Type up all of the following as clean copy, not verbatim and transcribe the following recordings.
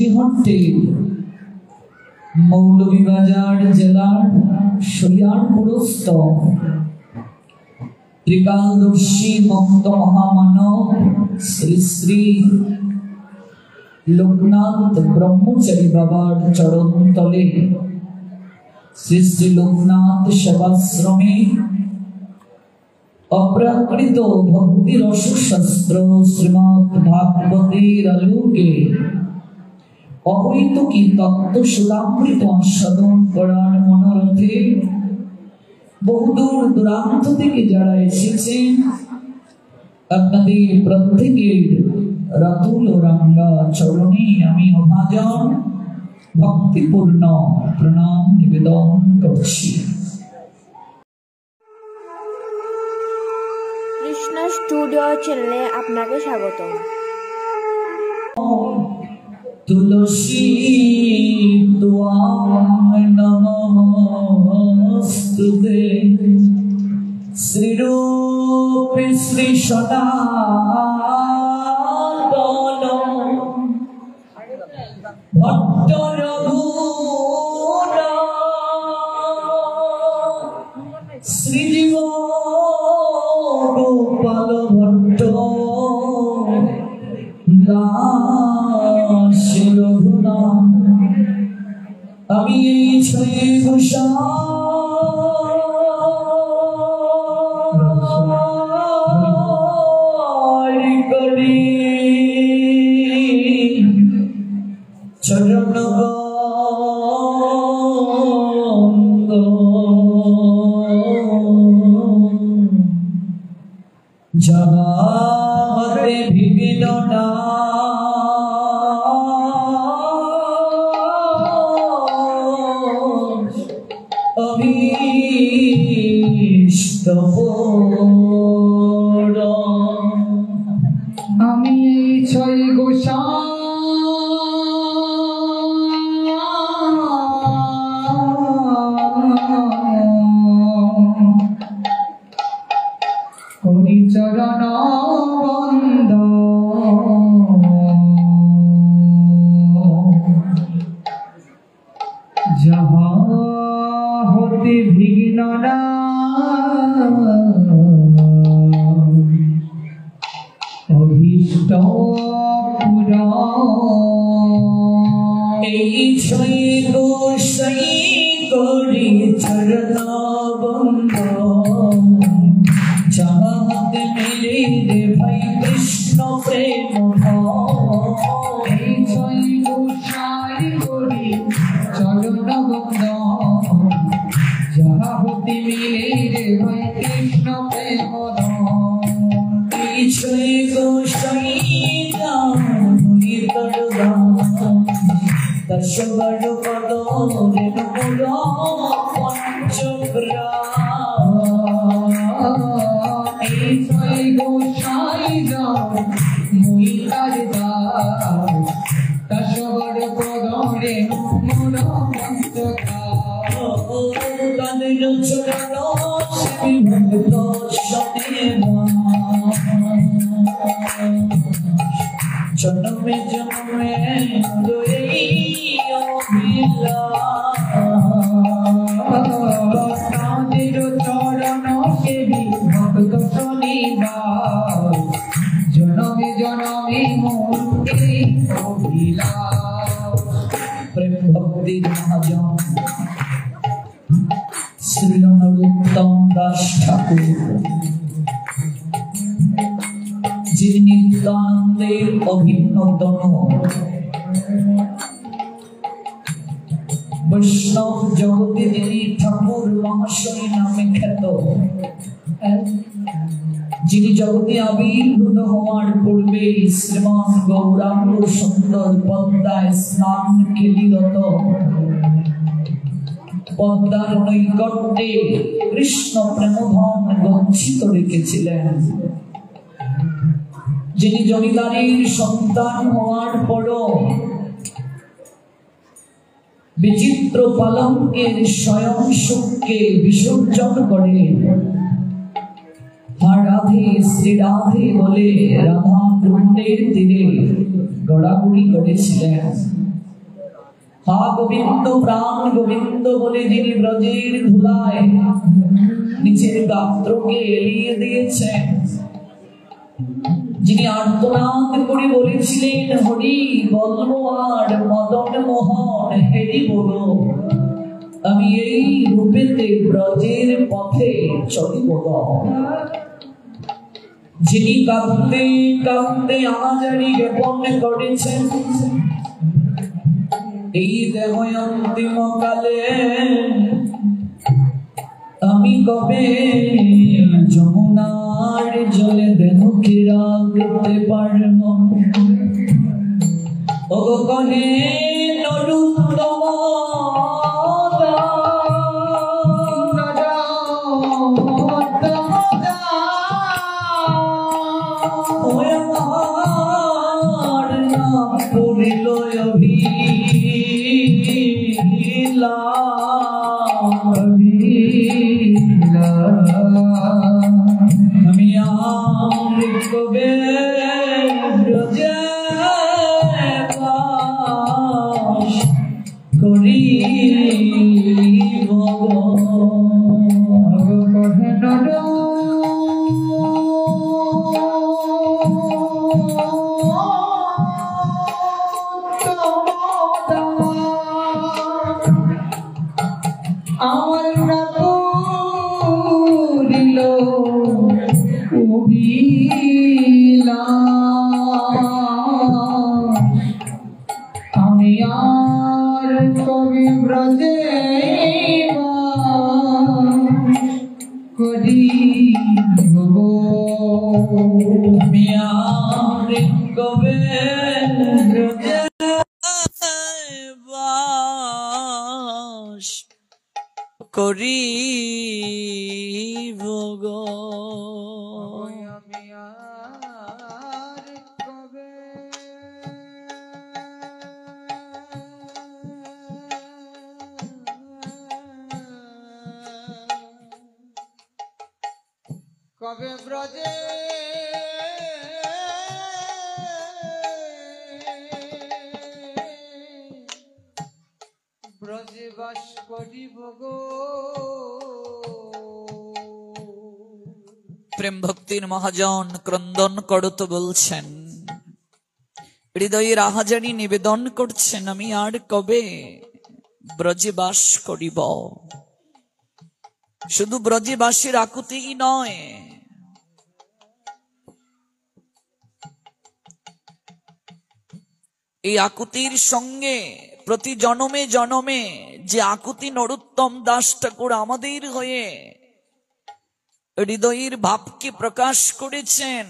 বসিরহাটে মৌলভীবাজার জেলার শরিয়ারপুরস্থ ত্রিকালদর্শী মক্ত মহামানব শ্রী শ্রী লোকনাথ ব্রহ্মচারী বাবার চরণ তলে শ্রী শ্রী লোকনাথ সেবাশ্রমে অপ্রাকৃত ভক্তি রসশাস্ত্র শ্রীমদ্ ভাগবতের আলোকে অহৈতুকী তত্ত্ব সুধামৃত আস্বাদন করার মনোরথে বহুদূর দূরান্ত থেকে যারা এসেছেন আপনাদের প্রত্যেকের রাতুল ও রাঙ্গা চরণে আমি অভাজন ভক্তিপূর্ণ প্রণাম নিবেদন করছি। কৃষ্ণ স্টুডিও চ্যানেলে আপনাকে স্বাগত। তুলসী ত্বাং নমস্তুতে শ্রীরূপে শ্রী সনাতন ভট্ট রঘুরা শ্রীজীব গোপাল ভট্ট আমি এই ছয়ে করি চরণ জগতে বিঘ্ন না আমি এই ছয় গোসা করি চরণ বন্দ যাহা হতে বিঘ্ন না অভীষ্ট পুরা এই ছয় গোসাই করি চরণ বন্ধ যাহাতে মেরে রে ভাই কৃষ্ণ প্রেম এই ছয় গোসাই করি চরণ বন্ধ যাহা হতে মিলে রে ভাই কৃষ্ণ প্রেম এই ছয় গোসাই নামি করবা দশবর পদ রেণুরা পঞ্চগ্রা এই ছয় গোসাই যাও মুই তার দাস দশবর পদরে মোর পঞ্চগ্রা তাদের চরণ শ্রী ভক্ত সদেবা জন্মে জন্মে তাদের চরণ সেবি ভক্ত শনিবা জনমে জনমে মনকে অভিলাষ প্রেম ভক্তির মহাজন শ্রী নরোত্তম দাস ঠাকুর যিনি নিত্যানন্দের অভিন্নতম বৈষ্ণব জগতে যিনি ঠাকুর মহাশয় নামে খ্যাত, যিনি জগতে আবির্ভূত হওয়ার পূর্বে শ্রীমান গৌরাঙ্গ সুন্দর পদ্মায় স্নান খেলিরত পদ্মার নৈকট্যে কৃষ্ণ প্রেমধন গচ্ছিত রেখেছিলেন, যিনি জমিদারের সন্তান হওয়ার পরও বিচিত্র পালঙ্কের স্বয়ং সুখকে বিসর্জন করে রাধে শ্রী রাধে বলে রাধা কুণ্ডের তীরে গড়াগড়ি করেছিলেন। হা গোবিন্দ প্রাণ গোবিন্দ বলে যিনি ব্রজের ধুলায় নিজের গাত্রকে এলিয়ে দিয়েছেন, যিনি আর্তনাদ করে বলেছিলেন হরি বলবো আর মদন মোহন হেরি বলো, আমি এই রূপেতে ব্রজের পথে চলিব। যিনি কাঁদতে কাঁদতে আমাজারি জ্ঞাপন করেছেন, এই দেহ অন্তিম কালে আমি কবে যমুনার জলে দেহকে রাখতে পারব। ও কহে নরুত্তম আমি আর কবে ব্রজে বাস করিব। আমার প্রাত দিল আমি আর কবি ব্রজে করি আমি আর কবে ব্রজে বাস করিব গো। আমি আর কবে কবে ব্রজে ব্রজে বাস করিব গো। প্রেম ভক্তির মহাজন ক্রন্দন করত বলছেন, হৃদয়ের আহাজারি নিবেদন করছেন, আমি আর কবে ব্রজে বাস করিব। শুধু ব্রজেবাসীর আকুতিই নয়, এই আকুতির সঙ্গে প্রতি জনমে জনমে যে আকুতি নরোত্তম দাস ঠাকুর আমাদের হয়ে হৃদয়ের ভাবকে প্রকাশ করেছেন,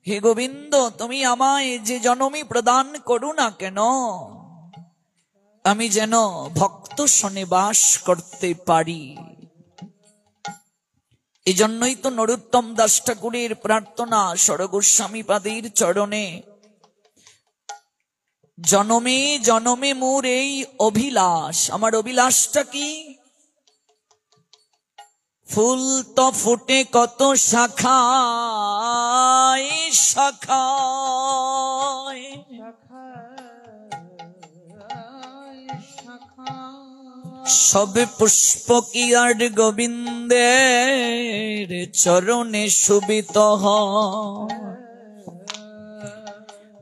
হে গোবিন্দ তুমি আমায় যে জনমই প্রদান করো না কেন, আমি যেন ভক্ত শনে বাস করতে পারি। এই জন্যই তো নরোত্তম দাস ঠাকুরের প্রার্থনা সরগোস্বামী পাদের চরণে, জনমে জনমে মোর এই অভিলাষ। আমার অভিলাষটা কি? ফুল তো ফুটে কত শাখায় শাখায়, সবে পুষ্প কি আর গোবিন্দের চরণে শুভিত হয়।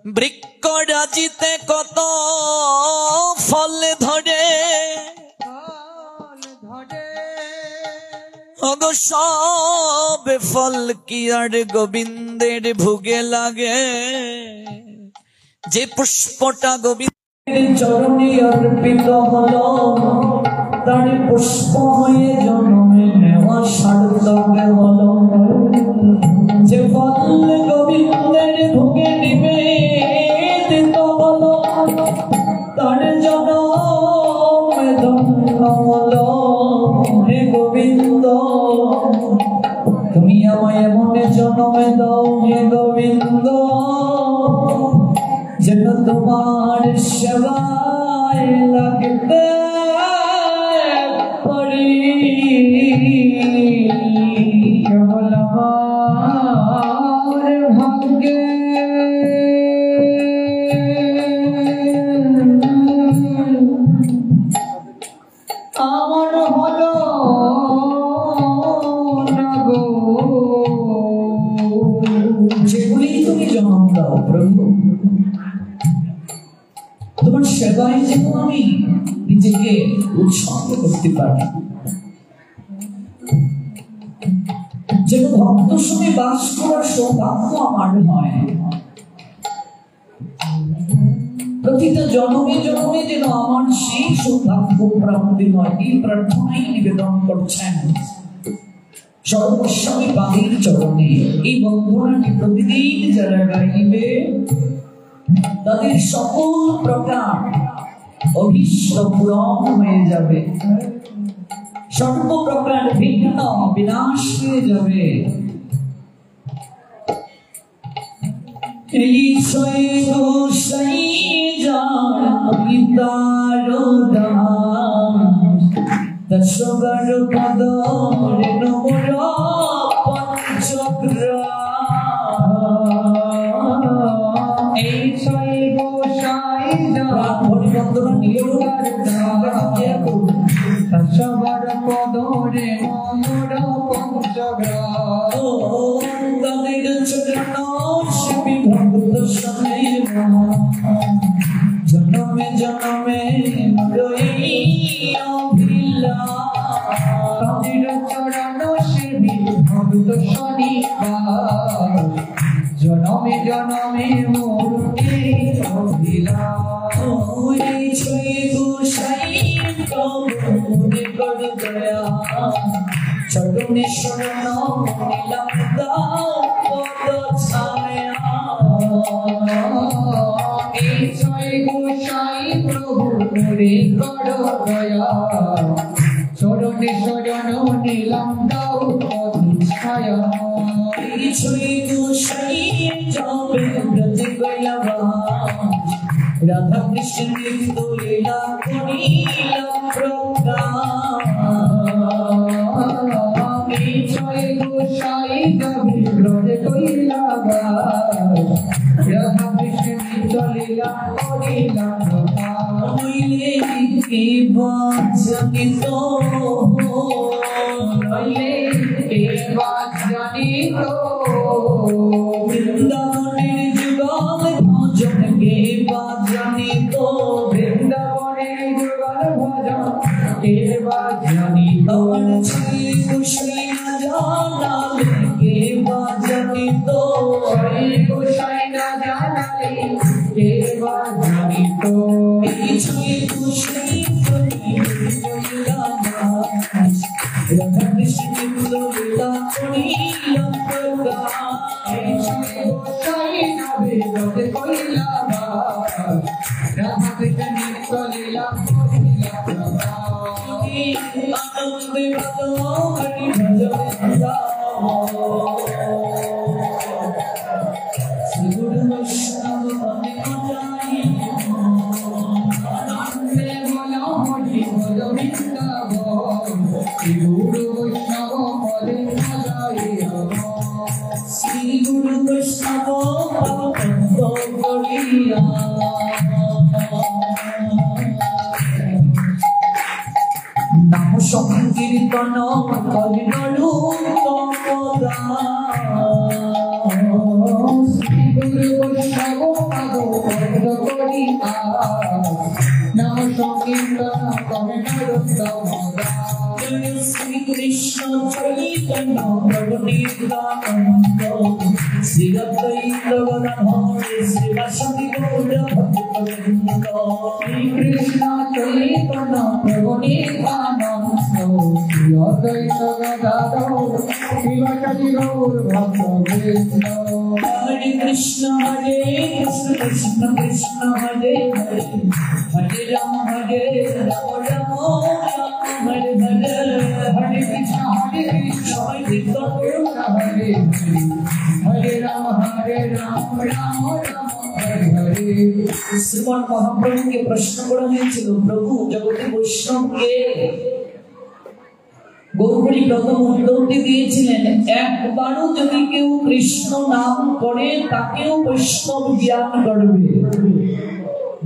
বৃক্ষ রাজিতে কত ফল ধরে, ওগো সবে ফল কি আর গোবিন্দের ভোগে লাগে। যে পুষ্পটা গোবিন্দের চরণে অর্পিত হলো, তার পুষ্প হয়ে জন্মে নেওয়া সার্থক হলো। যে ফল গোবিন্দের ভোগে নিবেদিত হলো, তার জন্ম ধন্য হলো। হে গোবিন্দ তুমি আমায় এমন জন্মে দাও, হে গোবিন্দ যেন তোমার সেবায় লাগতে পারি। কেবল আমার ভাগ্যে সেবায় যেন আমি নিজেকে উৎসর্গ করতে পারি, যেন ভক্ত সঙ্গে বাস করার সৌভাগ্য আমার হয়। প্রতিটা জন্মে জন্মে যেন আমার সেই সৌভাগ্য প্রাপ্তি হয়, এই প্রার্থনাই নিবেদন করছেন সর্বস্বামী বাদীর চরণে। এই বন্ধনাটি প্রতিদিন যারা গাইবে তাদের সকল প্রকার অভীষ্ট পূরণ হয়ে যাবে, সর্বপ্রকার বিঘ্ন বিনাশ হয়ে যাবে। এই ছয় গোসাই দশবার পদরে নমর পঞ্চগ্র। এই ছয় গোসাই বন্দনা নিয়োগার দশবার পদরে নমর পঞ্চগ্র। তাদের চরণ শিবি ভক্ত সমীর জনমে জনমে রই তাদের চরণ শিবি ভক্ত শনিবার, জনমে জনমে মোর এই অভিলাষ। ওই ছয় গোসাই কবরে কর দয়া, চরণে শরণ নিলাম দাও পদ ছায়া। এই ছয় গোসাই প্রভু করে কর দয়া, চরণে শরণ নিলাম দাও পদ ছায়া। এই ছয় গোসাই যাবে ব্রজে গয়াবা, রাধা কৃষ্ণ নিত্য লীলা করিলাম প্রকাশ। এই ছয় গোসাই যাবে ব্রজে কইলাবা, রাধা কৃষ্ণ নিত্য লীলা করিলাম প্রকাশ। নইলে কি বাজনিত, নইলে কে বাজনিত, বৃন্দাবনের যুগল ভজন কে বাজনিত, বৃন্দাবনের যুগল ভজন কে বাজনিত। আমার ছয় গোসাই না জানালে কে বাজনিত, ছয় গোসাই না জানালে কে বাজনিত। এই ছয় গোসাই রাধা কৃষ্ণ নিত্য লীলা করিলাম প্রকাশ। এই ছয় গোসাই যাবে ব্রজে কইলাবা, রাধা কৃষ্ণ নিত্য লীলা করিলাম প্রকাশ। আনন্দে বলো হরি ভজন গাও, শ্রী গুরু বৈষ্ণব মনে মজাই। আনন্দে বলো হরি বল বৃন্দাবন, শ্রী গুরু বৈষ্ণব পদে মজাইয়া। শ্রী গুরু বৈষ্ণব বন্দ করিয়া, নাম সংকীর্তন করিনু তপদা। শ্রী গুরু বৈষ্ণব পাদ পদ্ম করিয়া, নাম সংকীর্তন করে নরোত্তমদা। শ্রী কৃষ্ণ চৈতন্য প্রভু নিত্যানন্দ, শ্রী অদ্বৈত গদাধর শ্রীবাসাদি গৌর ভক্তবৃন্দ। শ্রী কৃষ্ণ চৈতন্য প্রভু নিত্যানন্দ, শ্রী অদ্বৈত গদাধর শ্রীবাসাদি গৌর ভক্তবৃন্দ। হরে কৃষ্ণ কৃষ্ণ কৃষ্ণ হরে হরে, হরে রাম রাম রাম হরে হরে। হরে কৃষ্ণ সবাই কীর্তন করুন। হরে হরে রাম রাম রাম হরে হরে। শ্রীমন মহাপ্রভুকে প্রশ্ন করা হয়েছিল, প্রভু জগতে বৈষ্ণবকে গৌরী প্রথম উত্তরটি দিয়েছিলেন, একবারও যদি কেউ কৃষ্ণ নাম করে তাকেও বৈষ্ণব জ্ঞান করবে।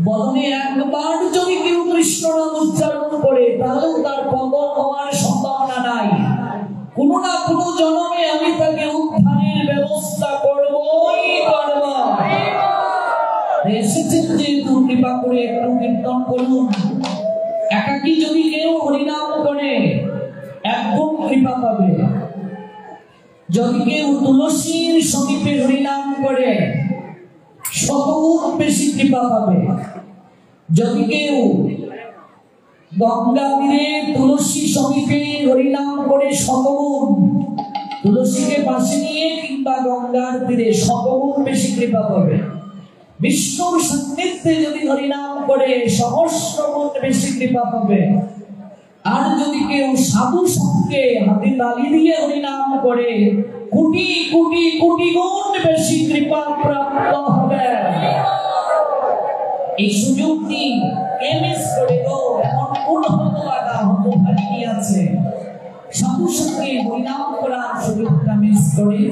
বদনে একবার যদি কেউ কৃষ্ণ নাম উচ্চারণ করে তাহলেও তার পতন হওয়ার সম্ভাবনা নাই। কোনো না কোনো জন্মে আমি তাকে উদ্ধারের ব্যবস্থা করবই করব। এসেছেন যেহেতু কৃপা করে একটু কীর্তন করুন। একাকী যদি কেউ হরিনাম করে একদম কৃপা পাবে, যদি কেউ তুলসীর সমীপে হরিনাম করে শতগুণ বেশি কৃপা পাবে, যদি কেউ গঙ্গা তীরে তুলসী সমীপে হরিনাম করে শতগুণ, তুলসীকে পাশে নিয়ে কিংবা গঙ্গার তীরে শতগুণ বেশি কৃপা পাবে। বিষ্ণুর সান্নিধ্যে যদি হরিনাম করে সহস্রগুণ বেশি কৃপা পাবে। আর যদি কেউ সাধু সঙ্গে হাতে তালি দিয়ে হরিনাম করে কোটি কোটি কোটি গুণ বেশি কৃপা প্রাপ্ত হবে। এই সুযোগটি কে মিস করে গো? এমন কোন হতভাগী আছে সাধু সঙ্গে হরিনাম করার সুযোগটা মিস করে?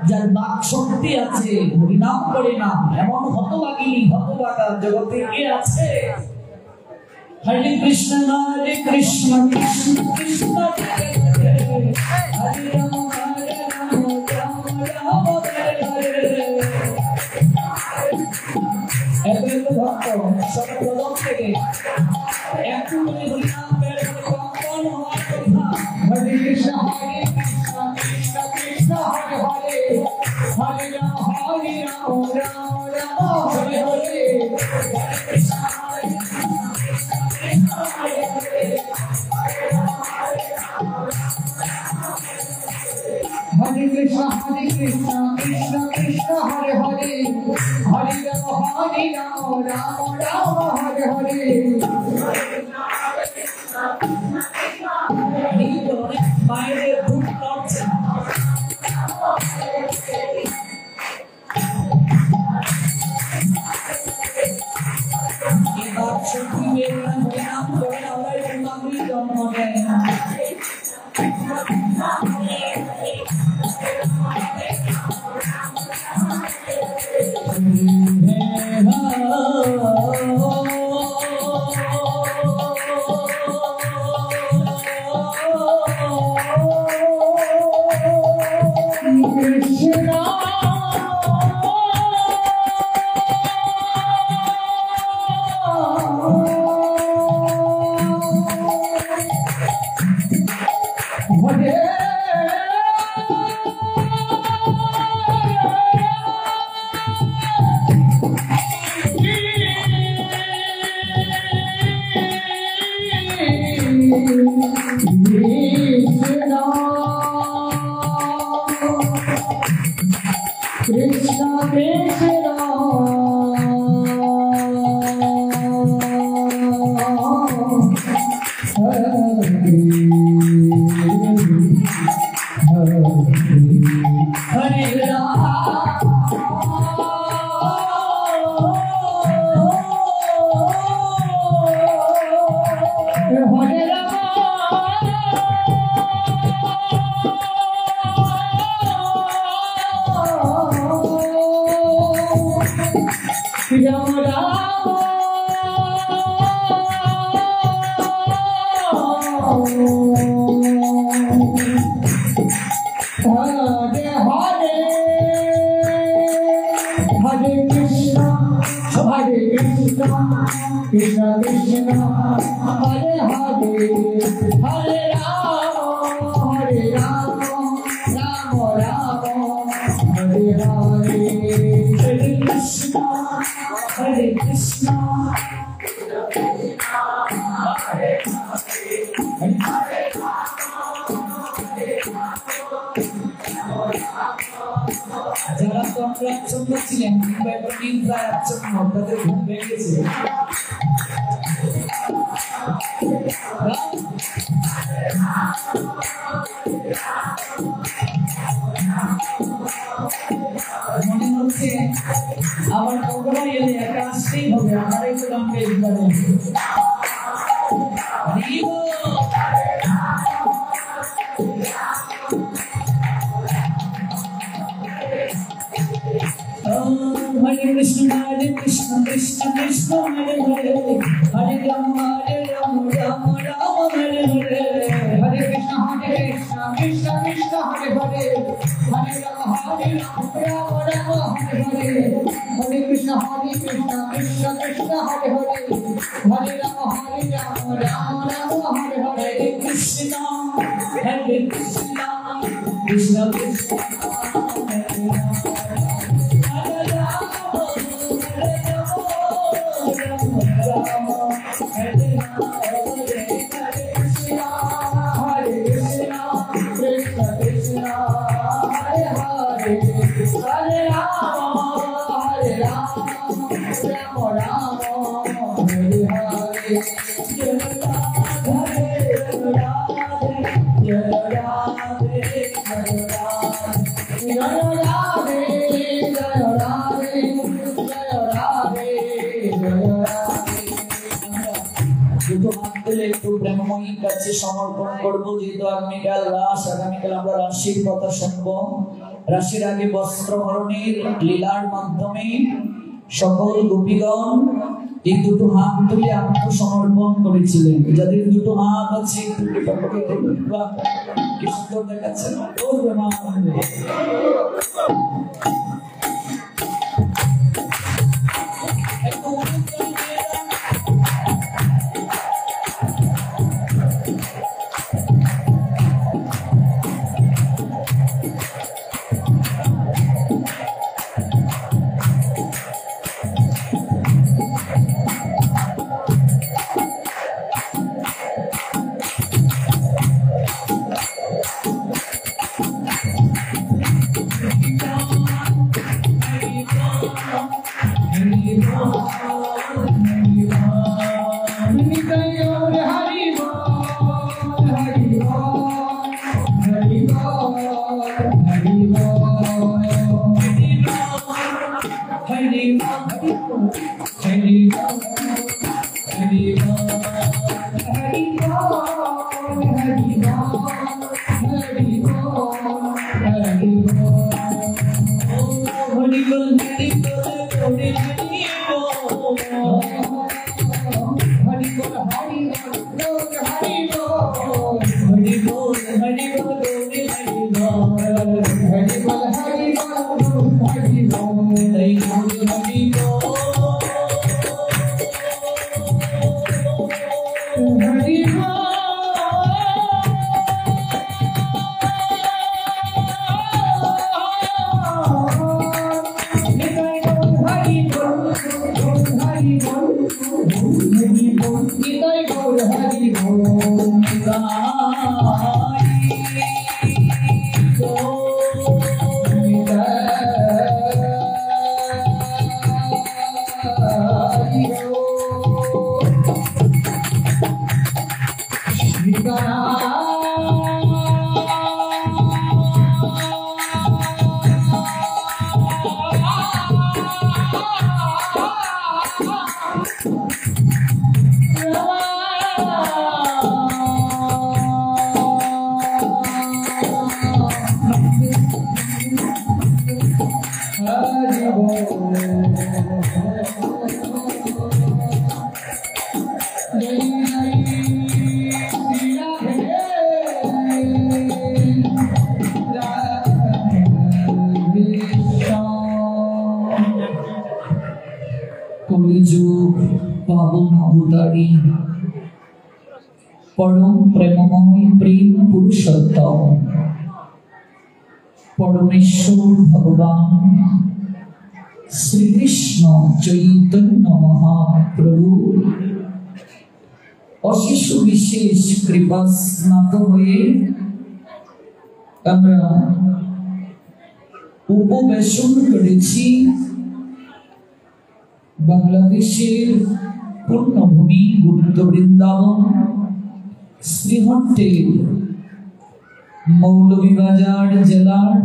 যার বাক শক্তি আছে হরিনাম করে না, এমন হতভাগা জগতে কে আছে? হরে কৃষ্ণ কৃষ্ণ কৃষ্ণ হরে রাম রাম রাম হরে হরে। এত ভক্ত সব প্রদম থেকে একটু হরিনাম বের করে কখন হওয়ার কথা। হরে কৃষ্ণ কৃষ্ণ কৃষ্ণ হরে হরে, হরে রাম রাম রাম হরে হরে। হরে কৃষ্ণ কৃষ্ণ কৃষ্ণ হরে হরে, হরে রাম রাম রাম হরে হরে। বাইরে ধূপ করছে এবার সত্যি হরিনাম করে আমরা পূর্ণাঙ্গী জন্ম দেয়। যারা তোমরা আচ্ছন্ন ছিলেন কিংবা একটু নিদ্রায় আচ্ছন্ন তাদের ঘুম ভেঙে গেছে। মনে হচ্ছে আবার কখনো এলে একা আসতেই হবে, আমার একটু নাম বেশ করে हरे कृष्ण कृष्ण कृष्ण हरे हरे, हरे राम राम राम हरे हरे। हरे कृष्ण कृष्ण कृष्ण हरे हरे, हरे राम राम राम हरे हरे। हरे Krishna Hare Krishna Krishna Krishna Hare Hare Hare Rama Rama Rama Hare Hare Hare Krishna Krishna Krishna Hare সমর্পণ করব যেহেতু আগামীকাল রাস আগামীকাল আমরা রাশির কথা শুনবো রাশির আগে বস্ত্র হরণের লীলার মাধ্যমে সকল গোপীগণ এই দুটো হাত তুলে আত্মসমর্পণ করেছিলেন যাদের দুটো হাত আছে কি সুন্দর দেখাচ্ছে परम प्रेममय प्रेम पुरुषोत्तम परमेश्वर भगवान श्री कृष्ण चैतन्य महाप्रभु अशेष विशेष कृपा स्नात हुए আমরা উপবেশন করেছি বাংলাদেশের পূর্ণভূমি গুপ্ত বৃন্দাবন শ্রীহট্টের মৌলভীবাজার জেলার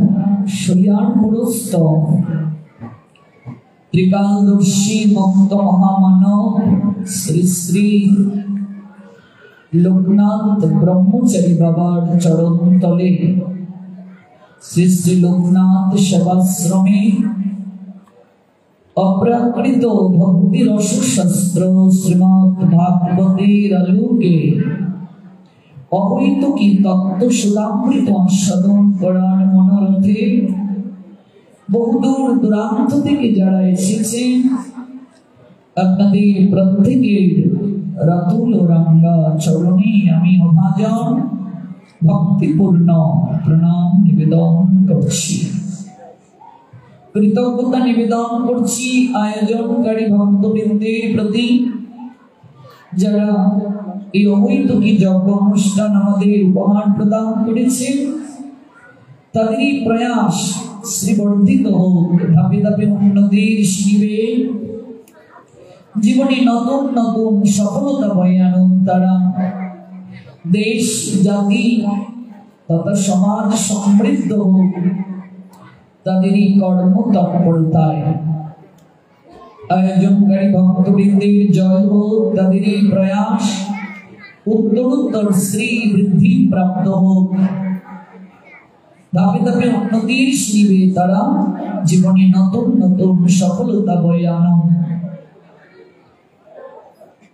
শরিয়ারপুরস্থ ত্রিকালদর্শী মক্ত মহামানব শ্রী শ্রী লোকনাথ ব্রহ্মচারী বাবার চরণ তলে শ্রী শ্রী লোকনাথ সেবাশ্রমে अप्राकृत भक्ति रस शास्त्र श्रीमद् भागवतेर आलोके अहैतुकी तत्व सुधामृत आस्वादन करार मनोरथे বহুদূর দূরান্ত থেকে যারা এসেছেন আপনাদের প্রত্যেকের রাতুল রাঙ্গা চরণে আমি অভাজন ভক্তিপূর্ণ প্রণাম নিবেদন করছি, কৃতজ্ঞতা নিবেদন করছি আয়োজনকারী ভক্তবৃন্দের প্রতি, যারা এই অবৈতকী যজ্ঞ অনুষ্ঠান আমাদের উপহার প্রদান করেছেন। তাদেরই প্রয়াস শ্রীবর্ধিত হোক, ধাপে ধাপে উন্নতির শিবে জীবনে নতুন নতুন সফলতা বয়ে আনুন তারা। দেশ জাতি তথা সমাজ সমৃদ্ধ হোক তাদেরই কর্ম তৎপরতায়। আয়োজনকারী ভক্তবৃন্দের জয় হোক, তাদেরই প্রয়াস উত্তরোত্তর শ্রী বৃদ্ধি প্রাপ্ত হোক, ধাপে ধাপে উন্নতির শিবে তারা জীবনে নতুন নতুন সফলতা বয়ে আনুন।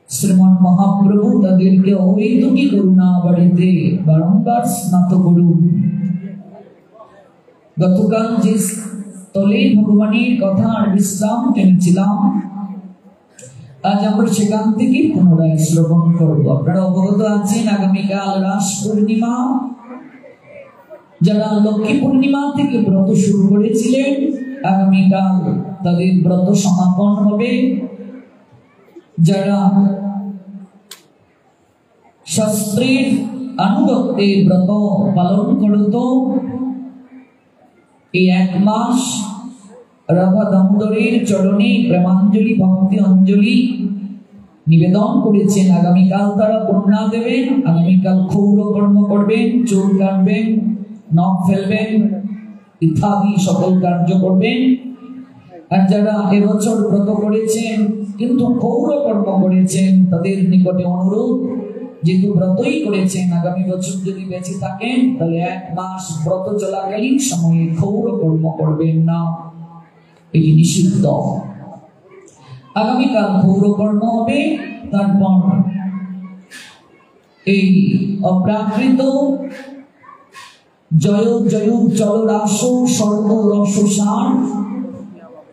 শ্রীমন মহাপ্রভু তাদেরকে অহৈতুকী করুণা বাড়িতে বারংবার স্নাত করুন। গতকাল যে স্থলে ভগবানের কথার বিশ্রাম টেনেছিলাম, আজ আমরা সেখান থেকে পুনরায় শ্রবণ করব। আপনারা অবগত আছেন আগামীকাল রাস পূর্ণিমা। যারা লক্ষ্মী পূর্ণিমা থেকে ব্রত শুরু করেছিলেন, আগামীকাল তাদের ব্রত সমাপন হবে। যারা শাস্ত্রের আনুগত্যে ব্রত পালন করত, এই এক মাস রাধা দামোদরের চরণে প্রেমাঞ্জলি ভক্তি অঞ্জলি নিবেদন করেছেন। আগামীকাল তারা পূর্ণা দেবেন, আগামীকাল ক্ষৌর কর্ম করবেন, চুল কাটবেন, নখ ফেলবেন ইত্যাদি সকল কার্য করবেন। আর যারা এবছর ব্রত করেছেন কিন্তু ক্ষৌর কর্ম করেছেন, তাদের নিকটে অনুরোধ, যেহেতু ব্রতই করেছেন, আগামী বছর যদি বেঁচে থাকেন তাহলে এক মাস ব্রত চলাকালীন সময়ে ক্ষৌর কর্ম করবেন না, এটি নিষিদ্ধ। আগামীকাল ক্ষৌর কর্ম হবে। তারপর এই অপ্রাকৃত জয় জয় জল রাস সর্ব রস সার,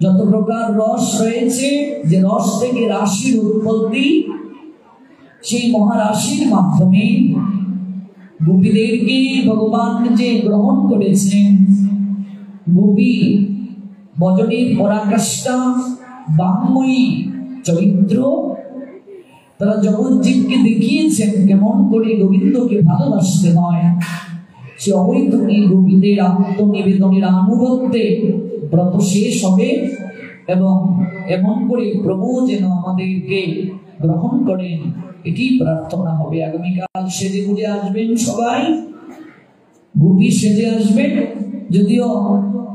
যত প্রকার রস রয়েছে, যে রস থেকে রাশির উৎপত্তি, সেই মহারাশির মাধ্যমে গোপীদেরকে ভগবান যে গ্রহণ করেছেন, গোপী বজনের পরাকাষ্ঠা বাংময়ী চরিত্র, তারা জগৎজীবকে দেখিয়েছেন কেমন করে গোবিন্দকে ভালোবাসতে হয়। সে অবৈতকী গোপীদের আত্মনিবেদনের আনুগত্যে ব্রত শেষ হবে এবং এমন করে প্রভু যেন আমাদেরকে গ্রহণ করেন, এটি প্রার্থনা হবে। আগামীকাল সেজে গুজে আসবেন, সবাই গোপী সেজে আসবেন। যদিও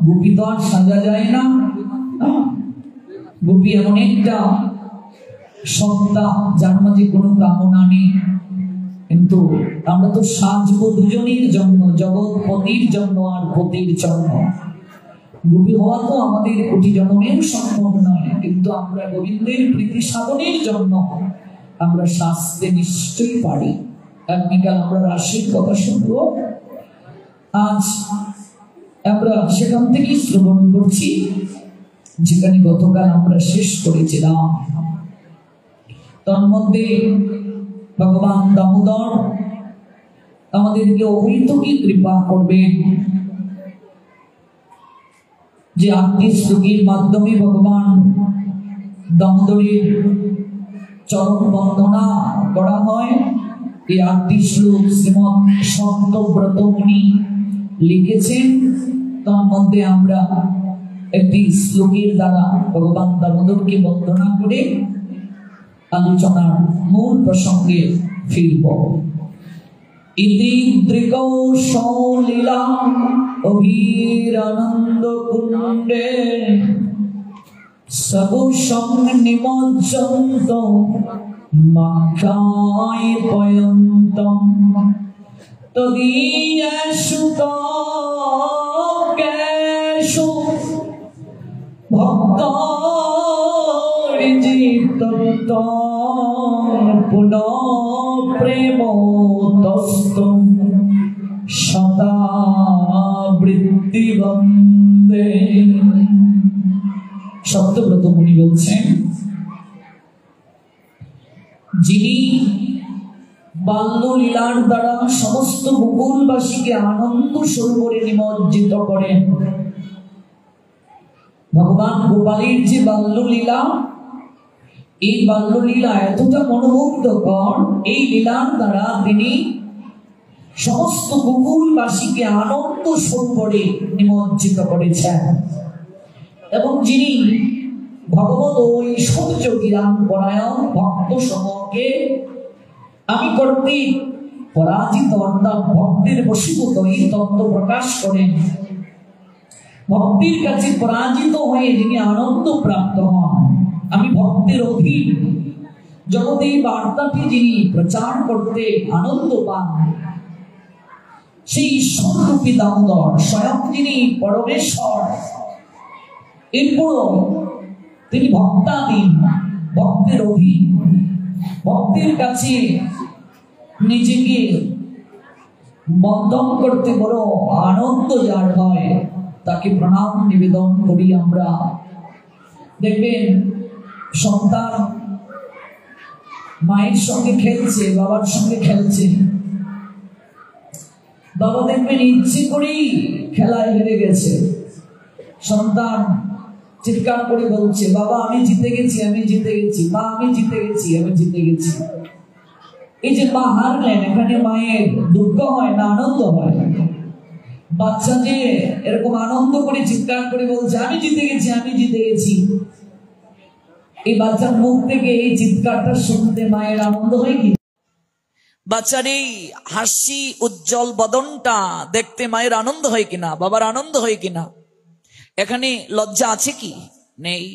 গোপী তো আর সাজা যায় না, গোপী এমন একটা সত্তা যার মাঝে কোনো কামনা নেই, কিন্তু আমরা তো সাজবো দুজনের জন্য, জগৎপতির জন্য আর পতির জন্য। গোপী হওয়া তো আমাদের কোটি জন্মের সম্ভব নয়, কিন্তু আমরা গোবিন্দের প্রীতি সাধনের জন্য আমরা সাজতে নিশ্চয়ই পারি। আগামীকাল আমরা রাশির কথা শুনবো। আজ আমরা সেখান থেকেই শ্রবণ করছি যেখানে গতকাল আমরা শেষ করেছিলাম। তার মধ্যে ভগবান দামোদর আমাদেরকে অহৈতুকী কৃপা করবেন, যে 8টি শ্লোকের মাধ্যমে ভগবান দামোদরের চরণ বন্দনা করা হয়। এই 8টি শ্লোক শ্রীমৎ সত্যব্রত মুনি লিখেছেন। তার মধ্যে আমরা একটি শ্লোকের দ্বারা ভগবান দামোদরকে বন্দনা করে আলোচনার মূল প্রসঙ্গে ফিরব। ইতি ত্রিকৌশলীলা অভিরানন্দ কুণ্ডে সবুষং নিমজ্জন্ত মাখায় পয়ন্তম তদীয়েষু কেষু ভক্তরিজিতম পুনঃ প্রেমোতস্তুম শতাবৃত্তি বন্দে। সত্যব্রত মুনি বলছেন, যিনি বাল্যলীলার দ্বারা সমস্ত গোকুলবাসীকে আনন্দ সরোবরে নিমজ্জিত করেন, ভগবান গোপালের যে বাল্যলীলা, এই বাল্যলীলা এতটা মনোমুগ্ধকর, এই লীলার দ্বারা তিনি সমস্ত গোকুলবাসীকে আনন্দ সরোবরে নিমজ্জিত করেছেন। এবং যিনি ভগবত ঐশ্বর্য জ্ঞান পরায়ণ ভক্ত সমূহকে আমি কর্তৃক পরাজিত অর্থাৎ ভক্তের বশীভূত এই তত্ত্ব প্রকাশ করেন, ভক্তির কাছে পরাজিত হয়ে যিনি আনন্দ প্রাপ্ত হন, আমি ভক্তের অধীন, জগতে এই বার্তাটি যিনি প্রচার করতে আনন্দ পান, সেই ঈশ্বররূপী দামোদর স্বয়ং যিনি পরমেশ্বর, এরপর তিনি ভক্তাধীন, ভক্তের অধীন, ভক্তের কাছে নিজেকে বন্ধন করতে বড় আনন্দ যার হয়, তাকে প্রণাম নিবেদন করি আমরা। দেখবেন সন্তান মায়ের সঙ্গে খেলছে, বাবার সঙ্গে খেলছে, বাবা দেখবেন ইচ্ছে করেই খেলায় হেরে গেছে, সন্তান চিৎকার করে বলছে, বাবা আমি জিতে গেছি, আমি জিতে গেছি, মা আমি জিতে গেছি, আমি জিতে গেছি। এই যে মা হারলেন, এখানে মায়ের দুঃখ হয় না আনন্দ হয়? বাচ্চা যে এরকম আনন্দ করে চিৎকার করে বলছে আমি জিতে গেছি, আমি জিতে গেছি, এই বাচ্চার মুখ থেকে এই চিৎকারটা শুনতে মায়ের আনন্দ হয় কি? বাচ্চার এই হাসি উজ্জ্বল বদনটা দেখতে মায়ের আনন্দ হয় কিনা, বাবার আনন্দ হয় কিনা? এখানে লজ্জা আছে কি? নেই।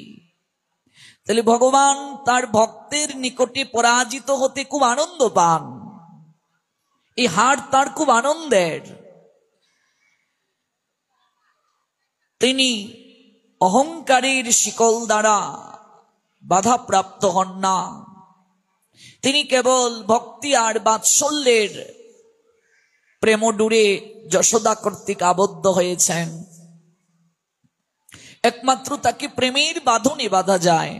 তাহলে ভগবান তার ভক্তের নিকটে পরাজিত হতে খুব আনন্দ পান, এই হার তার খুব আনন্দের। তিনি অহংকারের শিকল দ্বারা বাধাপ্রাপ্ত হন না, তিনি কেবল ভক্তি আর বাৎসল্যের প্রেমডুরে যশোদা কর্তৃক আবদ্ধ হয়েছেন। একমাত্র তাকে প্রেমের বাঁধনে বাঁধা যায়,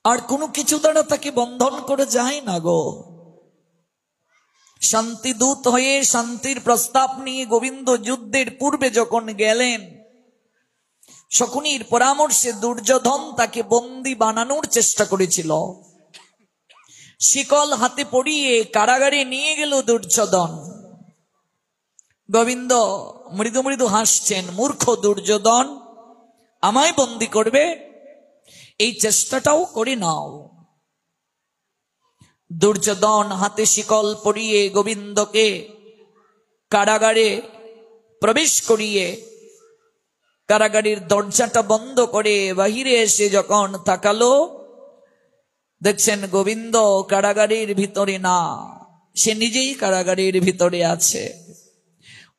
আর কোনো কিছু দ্বারা তাকে বন্ধন করে যায় না গো। শান্তিদূত হয়ে শান্তির প্রস্তাব নিয়ে গোবিন্দ যুদ্ধের পূর্বে যখন গেলেন, শকুনির পরামর্শে দুর্যোধন তাকে বন্দী বানানোর চেষ্টা করেছিল। শিকল হাতে পড়িয়ে কারাগারে নিয়ে গেল দুর্যোধন। গোবিন্দ মৃদু মৃদু হাসছেন, মূর্খ দুর্যোধন, আমায় বন্দী করবে? এই চেষ্টাটাও করে নাও। দুর্যোধন হাতে শিকল পরিয়ে গোবিন্দকে কারাগারে প্রবেশ করিয়ে কারাগারের দরজাটা বন্ধ করে বাহিরে এসে যখন তাকালো, দেখছেন গোবিন্দ কারাগারের ভিতরে না, সে নিজেই কারাগারের ভিতরে আছে।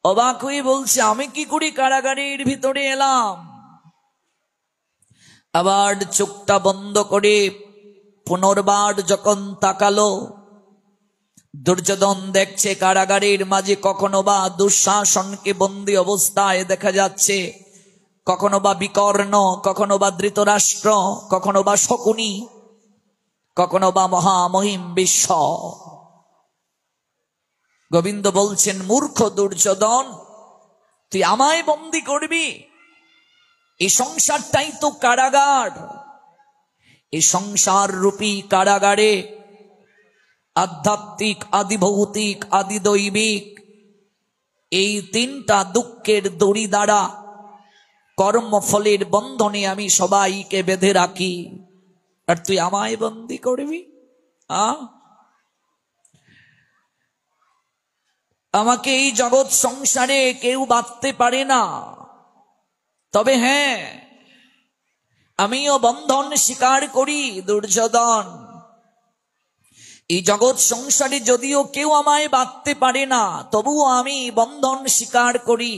অবাক হয়ে বলছে, আমি কি করে কারাগারের ভিতরে এলাম? আবার চোখটা বন্ধ করে পুনর্বার যখন তাকালো, দুর্যোধন দেখছে কারাগারের মাঝে কখনো বা দুঃশাসনকে বন্দী অবস্থায় দেখা যাচ্ছে, কখনো বা বিকর্ণ, কখনো বা ধৃতরাষ্ট্র, কখনো বা শকুনি, কখনো বা মহামহিম বিশ্ব। গোবিন্দ বলছেন, মূর্খ দুর্যোধন, তুই আমায় বন্দী করবি? এই সংসারটাই তো কারাগার। এই সংসার রূপী কারাগারে আধ্যাত্মিক, আদি ভৌতিক, আদি দৈবিক এই তিনটা দুঃখের দড়ি দ্বারা কর্মফলের বন্ধনে আমি সবাইকে বেঁধে রাখি, আর তুই আমায় বন্দী করবি? আমাকে এই জগৎ সংসারে কেউ বাঁধতে পারে না, তবে হ্যাঁ, আমিও বন্ধন স্বীকার করি দুর্যোধন। এই জগৎ সংসারে যদিও কেউ আমায় বাঁধতে পারে না, তবুও আমি বন্ধন স্বীকার করি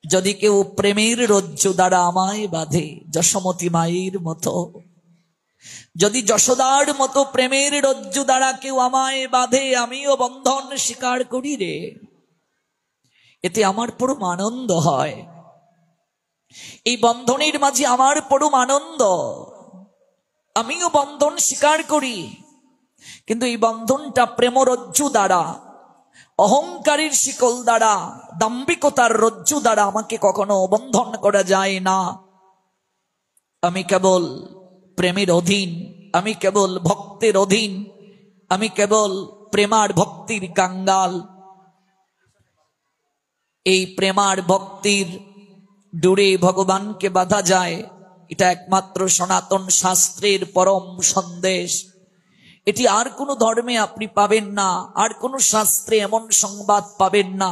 যদি কেউ প্রেমের রজ্জু দ্বারা আমায় বাঁধে, যশোমতী মায়ের মতো। যদি যশোদার মতো প্রেমের রজ্জু দ্বারা কেউ আমায় বাঁধে, আমিও বন্ধন স্বীকার করি রে। এতে আমার পরম আনন্দ হয়। এই বন্ধনের মাঝে আমার পরম আনন্দ, আমিও বন্ধন স্বীকার করি, কিন্তু এই বন্ধনটা প্রেমরজ্জু দ্বারা, অহংকারের শিকল দ্বারা, দাম্ভিকতার রজ্জু দ্বারা আমাকে কখনো বন্ধন করা যায় না। আমি কেবল প্রেমের অধীন, আমি কেবল ভক্তের অধীন, আমি কেবল প্রেমার ভক্তির কাঙ্গাল। এই প্রেমার ভক্তির ডোরে ভগবানকে বাঁধা যায়, এটা একমাত্র সনাতন শাস্ত্রের পরম সন্দেশ। এটি আর কোনো ধর্মে আপনি পাবেন না, আর কোনো শাস্ত্রে এমন সংবাদ পাবেন না।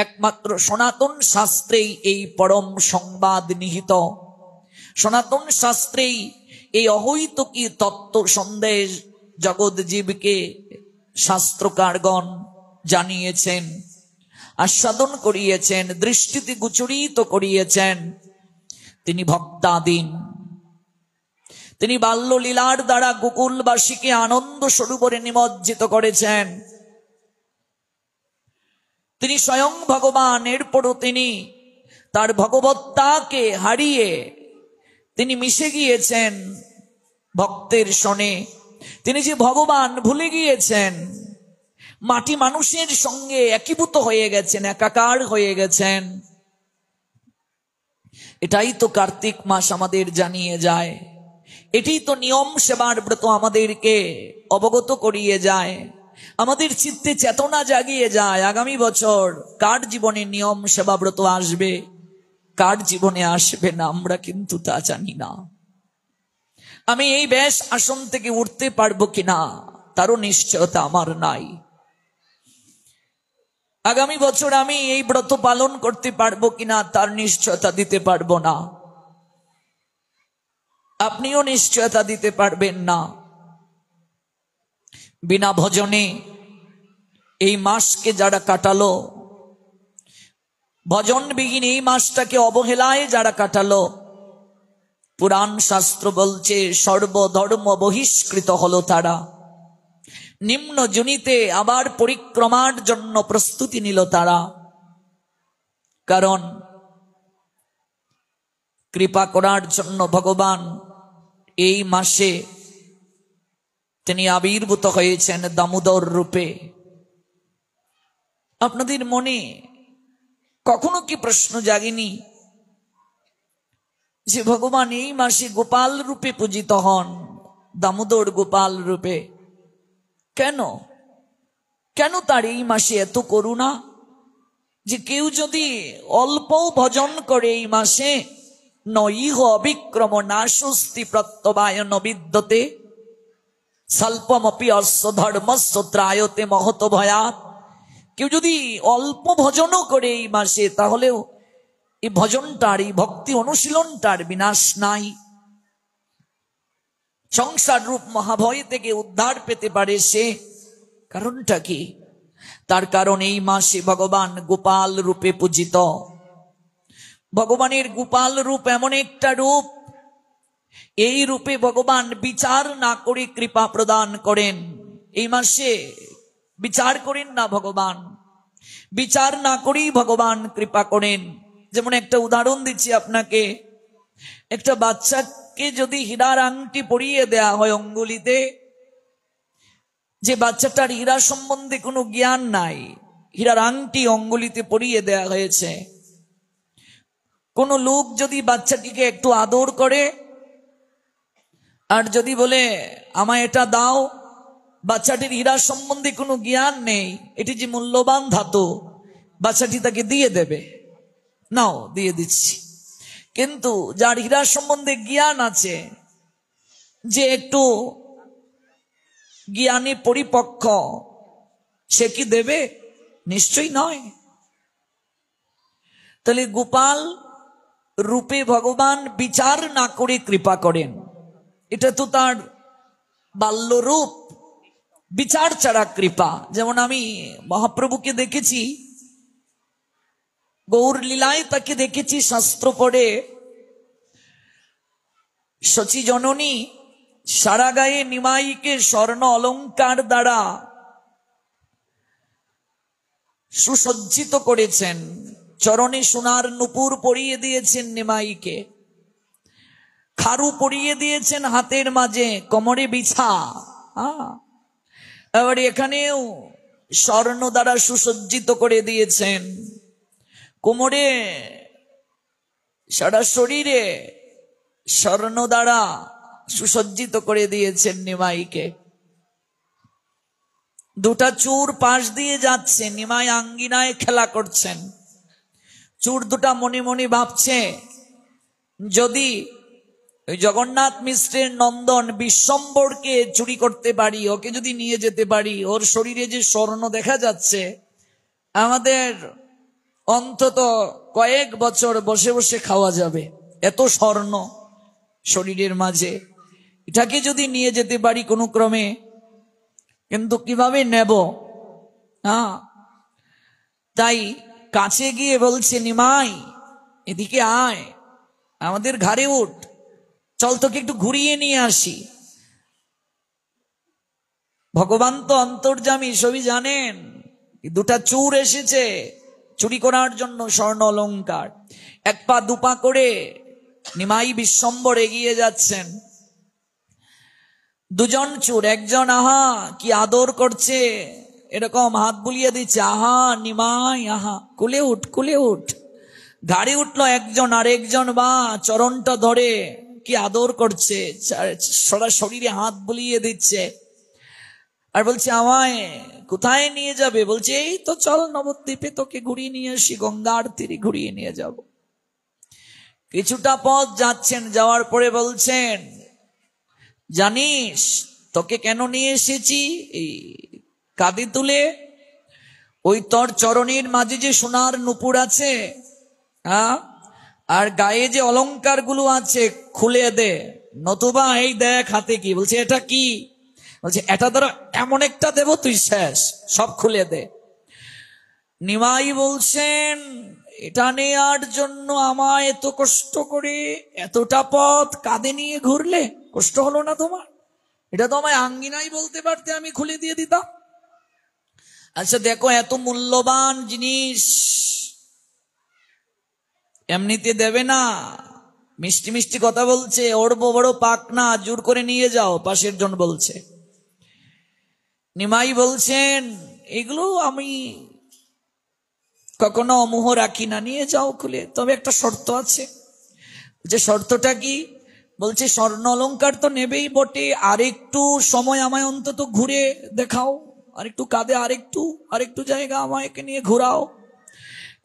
একমাত্র সনাতন শাস্ত্রেই এই পরম সংবাদ নিহিত। সনাতন শাস্ত্রেই এই অহৈতুকী তত্ত্ব সন্দেশ জগৎ জীবকে শাস্ত্রকারগণ জানিয়েছেন, আস্বাদন করিয়েছেন, দৃষ্টিতে গোচরিত করিয়েছেন। তিনি ভক্তাধীন, তিনি বাল্যলীলার দ্বারা গোকুলবাসীকে আনন্দ সরোবরে নিমজ্জিত করেছেন। তিনি স্বয়ং ভগবান, এরপরও তিনি তার ভগবত্তাকে হারিয়ে তিনি মিশে গিয়েছেন ভক্তের সনে। তিনি যে ভগবান ভুলে গিয়েছেন, মাটি মানুষের সঙ্গে একীভূত হয়ে গেছেন, একাকার হয়ে গেছেন। এটাই তো কার্তিক মাস আমাদের জানিয়ে যায়, এটি তো নিয়ম সেবার ব্রত আমাদেরকে অবগত করিয়ে যায়, আমাদের চিত্তে চেতনা জাগিয়ে যায়। আগামী বছর কার জীবনে নিয়ম সেবা ব্রত আসবে, কার জীবনে আসবে না, আমরা কিন্তু তা জানি না। আমি এই বেশ আসন থেকে উঠতে পারবো কিনা তারও নিশ্চয়তা আমার নাই। আগামী বছর আমি এই ব্রত পালন করতে পারবো কিনা তার নিশ্চয়তা দিতে পারবো না, আপনিও নিশ্চয়তা দিতে পারবেন না। বিনা ভজনে এই মাসকে যারা কাটালো, ভজনবিহীন এই মাসটাকে অবহেলায় যারা কাটালো, পুরাণ শাস্ত্র বলছে সর্বধর্ম বহিষ্কৃত হলো তারা। নিম্ন জনিতে আবার পরিক্রমার জন্য প্রস্তুতি নিল তারা। কারণ কৃপা করার জন্য ভগবান এই মাসে তিনি আবির্ভূত হয়েছেন দামোদর রূপে। আপনাদের মনে কখনো কি প্রশ্ন জাগেনি যে ভগবান এই মাসে গোপাল রূপে পূজিত হন, দামোদর গোপাল রূপে? কেন কেন তার এই মাসে এত করুণা যে কেউ যদি অল্প ভজন করে এই মাসে, নইহ অবিক্রম নাশুস্তি প্রত্যবায়ন বিদ্যতে স্বল্পমপি অস্য ধর্মস্য ত্রায়তে মহত ভয়াৎ। কেউ যদি অল্প ভজনও করে এই মাসে, তাহলেও এই ভজনটার, এই ভক্তি অনুশীলনটার বিনাশ নাই। সংসার রূপ মহাভয় থেকে উদ্ধার পেতে পারে সে। কারণটা কি? তার কারণ এই মাসে ভগবান গোপাল রূপে পূজিত। ভগবানের গোপাল রূপ এমন একটা রূপ, এই রূপে ভগবান বিচার না করে কৃপা প্রদান করেন। এই মাসে বিচার করেন না ভগবান, বিচার না করেই ভগবান কৃপা করেন। যেমন একটা উদাহরণ দিচ্ছি আপনাকে, একটা বাচ্চাকে যদি হীরার আংটি পরিয়ে দেয়া হয় অঙ্গুলিতে, যে বাচ্চাটার হীরা সম্বন্ধে কোনো জ্ঞান নাই, হীরার আংটি অঙ্গুলিতে পরিয়ে দেয়া হয়েছে, কোন লোক যদি বাচ্চাটিকে একটু আদর করে আর যদি বলে আমায় এটা দাও, বাচ্চাটির হীরা সম্বন্ধে কোনো জ্ঞান নেই, এটি যে মূল্যবান ধাতু, বাচ্চাটি তাকে দিয়ে দেবে, নাও দিয়ে দিচ্ছি। কিন্তু যার হীরা সম্বন্ধে জ্ঞান আছে, যে একটু জ্ঞানী পরিপক্ক, সে কি দেবে? নিশ্চয়ই নয়। তাহলে গোপাল রূপে ভগবান বিচার না করে কৃপা করেন, এটা তো তার বাল্য রূপ, বিচার ছাড়া কৃপা। যেমন আমি মহাপ্রভুকে দেখেছি, গৌর লীলায় তাকে দেখেছি, শাস্ত্র পড়ে শচী জননী সারা গায়ে নিমাইকে স্বর্ণ অলঙ্কার দ্বারা সুসজ্জিত করেছেন, চরণে সোনার নুপুর পরিয়ে দিয়েছেন নিমাইকে, খারু পরিয়ে দিয়েছেন হাতের মাঝে, কোমরে বিছা। এবার এখানেও স্বর্ণ দ্বারা সুসজ্জিত করে দিয়েছেন, কোমরে সারা শরীরে স্বর্ণ দ্বারা সুসজ্জিত করে দিয়েছেন নিমাইকে। দুটা চূড় পাশ দিয়ে যাচ্ছে, নিমাই আঙ্গিনায় খেলা করছেন। চূড় দুটা মনে মনে ভাবছে, যদি ওই জগন্নাথ মিশ্রের নন্দন বিশ্বম্বরকে চুরি করতে পারি, ওকে যদি নিয়ে যেতে পারি, ওর শরীরে যে স্বর্ণ দেখা যাচ্ছে, আমাদের অন্তত কয়েক বছর বসে বসে খাওয়া যাবে, এত স্বর্ণ শরীরের মাঝে। এটাকে যদি নিয়ে যেতে পারি কোনো ক্রমে, কিন্তু কিভাবে নেব? তাই কাছে গিয়ে বলছে, নিমাই এদিকে আয়, আমাদের ঘাড়ে উঠ, চল তোকে একটু ঘুরিয়ে নিয়ে আসি। ভগবান তো অন্তর্যামী, সবই জানেন। দুটা চূড় এসেছে চুরি করার জন্য, স্বর্ণ অলংকার। এক পা দুপা করে নিমাই বিশ্বম্বর এগিয়ে যাচ্ছেন। দুজন চূড়, একজন আহা কি আদর করছে, এরকম হাত বুলিয়ে দিচ্ছে, আহা নিমাই আহা, কুলে উঠ কুলে উঠ। গাড়ি উঠলো একজন, আর একজন বা চরণটা ধরে কি আদর করছে, সারা শরীরে হাত বুলিয়ে দিচ্ছে, আর বলছে আমায় কোথায় নিয়ে যাবে? বলছে এই তো চল নবদ্বীপে তোকে ঘুরিয়ে নিয়ে আসি, গঙ্গার তীরে ঘুরিয়ে নিয়ে যাব। কিছুটা পথ যাচ্ছেন, যাওয়ার পরে বলছেন, জানিস তোকে কেন নিয়ে এসেছি? এই কাঁধে তুলে ওই তোর চরণের মাঝে যে সোনার নুপুর আছে, আর গায়ে যে অলংকার গুলো আছে খুলে দে, নতুবা এই দেখ হাতে কি। বলছে এটা কি? বলছে এটা ধরো এমন একটা দেব তুই শেষ, সব খুলে দে। নিমাই বলছেন, এটা নেয়ার জন্য আমায় এত কষ্ট করে এতটা পথ কাঁধে নিয়ে ঘুরলে, কষ্ট হলো না তোমার? এটা তো আমায় আঙ্গিনাই বলতে পারতে, আমি খুলে দিয়ে দিতাম। আচ্ছা দেখো, এত মূল্যবান জিনিস এমনিতে দেবে না, মিষ্টি মিষ্টি কথা বলছে, ওর বড় পাক না, জোর করে নিয়ে যাও, পাশের জন বলছে। নিমাই বলছেন, এগুলো আমি কখনো অমোহ রাখি না, নিয়ে যাও খুলে, তবে একটা শর্ত আছে। যে শর্তটা কি? বলছে স্বর্ণ অলংকার তো নেবেই বটে, আরেকটু সময় আমায় অন্তত ঘুরে দেখাও, আরেকটু কাঁধে আরেকটু জায়গা আমাকে নিয়ে ঘোরাও।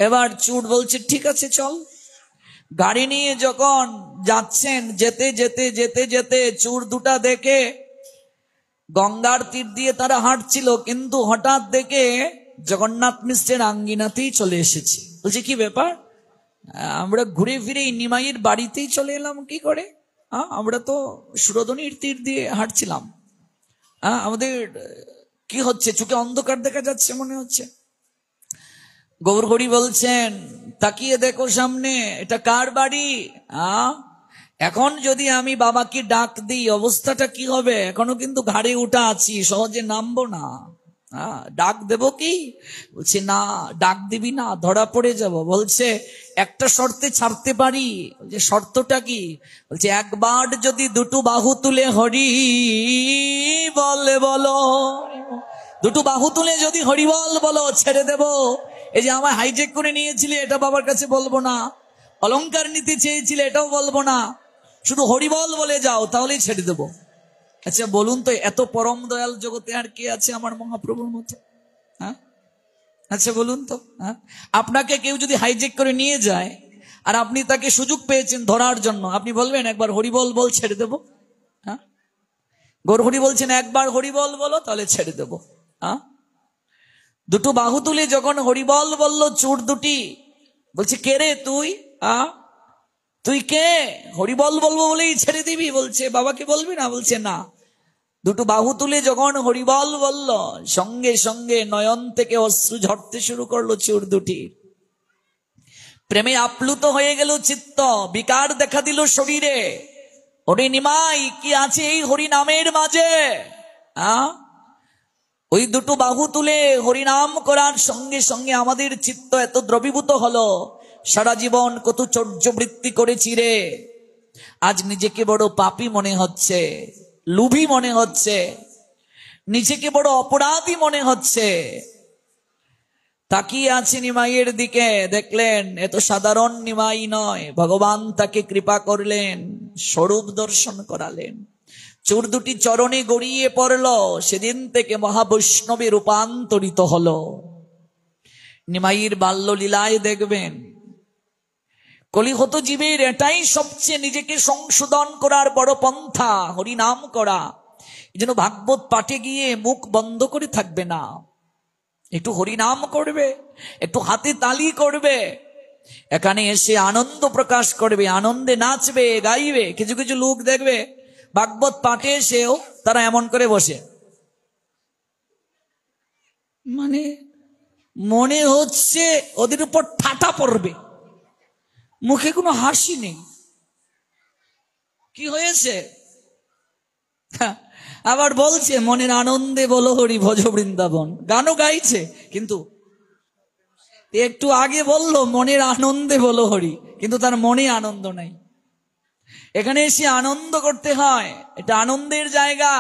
এবার চূড় বলছে ঠিক আছে চল। গাড়ি নিয়ে যখন যাচ্ছেন, যেতে যেতে যেতে যেতে চূড় দুটা দেখে, গঙ্গার তীর দিয়ে তারা হাঁটছিল, কিন্তু হঠাৎ দেখে জগন্নাথ মিশ্রের আঙ্গিনাতেই চলে এসেছে। বলছে কি ব্যাপার, আমরা ঘুরে ফিরে নিমাইয়ের বাড়িতেই চলে এলাম কি করে? আমরা তো সুরধনির তীর দিয়ে হাঁটছিলাম, আমাদের কি হচ্ছে? চোখে অন্ধকার দেখা যাচ্ছে মনে হচ্ছে। গৌরহরি বলছেন, তাকিয়ে দেখো সামনে, এটা কার বাড়ি? এখন যদি আমি বাবাকে ডাক দিই অবস্থাটা কি হবে? এখনো কিন্তু ঘাড়ে উঠা আছি, সহজে নামবো না। ডাক দেব কি? বলছে না, ডাক দিবি না, ধরা পড়ে যাব। বলছে একটা শর্তে ছাড়তে পারি। যে শর্তটা কি? বলছে একবার যদি দুটো বাহু তুলে হরি বলে বলো, দুটো বাহু তুলে যদি হরিবল বলো, ছেড়ে দেব। এই যে আমায় হাইজেক করে নিয়েছিলে, এটা বাবার কাছে বলবো না। অলংকার নিতে চেয়েছিলে, এটাও বলবো না। শুধু হরিবল বলে যাও, তাহলেই ছেড়ে দেব। আচ্ছা বলুন তো, এত পরম দয়াল জগতে আর কে আছে আমার মহাপ্রভুর মতো? আচ্ছা বলুন তো, আপনাকে কেউ যদি হাইজেক করে নিয়ে যায়, আর আপনি তাকে সুযোগ পেয়েছেন ধরার জন্য, আপনি বলবেন একবার হরিবল বল, ছেড়ে দেব? গৌরহরি বলছেন একবার হরিবল বলো, তাহলে ছেড়ে দেব। দুটো বাহু তুলে যখন হরিবল বলল চূড় দুটি, বলছে কে রে তুই? তুই কে? হরিবল বলবো বলেই ছেড়ে দিবি? বলছে বাবাকে বলবি না? বলছে না। দুটো বাহু তুলে যখন হরিবল বলল, সঙ্গে সঙ্গে নয়ন থেকে অশ্রু ঝরতে শুরু করলো চূড় দুটি। প্রেমে আপ্লুত হয়ে গেল চিত্ত, বিকার দেখা দিল শরীরে। ওরে নিমাই, কি আছে এই হরি নামের মাঝে? ওই দুটো বাহু তুলে হরিনাম করার সঙ্গে সঙ্গে আমাদের চিত্ত এত দ্রবীভূত হলো, সারা জীবন কত চর্যবৃত্তি করেছি রে, আজ নিজেকে বড় পাপী মনে হচ্ছে, লোভী মনে হচ্ছে, নিজেকে বড় অপরাধী মনে হচ্ছে। তাকিয়ে আছে নিমাইয়ের দিকে, দেখলেন এত সাধারণ নিমাই নয়, ভগবান তাকে কৃপা করলেন, স্বরূপ দর্শন করালেন, চুর দুটি চরণে গড়িয়ে পড়ল, সেদিন থেকে মহাবৈষ্ণবে রূপান্তরিত হলো। নিমাইয়ের বাল্যলীলায় দেখবেন কলিহত জীবের এটাই সবচেয়ে নিজেকে সংশোধন করার বড় পন্থা, হরিনাম করা। এই জন্য ভাগবত পাঠে গিয়ে মুখ বন্ধ করে থাকবে না, একটু হরিনাম করবে, একটু হাতে তালি করবে, এখানে এসে আনন্দ প্রকাশ করবে, আনন্দে নাচবে গাইবে। কিছু কিছু লোক দেখবে ভাগবত পাঠে এসেও তারা এমন করে বসে, মানে মনে হচ্ছে ওদের উপর ঠাটা পড়বে, মুখে কোনো হাসি নেই। কি হয়েছে? আবার বলছে মনের আনন্দে বলো হরি ভজ বৃন্দাবন, গানও গাইছে, কিন্তু একটু আগে বললো মনের আনন্দে বলো হরি, কিন্তু তার মনে আনন্দ নাই। এখানে এসে আনন্দ করতে হয়, এটা আনন্দের জায়গা।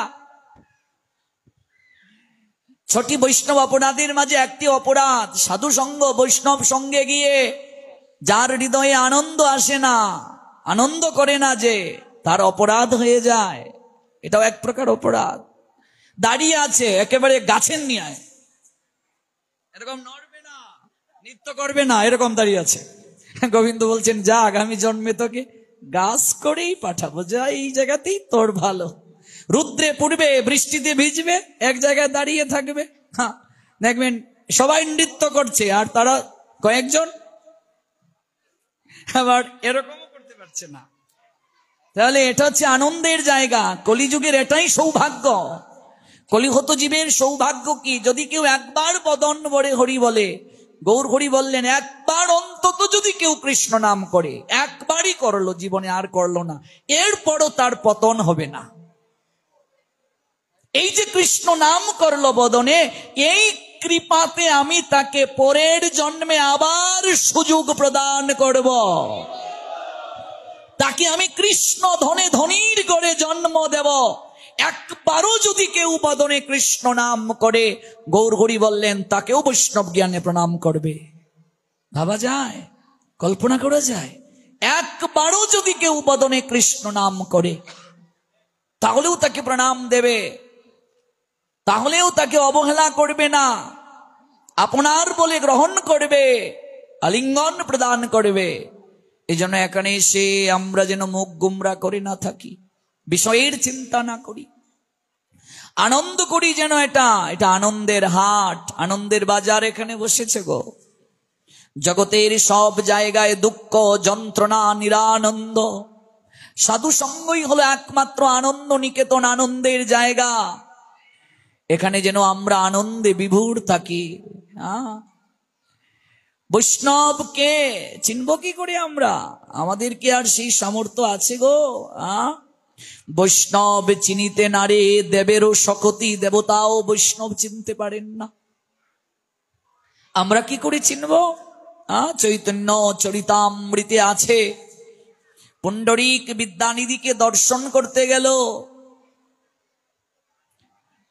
ছটি বৈষ্ণব অপরাধের মাঝে একটি অপরাধ সাধু সঙ্গ, বৈষ্ণব সঙ্গে গিয়ে যার হৃদয়ে আনন্দ আসে না, আনন্দ করে না, যে তার অপরাধ হয়ে যায়, এটাও এক প্রকার অপরাধ। দাঁড়িয়ে আছে একেবারে গাছের নিয়ায়, এরকম নড়বে না, নৃত্য করবে না, এরকম দাঁড়িয়ে আছে। গোবিন্দ বলছেন যা, আগামী জন্মে তোকে গাছ করেই পাঠাবো, যা, এই জায়গাতেই তোর ভালো। রুদ্রে পড়বে, বৃষ্টিতে ভিজবে, এক জায়গায় দাঁড়িয়ে থাকবে। হ্যাঁ, দেখবেন সবাই নৃত্য করছে আর তারা কয়েকজন আবার এরকমও করতে পারছে না। তাহলে এটা হচ্ছে আনন্দের জায়গা। কলিযুগের এটাই সৌভাগ্য। কলিহত জীবের সৌভাগ্য কি, যদি কেউ একবার বদন ভরে হরি বলে। গৌর হরি বললেন একবার অন্তত যদি কেউ কৃষ্ণ নাম করে, একবারই করলো জীবনে, আর করলো না, এরপরও তার পতন হবে না। এই যে কৃষ্ণ নাম করলো বদনে, এই কৃপাতে আমি তাকে পরের জন্মে আবার সুযোগ প্রদান করব। তাকে আমি কৃষ্ণ ধনে ধনির করে জন্ম দেব। একবারও যদি কেউ বদনে কৃষ্ণ নাম করে, গৌর হরি বললেন তাকেও বৈষ্ণব জ্ঞানে প্রণাম করবে। ভাবা যায়, কল্পনা করা যায়? একবারও যদি কেউ বদনে কৃষ্ণ নাম করে, তাহলেও তাকে প্রণাম দেবে, তাহলেও তাকে অবহেলা করবে না, আপনার বলে গ্রহণ করবে, আলিঙ্গন প্রদান করবে। এই জন্য এখানে এসে আমরা যেন মুখ গুমরা করে না থাকি, বিষয়ের চিন্তা না করি, আনন্দ করি যেন। এটা আনন্দের হাট, আনন্দের বাজার এখানে বসেছে গো। জগতের সব জায়গায় দুঃখ, যন্ত্রণা, নিরানন্দ। সাধু সঙ্গই হলো একমাত্র আনন্দ নিকেতন, আনন্দের জায়গা। এখানে যেন আমরা আনন্দে বিভোর থাকি। বৈষ্ণবকে চিনব কি করে আমরা? আমাদের কি আর সেই সামর্থ্য আছে গো? বৈষ্ণব চিনিতে নারে দেবেরও শকতি, দেবতাও বৈষ্ণব চিনতে পারেন না। আমরা কি করে চিনব? চৈতন্য চরিতামৃতে আছে, পুণ্ডরীক বিদ্যানিধিকে দর্শন করতে গেল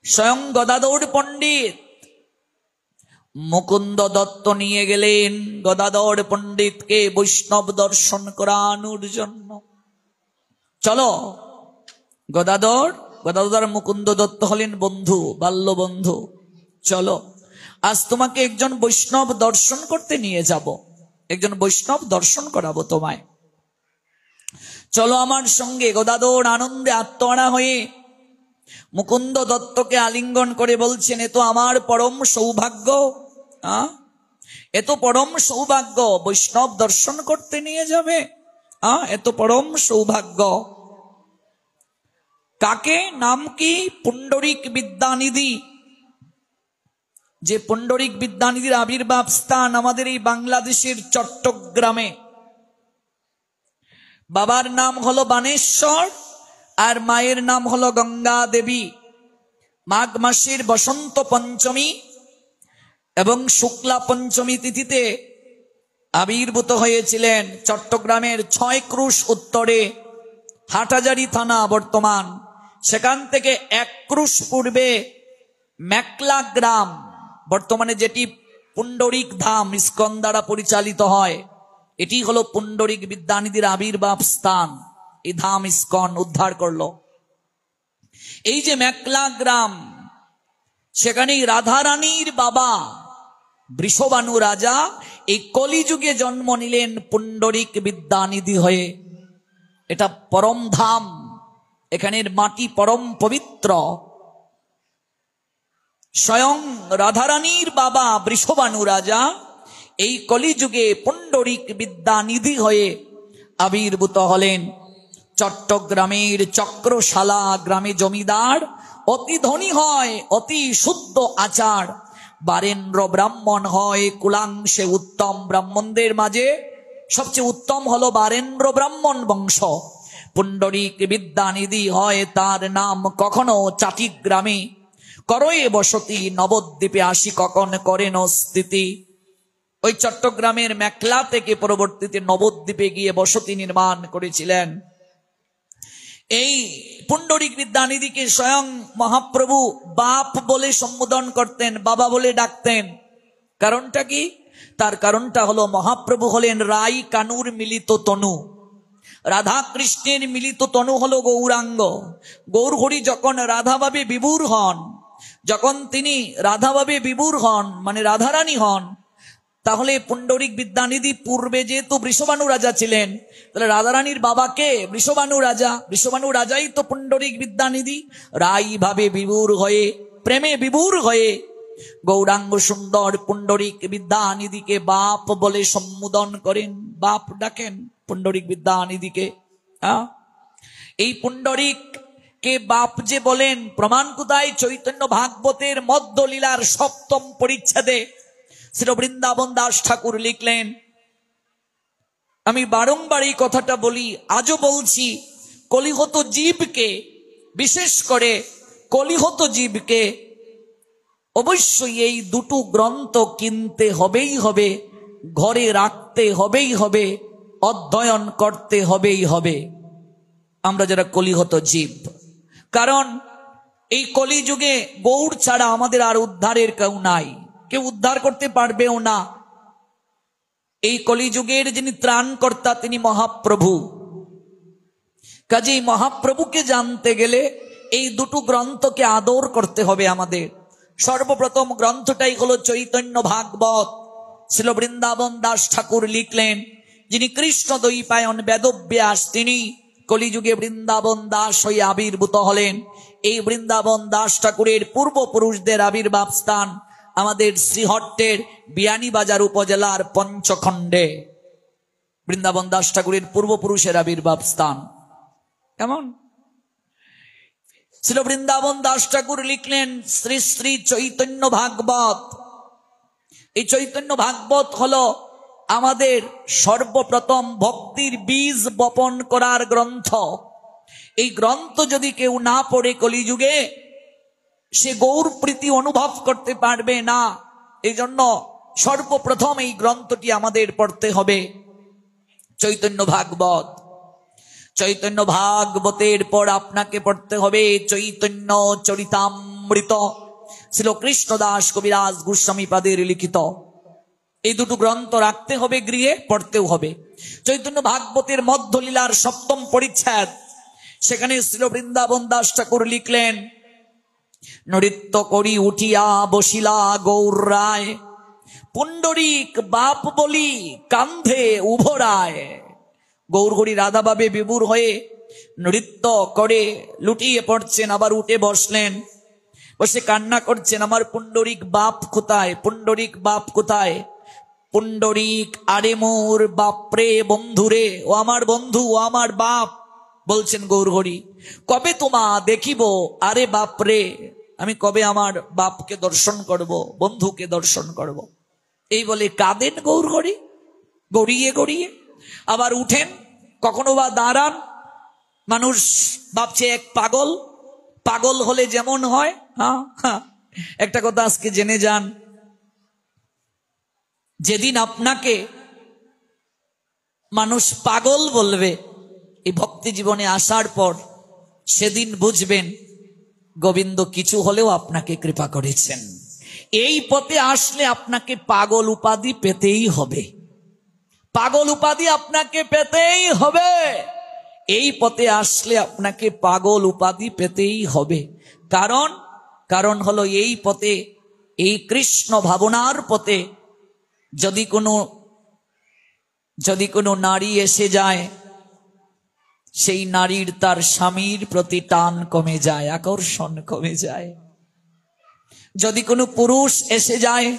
স্বয়ং গদাধর পণ্ডিত। মুকুন্দ দত্ত নিয়ে গেলেন গদাধর পণ্ডিতকে বৈষ্ণব দর্শন করানোর জন্য। চলো, গদাধর মুকুন্দ দত্ত হলেন বন্ধু, বাল্য বন্ধু। চলো, আজ তোমাকে একজন বৈষ্ণব দর্শন করতে নিয়ে যাব, একজন বৈষ্ণব দর্শন করাবো তোমায়, চলো আমার সঙ্গে। গদাধর আনন্দে আত্মহারা হয়ে মুকুন্দ দত্তকে আলিঙ্গন করে বলছেন, এ তো আমার পরম সৌভাগ্য, এত পরম সৌভাগ্য, বৈষ্ণব দর্শন করতে নিয়ে যাবে, এত পরম সৌভাগ্য। কাকে? নাম কি? পুণ্ডরিক বিদ্যানিধি। যে পুণ্ডরিক বিদ্যানিধির আবির্ভাব স্থান আমাদের এই বাংলাদেশের চট্টগ্রামে। বাবার নাম হলো বানেশ্বর আর মায়ের নাম হলো গঙ্গা দেবী। মাঘ মাসের বসন্ত পঞ্চমী এবং শুক্লা পঞ্চমী তিথিতে আবির্ভূত হয়েছিলেন চট্টগ্রামের 6 ক্রুশ উত্তরে হাটহাজারী থানা বর্তমান, সেখান থেকে 1 ক্রুশ পূর্বে মেকলা গ্রাম, বর্তমানে যেটি পুণ্ডরিক ধাম ইস্কন দ্বারা পরিচালিত হয়, এটি হলো পুণ্ডরিক বিদ্যানিধির আবির্ভাব স্থান। এই ধাম ইস্কন উদ্ধার করলো। এই যে মেকলা গ্রাম, সেখানেই রাধারানীর বাবা বৃষবানু রাজা এই কলিযুগে জন্ম নিলেন পুণ্ডরিক বিদ্যানিধি হয়ে। এটা পরম ধাম, এখানের মাটি পরম পবিত্র। স্বয়ং রাধারানীর বাবা বৃষবানু রাজা এই কলিযুগে পুণ্ডরিক বিদ্যানিধি হয়ে আবির্ভূত হলেন। চট্টগ্রামের চক্রশালা গ্রামে জমিদার অতি ধনী হয়, অতি শুদ্ধ আচার, বারেন্দ্র ব্রাহ্মণ হয়, কুলাংশে উত্তম। ব্রাহ্মণদের মাঝে সবচেয়ে উত্তম হলো বারেন্দ্র ব্রাহ্মণ বংশ। পুণ্ডরিক বিদ্যানিধি হয় তার নাম। কখনো চাটিগ্রামে করয়ে বসতি, নবদ্বীপে আসি কখন করেন স্থিতি। ওই চট্টগ্রামের মেকলা থেকে পরবর্তীতে নবদ্বীপে গিয়ে বসতি নির্মাণ করেছিলেন। এই পুণ্ডরিক বিদ্যানিধিকে স্বয়ং মহাপ্রভু বাপ বলে সম্বোধন করতেন, বাবা বলে ডাকতেন। কারণটা কি? তার কারণটা হলো মহাপ্রভু হলেন রাই কানুর মিলিত তনু, রাধা কৃষ্ণের মিলিত তনু হলো গৌরাঙ্গ। গৌরহরি যখন রাধাভাবে বিভোর হন, যখন তিনি রাধাভাবে বিভোর হন মানে রাধারানী হন, তাহলে পুণ্ডরিক বিদ্যানিধি পূর্বে যেহেতু বৃষবানু রাজা ছিলেন, তাহলে রাধারানীর বাবাকে বৃষবানু রাজা, বৃষবানু রাজাই তো পুণ্ডরিক বিদ্যানিধি। রাই ভাবে বিভোর হয়ে, প্রেমে বিভোর হয়ে গৌরাঙ্গ সুন্দর পুণ্ডরিক বিদ্যানিধিকে বাপ বলে সম্বোধন করেন, বাপ ডাকেন পুণ্ডরিক বিদ্যানিধিকে। এই পুণ্ডরিক কে বাপ যে বলেন প্রমাণ কোথায়? চৈতন্য ভাগবতের মধ্যলীলার 7ম পরিচ্ছেদে শ্রী বৃন্দাবন দাস ঠাকুর লিখলেন। আমি বারংবার এই কথাটা বলি, আজও বলছি, কলিহত জীবকে, বিশেষ করে কলিহত জীবকে অবশ্যই এই দুটো গ্রন্থ কিনতে হবেই হবে, ঘরে রাখতে হবেই হবে, অধ্যয়ন করতে হবেই হবে, আমরা যারা কলিহত জীব। কারণ এই কলিযুগে গৌর ছাড়া আমাদের আর উদ্ধারের কেউ নাই, কেউ উদ্ধার করতে পারবেও না। এই কলিযুগের যিনি ত্রাণকর্তা তিনি মহাপ্রভু। কাজেই মহাপ্রভুকে জানতে গেলে এই দুটো গ্রন্থকে আদর করতে হবে আমাদের। সর্বপ্রথম গ্রন্থটাই হলো চৈতন্য ভাগবত। শ্রী বৃন্দাবন দাস ঠাকুর লিখলেন, যিনি কৃষ্ণ দ্বৈপায়ন বেদব্যাস, তিনি কলিযুগে বৃন্দাবন দাস হয়ে আবির্ভূত হলেন। এই বৃন্দাবন দাস ঠাকুরের পূর্বপুরুষদের আবির্ভাব স্থান আমাদের শ্রীহট্টের বিয়ানীবাজার উপজেলার পঞ্চখণ্ডে বৃন্দাবন দাস ঠাকুরের পূর্বপুরুষের আবির্ভাব স্থান। কেমন? শ্রী বৃন্দাবন দাস ঠাকুর লিখলেন শ্রী শ্রী চৈতন্য ভাগবত। এই চৈতন্য ভাগবত হলো আমাদের সর্বপ্রথম ভক্তির বীজ বপন করার গ্রন্থ। এই গ্রন্থ যদি কেউ না পড়ে কলিযুগে, সে গৌর প্রীতি অনুভব করতে পারবে না। এই জন্য সর্বপ্রথম এই গ্রন্থটি আমাদের পড়তে হবে, চৈতন্য ভাগবত। চৈতন্য ভাগবতের পর আপনাকে পড়তে হবে চৈতন্য চরিতামৃত, শ্রী কৃষ্ণদাস কবিরাজ গোস্বামীপাদের লিখিত। এই দুটো গ্রন্থ রাখতে হবে গৃহে, পড়তেও হবে। চৈতন্য ভাগবতের মধ্যলীলার 7ম পরিচ্ছেদ, সেখানে শ্রী বৃন্দাবন দাস ঠাকুর লিখলেন, নৃত্য করি উঠিয়া বসিলা গৌর রায়, পুণ্ডরিক বাপ বলি কান্ধে উভরায়। গৌরহরি রাধাভাবে বিভোর হয়ে নৃত্য করে লুটিয়ে পড়ছেন, আবার উঠে বসলেন, বসে কান্না করছেন, আমার পুণ্ডরিক বাপ কোথায়, পুণ্ডরিক বাপ কোথায়? পুণ্ডরিক আরে মোর বাপরে বন্ধুরে, ও আমার বন্ধু, ও আমার বাপ। বলছেন গৌরহরি, কবে তোমা দেখিব আরে বাপরে, আমি কবে আমার বাপকে দর্শন করব, বন্ধুকে দর্শন করব। এই বলে কাঁদেন গৌরহরি গড়িয়ে গড়িয়ে, আবার উঠেন, কখনো বা দাঁড়ান। মানুষ ভাবছে এক পাগল, পাগল হলে যেমন হয়, একটা কথা আজকে জেনে যান, যেদিন আপনাকে মানুষ পাগল বলবে এই ভক্তি জীবনে আসার পর, সেদিন বুঝবেন গোবিন্দ কিছু হলেও আপনাকে কৃপা করেছেন। এই পথে আসলে আপনাকে পাগল উপাধি পেতেই হবে, পাগল উপাধি আপনাকে পেতেই হবে। এই পথে আসলে আপনাকে পাগল উপাধি পেতেই হবে। কারণ হলো এই পথে, এই কৃষ্ণ ভাবনার পথে যদি কোনো নারী এসে যায়, সেই নারীর তার স্বামীর প্রতি টান কমে যায়, আকর্ষণ কমে যায়। যদি কোনো পুরুষ এসে যায়,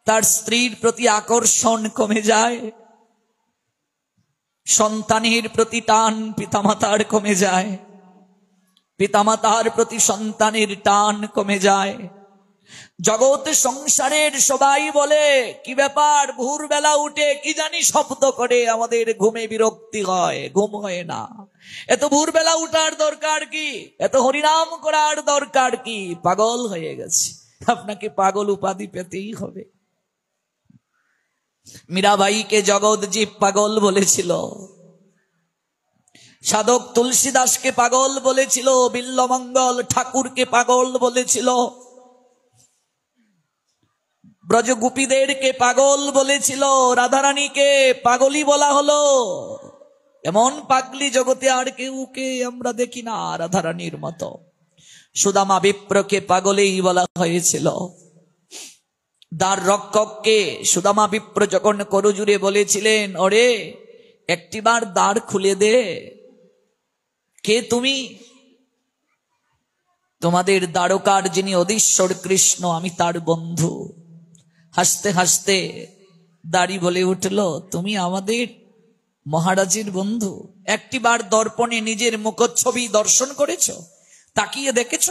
তার স্ত্রীর প্রতি আকর্ষণ কমে যায়। সন্তানের প্রতি টান পিতামাতার কমে যায়, পিতামাতার প্রতি সন্তানের টান কমে যায়। জগতে সংসারের সবাই বলে, কি ব্যাপার, ভোরবেলা উঠে কি জানি শব্দ করে, আমাদের ঘুমে বিরক্তি হয়, ঘুম হয় না। এত ভোরবেলা উঠার দরকার কি, এত হরিনাম করার দরকার কি? পাগল হয়ে গেছে। আপনাকে পাগল উপাধি পেতেই হবে। মীরাবাইকে জগৎজীব পাগল বলেছিল, সাধক তুলসী দাসকে পাগল বলেছিল, বিল্লমঙ্গল ঠাকুরকে পাগল বলেছিল, ব্রজগোপীদেরকে পাগল বলেছিল, রাধারানীকে পাগলই বলা হলো। এমন পাগলি জগতে আর কেউকে আমরা দেখি না রাধারানীর মতো। সুদামা বিপ্রকে পাগলেই বলা হয়েছিল। দ্বার রক্ষককে সুদামা বিপ্র যখন করজুড়ে বলেছিলেন, ওরে একটিবার দ্বার খুলে দে, কে তুমি? তোমাদের দ্বারকার যিনি অধীশ্বর কৃষ্ণ, আমি তার বন্ধু। হাসতে হাসতে দাড়ি বলে উঠল, তুমি আমাদের মহারাজের বন্ধু? একটিবার দর্পণে নিজের মুখচ্ছবি দর্শন করেছ, তাকিয়ে দেখেছ?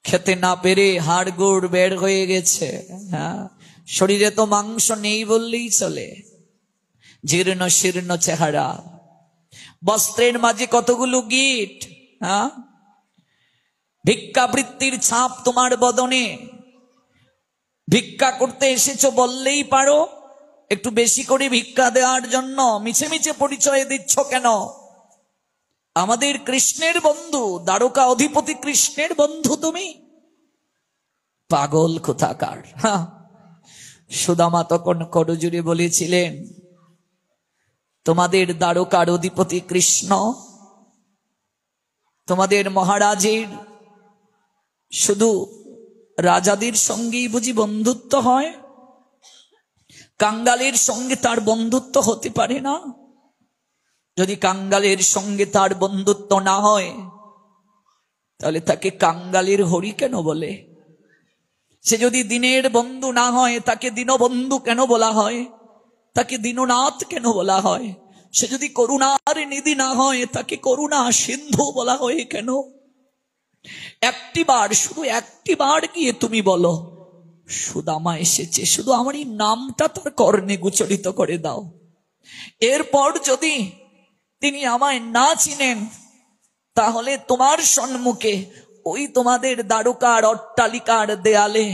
খেতে না পেরে হাড় গোড় বের হয়ে গেছে, শরীরে তো মাংস নেই বললেই চলে, জীর্ণ শীর্ণ চেহারা, বস্ত্রের মাঝে কতগুলো গিট, ভিক্ষাবৃত্তির ছাপ তোমার বদনে। ভিক্ষা করতে এসেছো বললেই পারো, একটু বেশি করে ভিক্ষা দেওয়ার জন্য মিছে মিছে পরিচয় দিচ্ছ কেন? আমাদের কৃষ্ণের বন্ধু, দ্বারকা অধিপতি কৃষ্ণের বন্ধু তুমি? পাগল কোথাকার। সুদামা তখন করজুড়ে বলেছিলেন, তোমাদের দ্বারকার অধিপতি কৃষ্ণ, তোমাদের মহারাজের শুধু রাজাদের সঙ্গেই বুঝি বন্ধুত্ব হয়? কাঙ্গালের সঙ্গে তার বন্ধুত্ব হতে পারে না? যদি কাঙ্গালের সঙ্গে তার বন্ধুত্ব না হয়, তাহলে তাকে কাঙ্গালের হরি কেন বলে? সে যদি দিনের বন্ধু না হয়, তাকে দীনবন্ধু কেন বলা হয়? তাকে দীননাথ কেন বলা হয়? সে যদি করুণার নিধি না হয়, তাকে করুণা সিন্ধু বলা হয় কেন? একটিবার, শুধু একটিবার গিয়ে তুমি বলো, সুদামা এসেছে, শুধু আমার এই নামটা তার কর্ণে গোচরিত করে দাও। এরপর যদি তিনি আমায় না চিনেন, তাহলে তোমার সম্মুখে ওই তোমাদের দ্বারকার অট্টালিকার দেয়ালে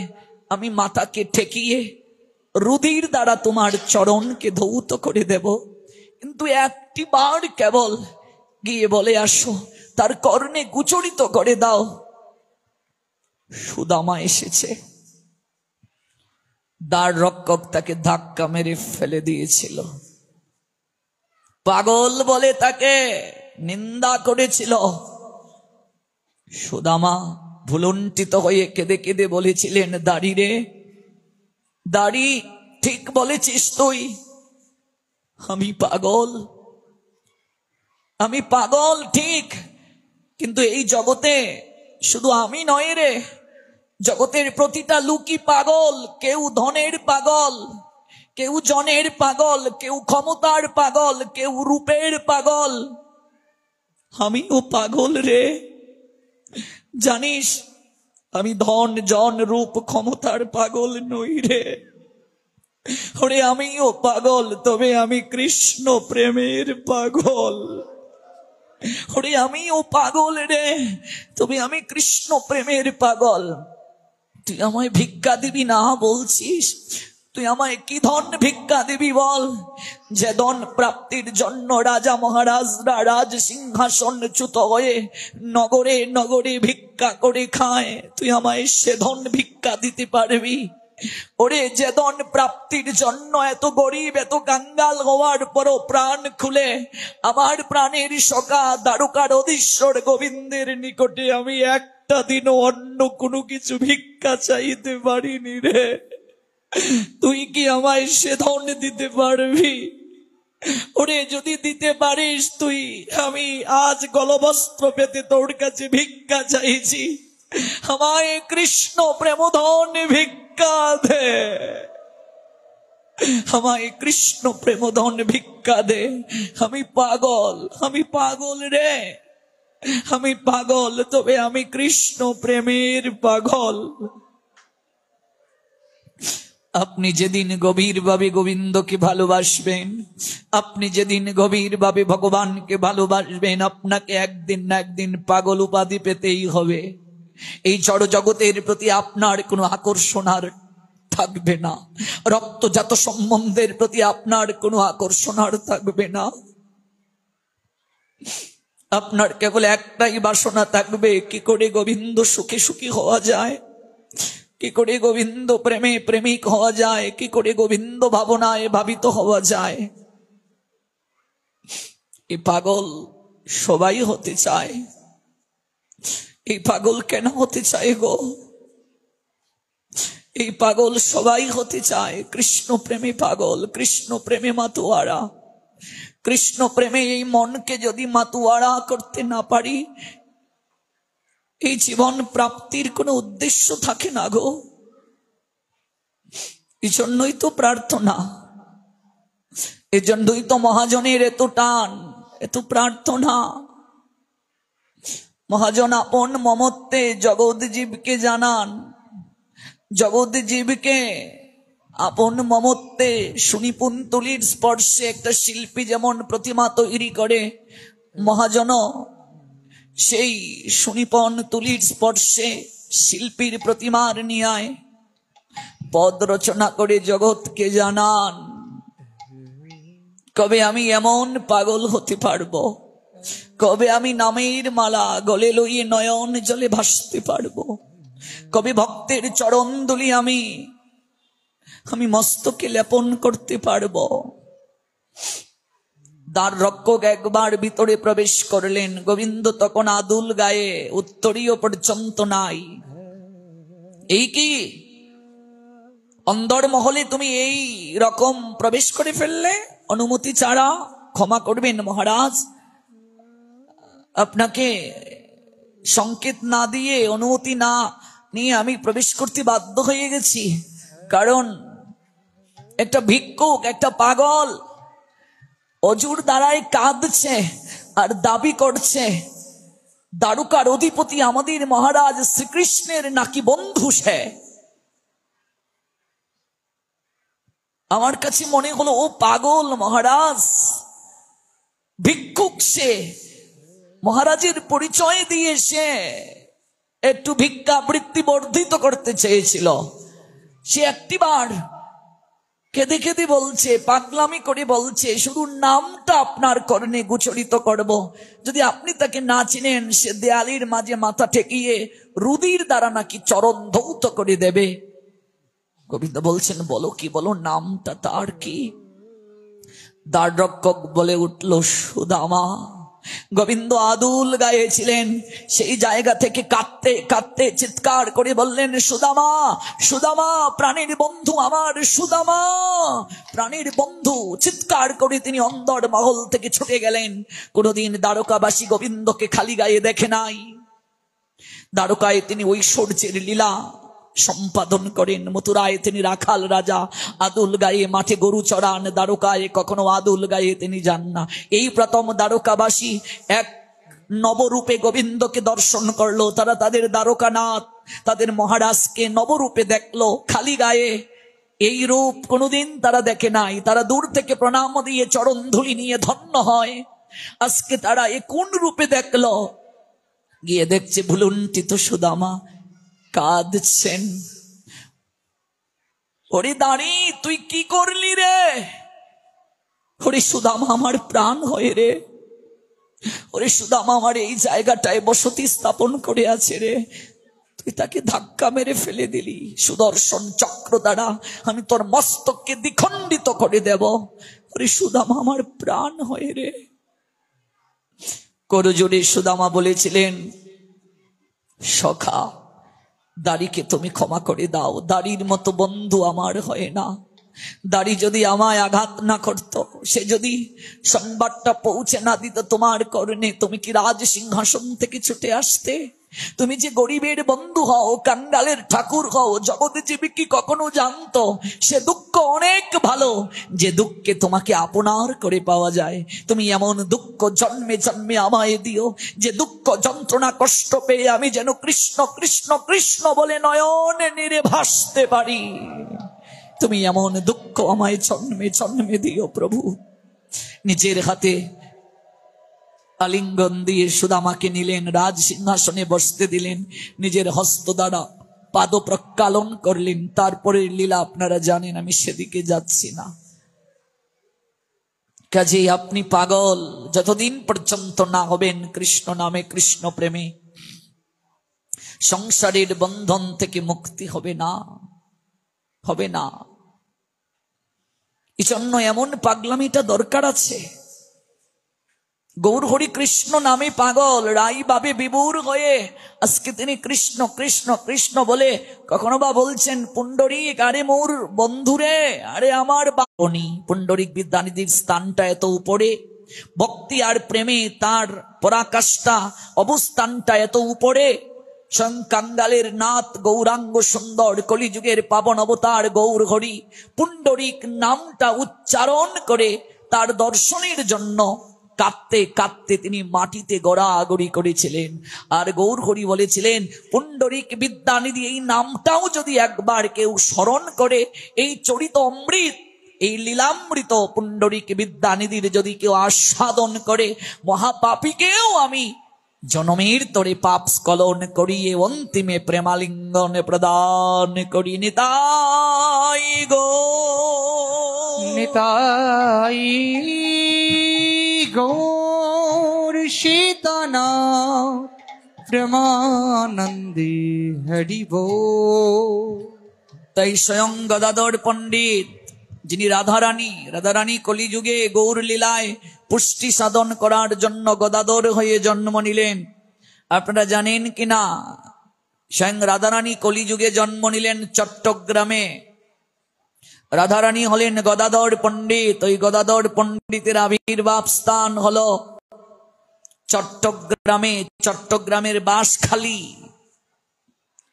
আমি মাথাকে ঠেকিয়ে রুধির দ্বারা তোমার চরণকে ধৌত করে দেব। কিন্তু একটিবার কেবল গিয়ে বলে আসো, তার কর্ণে গোচরিত করে দাও, সুদামা এসেছে। দ্বার রক্ষক তাকে ধাক্কা মেরে ফেলে দিয়েছিল, পাগল বলে তাকে নিন্দা করেছিল। সুদামা ভুলুণ্ঠিত হয়ে কেঁদে কেঁদে বলেছিলেন, দাড়ি রে দাড়ি, ঠিক বলেছিস তুই, আমি পাগল, আমি পাগল ঠিক, কিন্তু এই জগতে শুধু আমি নয় রে, জগতের প্রতিটা লোকই পাগল। কেউ ধনের পাগল, কেউ জনের পাগল, কেউ ক্ষমতার পাগল, কেউ রূপের পাগল। আমিও পাগল রে, জানিস আমি ধন জন রূপ ক্ষমতার পাগল নই রে। ওরে আমিও পাগল, তবে আমি কৃষ্ণ প্রেমের পাগল। ওরে আমিও পাগল রে, তবে আমি কৃষ্ণ প্রেমের পাগল। তুই আমায় ভিক্ষা দিবি না বলছিস? তুই আমায় কি ধন ভিক্ষা দিবি বল? যে ধন প্রাপ্তির জন্য রাজা মহারাজরা রাজ সিংহাসন চ্যুত হয়ে নগরে নগরে ভিক্ষা করে খায়, তুই আমায় সে ধন ভিক্ষা দিতে পারবি? ওরে যে ধন প্রাপ্তির জন্য এত গরিব এত কাঙ্গাল হওয়ার পরও প্রাণ খুলে আমার প্রাণের সখা দ্বারকার অধীশ্বর গোবিন্দের নিকটে আমি একটা দিনও অন্য কোনো কিছু ভিক্ষা চাইতে পারিনি রে, তুই কি আমায় সে ধন দিতে পারবি? ওরে যদি দিতে পারিস তুই, আমি আজ গলবস্ত্র পেতে তোর কাছে ভিক্ষা চাইছি, আমায় কৃষ্ণ প্রেমধন ভিক্ষা দে, আমায় কৃষ্ণ প্রেমধন ভিক্ষা দে। আমি পাগল রে, আমি পাগল, তবে আমি কৃষ্ণ প্রেমের পাগল। আপনি যেদিন গভীরভাবে গোবিন্দকে ভালোবাসবেন, আপনি যেদিন গভীরভাবে ভগবানকে ভালোবাসবেন, আপনাকে একদিন না একদিন পাগল উপাধি পেতেই হবে। এই জড় জগতের প্রতি আপনার কোনো আকর্ষণ আর থাকবে না, রক্তজাত সম্বন্ধের প্রতি আপনার কোনো আকর্ষণ আর থাকবে না। আপনার কেবল একটাই বাসনা থাকবে, কি করে গোবিন্দ সুখে সুখী হওয়া যায়, কি করে গোবিন্দ প্রেমে প্রেমিক হওয়া যায়, কি করে গোবিন্দ ভাবনায় ভাবিত হওয়া যায়। এই পাগল সবাই হতে চায়। এই পাগল কেন হতে চায় গো? এই পাগল সবাই হতে চায়। কৃষ্ণ প্রেমে পাগল, কৃষ্ণ প্রেমে মাতুয়ারা। কৃষ্ণ প্রেমে এই মনকে যদি মাতুয়ারা করতে না পারি, এই জীবন প্রাপ্তির কোনো উদ্দেশ্য থাকে না গো। এই জন্যই তো প্রার্থনা, এই জন্যই তো মহাজনের এত টান, এত প্রার্থনা। মহাজন আপন মমত্বে জগৎ জীবকে জানান, জগৎ জীবকে আপন মমত্বে সুনিপুণ তুলির স্পর্শে একটা শিল্পী যেমন প্রতিমা তৈরি করে, মহাজন সেই সুনিপুণ তুলির স্পর্শে শিল্পীর প্রতিমার নিয়ায় পদ রচনা করে জগৎকে জানান। কবে আমি এমন পাগল হতে পারবো? কবে আমি নামের মালা গলে লইয়ে নয়ন জলে ভাসতে পারবো? কবে ভক্তের চরণ দুলি আমি মস্তকে লেপন করতে পারবো? দ্বার রক্ষক একবার ভিতরে প্রবেশ করলেন, গোবিন্দ তখন আদুল গায়ে, উত্তরীয় পর্যন্ত নাই। এই কি অন্দর মহলে তুমি এই রকম প্রবেশ করে ফেললে অনুমতি ছাড়া? ক্ষমা করবেন মহারাজ, আপনাকে সংকেত না দিয়ে অনুমতি না নিয়ে আমি প্রবেশ করতে বাধ্য হয়ে গেছি। কারণ একটা ভিক্ষুক, একটা পাগল অজুর দ্বারায় কাঁদছে আর দাবি করছে দ্বারকার অধিপতি আমাদের মহারাজ শ্রীকৃষ্ণের নাকি বন্ধু সে। আমার কাছে মনে হলো ও পাগল মহারাজ, ভিক্ষুক সে, মহারাজের পরিচয় দিয়ে সে একটু ভিক্ষা বৃত্তি বর্ধিত করতে চেয়েছিল। সে একটিবার কেঁদে কেঁদে বলছে, পাগলামি করে বলছে, শুধু নামটা আপনার কর্ণে গোচরিত করব, যদি আপনি তাকে না চিনেন সে দেয়ালির মাঝে মাথা ঠেকিয়ে রুদির দ্বারা নাকি চরণ ধৌত করে দেবে। গোবিন্দ বলছেন, বলো কি, বলো নামটা তার কি? দ্বার রক্ষক বলে উঠল, সুদামা। গোবিন্দ আদুল গায়ে ছিলেন, সেই জায়গা থেকে কাঁদতে কাঁদতে চিৎকার করে বললেন, সুদামা, সুদামা, প্রাণীর বন্ধু আমার, সুদামা, প্রাণীর বন্ধু। চিৎকার করে তিনি অন্দর মহল থেকে ছুটে গেলেন। কোনদিন দ্বারকাবাসী গোবিন্দকে খালি গায়ে দেখে নাই। দ্বারকায় তিনি ঐশ্বর্যের লীলা সম্পাদন করেন। মথুরায় তিনি রাখাল রাজা, আদুল গায়ে মাঠে গরু চড়ান। দ্বারকায় কখনো আদুল গায়ে তিনি যান না। এই প্রথম দ্বারকাবাসী এক নবরূপে গোবিন্দকে দর্শন করলো। তারা তাদের দ্বারকানাথ, তাদের মহারাজকে নবরূপে দেখলো, খালি গায়ে। এই রূপ কোনোদিন তারা দেখে নাই। তারা দূর থেকে প্রণাম দিয়ে চরণ ধুলি নিয়ে ধন্য হয়। আজকে তারা এ কোন রূপে দেখলো? গিয়ে দেখছে ভুলুণ্ঠিত সুদামা কাঁদছেন। ওরে দাঁড়ি, তুই কি করলি রে? ওরে সুদামা আমার প্রাণ হয়ে রে, ওরে সুদামা আমার এই জায়গাটায় বসতি স্থাপন করে আছে রে, তুই তাকে ধাক্কা মেরে ফেলে দিলি। সুদর্শন চক্র দ্বারা আমি তোর মস্তককে দ্বিখণ্ডিত করে দেব। ওরে সুদামা আমার প্রাণ হয়ে রে। করজোড়ে সুদামা বলেছিলেন, সখা দাড়িকে তুমি ক্ষমা করে দাও, দাড়ির মতো বন্ধু আমার হয় না। দাড়ি যদি আমায় আঘাত না করত, সে যদি সংবাদটা পৌঁছে না দিত তোমার করণে, তুমি কি রাজ সিংহাসন থেকে ছুটে আসতে? তুমি যে গরিবের বন্ধু হও, কাঙ্গালের ঠাকুর হও, জগৎজীবী কি কখনো জানতো সে দুঃখ অনেক ভালো, যে দুঃখে তোমাকে আপনার করে পাওয়া যায়? তুমি এমন দুঃখ জন্মে জন্মে আমায় দিও, যে দুঃখ যন্ত্রণা কষ্ট পেয়ে আমি যেন কৃষ্ণ কৃষ্ণ কৃষ্ণ বলে নয়নে নিরে ভাসতে পারি। তুমি এমন দুঃখ আমায় জন্মে জন্মে দিও প্রভু। নিজের হাতে আলিঙ্গন দিয়ে সুদামাকে নিলেন, রাজ সিংহাসনে বসতে দিলেন, নিজের হস্ত দ্বারা পাদ প্রক্ষালন করলেন। তারপরে লীলা আপনারা জানেন, আমি সেদিকে যাচ্ছি না। কাজেই আপনি পাগল, যতদিন পর্যন্ত না হবেন কৃষ্ণ নামে কৃষ্ণ প্রেমে, সংসারের বন্ধন থেকে মুক্তি হবে না, হবে না। এই জন্য এমন পাগলামিটা দরকার আছে। গৌর হরি কৃষ্ণ নামে পাগল, রাই বাবে বিভোর হয়ে আজকে তিনি কৃষ্ণ কৃষ্ণ কৃষ্ণ বলে কখনো বা বলছেন পুণ্ডরিক, আরে মোর বন্ধুরে, আরে আমার বাপনি। পুণ্ডরিক বিদ্যানিধির স্থানটা এত উপরে, ভক্তি আর প্রেমে তার পরাকাষ্ঠা অবস্থানটা এত উপরে। স্বয়ং কাঙ্গালের নাথ গৌরাঙ্গ সুন্দর কলিযুগের পাবন অবতার গৌর হরি পুণ্ডরিক নামটা উচ্চারণ করে তার দর্শনের জন্য কাঁদতে কাঁদতে তিনি মাটিতে গড়াগড়ি করেছিলেন। আর গৌর হরি বলেছিলেন, পুণ্ডরিক বিদ্যানিধি এই নামটাও যদি একবার কেউ স্মরণ করে, এই চরিত অমৃত, এই লীলামৃত পুণ্ডরিক বিদ্যানিধির যদি কেউ আস্বাদন করে, মহাপাপীকেও আমি জনমের তরে পাপ স্খলন করিয়ে অন্তিমে প্রেমালিঙ্গন প্রদান করি। নিতাই গো নিতাই গৌর সীতানা প্রেমানন্দে হরি বল। তাই স্বয়ং গদাধর পণ্ডিত, যিনি রাধারানী কলিযুগে গৌর লীলায় পুষ্টি সাধন করার জন্য গদাধর হয়ে জন্ম নিলেন। আপনারা জানেন কিনা, স্বয়ং রাধারানী কলিযুগে জন্ম নিলেন চট্টগ্রামে। রাধারানী হলেন গদাধর পণ্ডিত, ওই গদাধর পণ্ডিতের আবির্ভাব স্থান হলো চট্টগ্রামে, চট্টগ্রামের বাঁশখালী।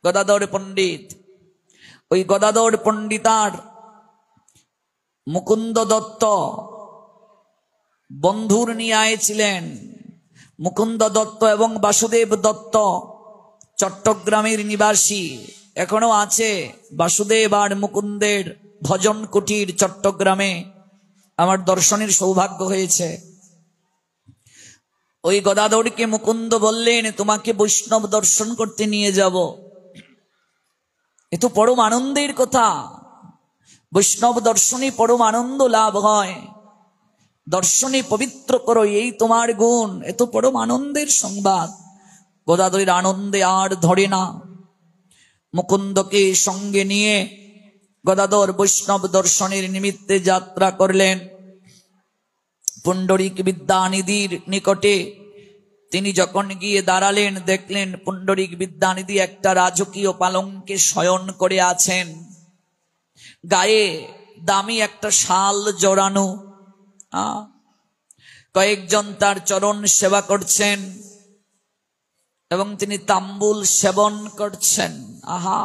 গদাধর পণ্ডিত, ওই গদাধর পণ্ডিতার মুকুন্দ দত্ত বন্ধুর নিয়ে আয়েছিলেন। মুকুন্দ দত্ত এবং বাসুদেব দত্ত চট্টগ্রামের নিবাসী, এখনো আছে বাসুদেব আর মুকুন্দের ভজন কুটির চট্টগ্রামে। আমার দর্শনের সৌভাগ্য হয়েছে। ওই গদাধরকে মুকুন্দ বললেন, তোমাকে বৈষ্ণব দর্শন করতে নিয়ে যাব। এ তো পরম আনন্দের কথা। বৈষ্ণব দর্শনে পরম আনন্দ লাভ হয়। দর্শনে পবিত্র করো, এই তোমার গুণ, এ তো পরম আনন্দের সংবাদ। গদাধরের আনন্দে আর ধরে না। মুকুন্দকে সঙ্গে নিয়ে গদাধর বৈষ্ণব দর্শনের নিমিত্তে যাত্রা করলেন। পুণ্ডরিক বিদ্যানিধির নিকটে তিনি যখন গিয়ে দাঁড়ালেন, দেখলেন পুণ্ডরিক বিদ্যানিধি একটা রাজকীয় পালঙ্কে শয়ন করে আছেন। গায়ে দামি একটা শাল জড়ানো, কয়েকজন তার চরণ সেবা করছেন এবং তিনি তাম্বুল সেবন করছেন। আহা,